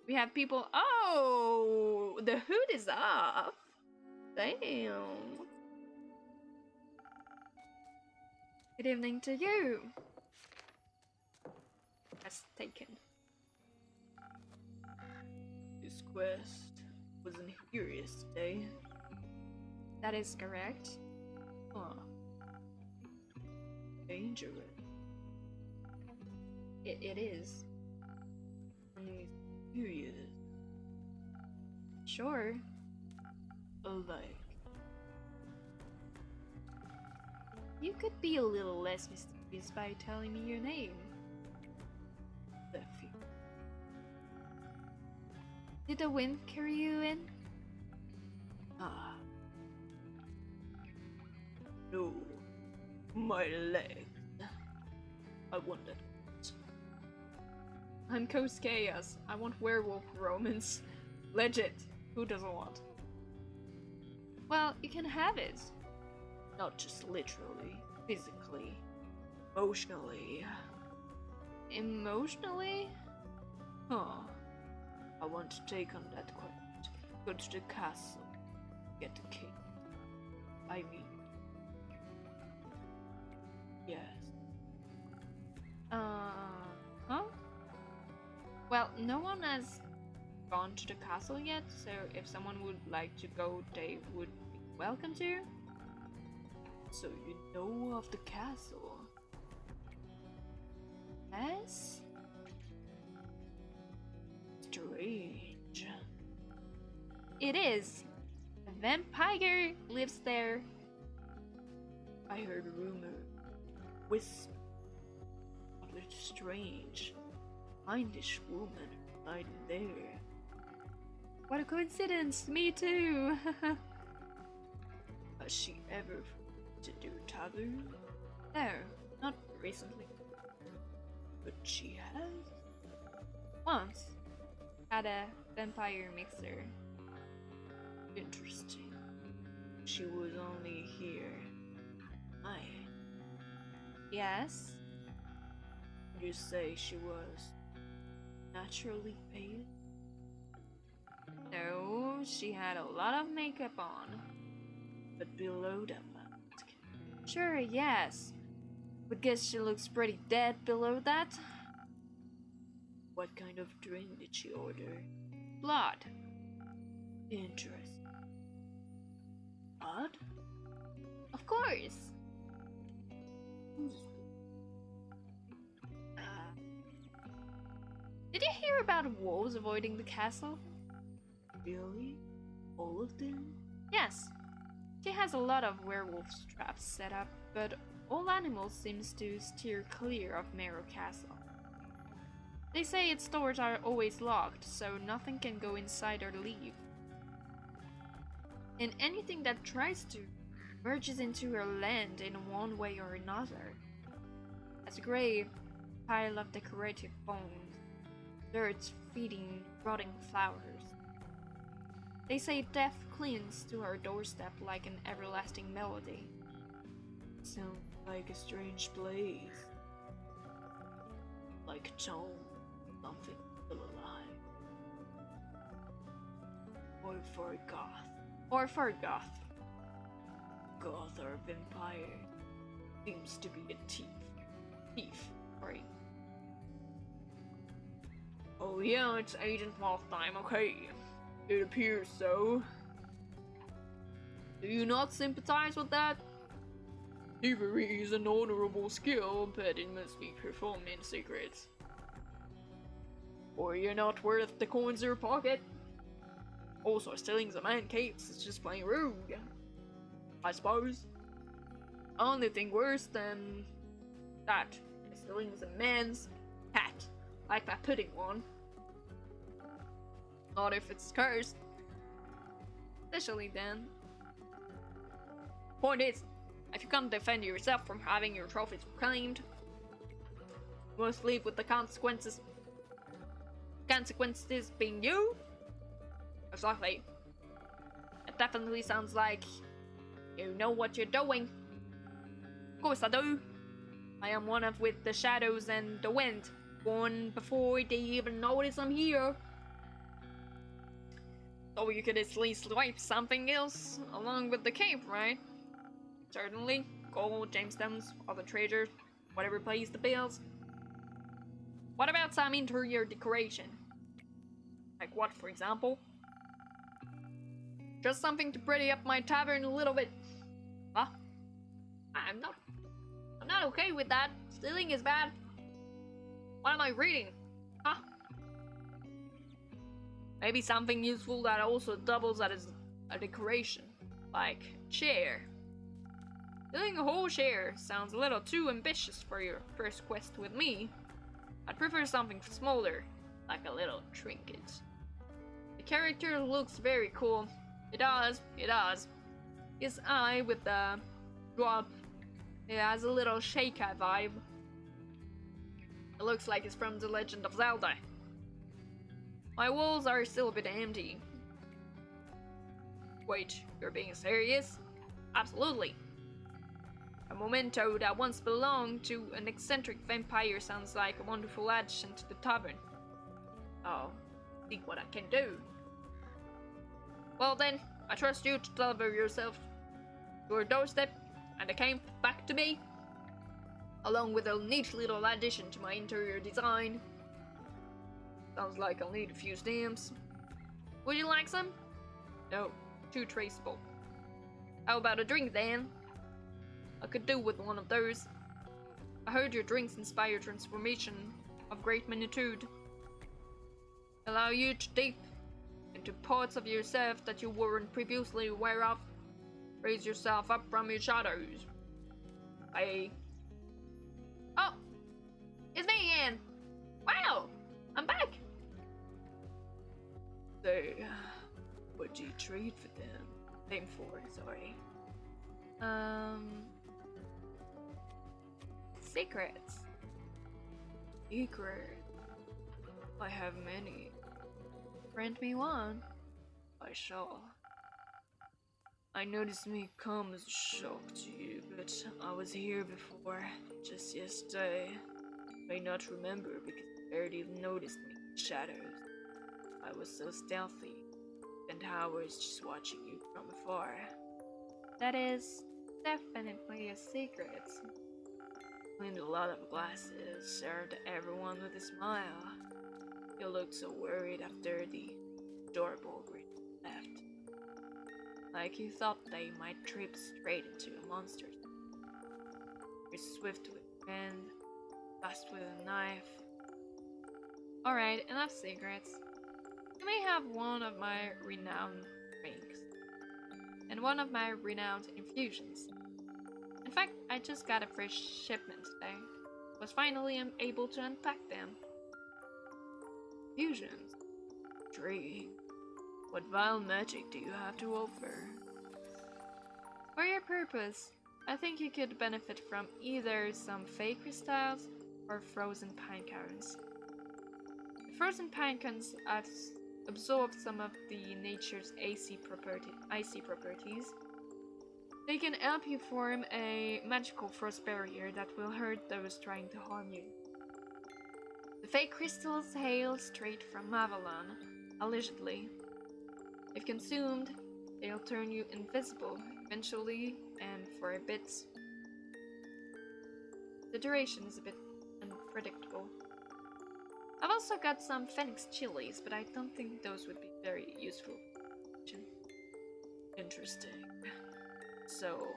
Speaker 1: We have people. Oh, the hood is off. Damn. Good evening to you. Quest taken. This quest wasn't here yesterday. That is correct. Huh. Dangerous. It is. Mysterious. Sure. Like. You could be a little less mysterious by telling me your name. Leffy. Did the wind carry you in? Ah. No. My legs. I want that. I'm Coast Chaos. I want werewolf romance. Legit. Who doesn't want? Well, you can have it. Not just literally, physically, emotionally. Emotionally? Huh. I want to take on that quest. Go to the castle. Get the king. I mean. Yes. Huh? Well, no one has gone to the castle yet, so if someone would like to go, they would be welcome to. So you know of the castle? Yes? Strange. It is. A vampire lives there. I heard a rumor. Whisper. What a strange. Mindish woman lying there. What a coincidence, me too. Has she ever to do tavern? No, not recently. But she has? Once. At a vampire mixer. Interesting. She was only here. Yes? You say she was naturally pale? No, she had a lot of makeup on. But below that mask. Sure, yes. But guess she looks pretty dead below that. What kind of drink did she order? Blood. Interesting. Blood? Of course. Did you hear about wolves avoiding the castle?
Speaker 4: Really? All of them?
Speaker 1: Yes. She has a lot of werewolf traps set up, but all animals seems to steer clear of Marrow Castle. They say its doors are always locked, so nothing can go inside or leave. And anything that tries to merges into her land in one way or another. As a grave, pile of decorative bones, dirt feeding rotting flowers. They say death clings to her doorstep like an everlasting melody.
Speaker 4: Sounds like a strange place. Like a tomb, something still alive. Or for a goth.
Speaker 1: Or for a goth.
Speaker 4: Goth or a vampire. Seems to be a thief.
Speaker 1: Sorry.
Speaker 4: Oh yeah, it's Agent Mothime, okay. It appears so.
Speaker 1: Do you not sympathize with that?
Speaker 4: Thievery is an honorable skill, but it must be performed in secret. Or you're not worth the coins in your pocket. Also, stealing the man caves is just plain rude, I suppose. Only thing worse than that is stealing the man's hat, like that pudding one. Not if it's cursed.
Speaker 1: Especially then.
Speaker 4: Point is, if you can't defend yourself from having your trophies reclaimed, you must live with the consequences. Consequences being you? Exactly. It definitely sounds like you know what you're doing. Of course I do. I am one of with the shadows and the wind, born before they even notice I'm here. So you could at least wipe something else along with the cape, right? Certainly. Gold, gemstones, other treasures, whatever pays the bills. What about some interior decoration? Like what, for example? Just something to pretty up my tavern a little bit. Huh? I'm not okay with that. Stealing is bad. What am I reading? Huh? Maybe something useful that also doubles as a decoration. Like chair. Stealing a whole chair sounds a little too ambitious for your first quest with me. I'd prefer something smaller, like a little trinket. The character looks very cool. It does. His eye with the drop, it has a little Sheikah vibe. It looks like it's from The Legend of Zelda. My walls are still a bit empty. Wait, you're being serious? Absolutely. A memento that once belonged to an eccentric vampire sounds like a wonderful addition to the tavern. Oh, think what I can do. Well then, I trust you to deliver yourself to your doorstep and the camp back to me, along with a neat little addition to my interior design. Sounds like I'll need a few stamps. Would you like some? No, too traceable. How about a drink then? I could do with one of those. I heard your drinks inspire transformation of great magnitude. Allow you to dip into parts of yourself that you weren't previously aware of. Raise yourself up from your shadows. Oh! It's me again! Wow! I'm back! Say, what do you trade for them? Paying for, sorry.
Speaker 1: Secrets.
Speaker 4: Secret. I have many.
Speaker 1: Rent me one.
Speaker 4: I shall. I know this may come as a shock to you, but I was here before, just yesterday. You may not remember because you barely noticed me in the shadows. I was so stealthy, spent hours just watching you from afar.
Speaker 1: That is definitely a secret.
Speaker 4: Cleaned a lot of glasses, served everyone with a smile. You looked so worried after the adorable grin left. Like you thought they might trip straight into a monster. You're swift with a hand, fast with a knife. Alright, enough secrets. You may have one of my renowned drinks. And one of my renowned infusions. In fact, I just got a fresh shipment today. Was finally able to unpack them. Infusions? Intriguing. What vile magic do you have to offer? For your purpose, I think you could benefit from either some fake crystals or frozen pine cones. The frozen pine cones have absorbed some of the nature's icy properties. They can help you form a magical frost barrier that will hurt those trying to harm you. The fake crystals hail straight from Avalon, allegedly. If consumed, they'll turn you invisible eventually, and for a bit. The duration is a bit unpredictable. I've also got some Phoenix chilies, but I don't think those would be very useful. Interesting. So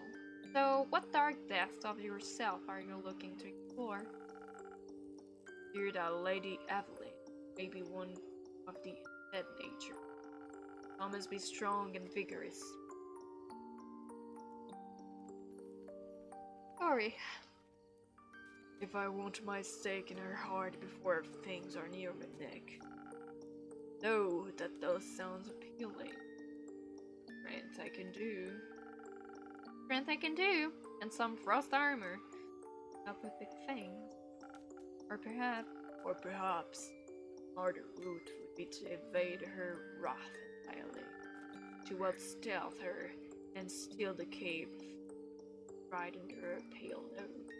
Speaker 4: what dark depths of yourself are you looking to explore? Fear that Lady Evelyn may be one of the dead nature. I must be strong and vigorous. Sorry. If I want my stake in her heart before things are near my neck. No, that does sound appealing. Strength I can do. Strength I can do, and some frost armor. Up with big fangs. Or perhaps, harder route would be to evade her wrath entirely. To outstealth her and steal the cape right under her pale nose.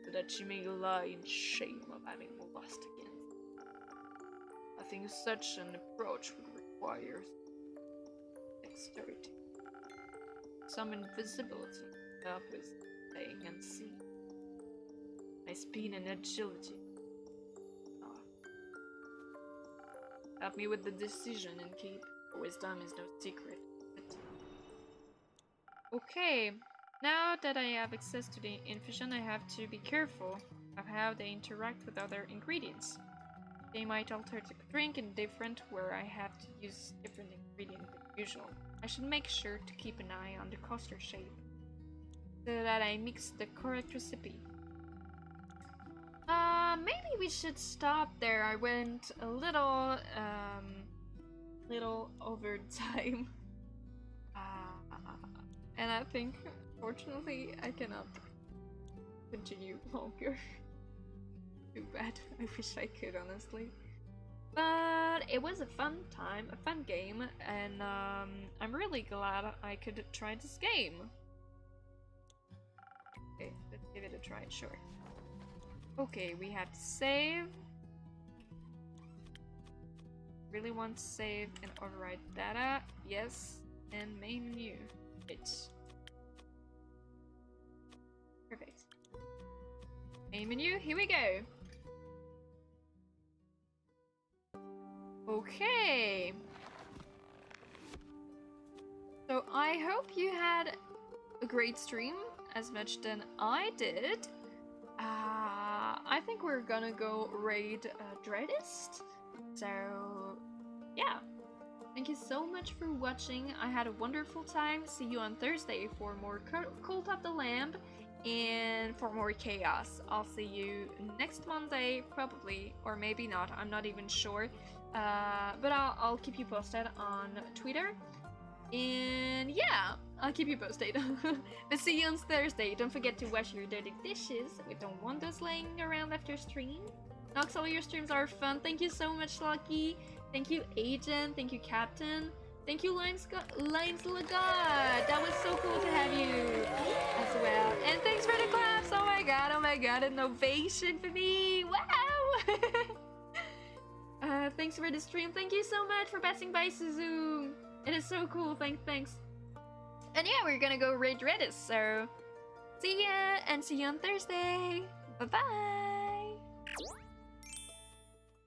Speaker 4: So that she may lie in shame of having lost against. I think such an approach would require dexterity. Some invisibility to help with staying unseen. My speed and agility. Help me with the decision and keep. Wisdom is no secret. Okay, now that I have access to the infusion, I have to be careful of how they interact with other ingredients. They might alter the drink in different where I have to use different ingredients than usual. I should make sure to keep an eye on the coaster shape so that I mix the correct recipe. Maybe we should stop there. I went a little over time. And I think, fortunately, I cannot continue longer. Too bad. I wish I could, honestly. But it was a fun time, a fun game, and I'm really glad I could try this game. Okay, let's give it a try, sure. Okay, we have to save. Really want to save and override data. Yes, and main menu. It's perfect. Main menu, here we go. Okay. So I hope you had a great stream, as much than I did. I think we're gonna go raid Dreadist. So yeah. Thank you so much for watching. I had a wonderful time. See you on Thursday for more Cult of the Lamb and for more chaos. I'll see you next Monday, probably, or maybe not. I'm not even sure. But I'll keep you posted on Twitter. And yeah, I'll keep you posted. But see you on Thursday. Don't forget to wash your dirty dishes. We don't want those laying around after stream. Nox, all your streams are fun. Thank you so much, Lucky. Thank you, Agent. Thank you, Captain. Thank you, Lines Lagat. That was so cool to have you as well. And thanks for the claps. Oh my god, an ovation for me. Wow. Thanks for the stream. Thank you so much for passing by, Suzu. It is so cool. Thanks. And yeah, we're gonna go raid Redis. So see ya and see you on Thursday. Bye bye.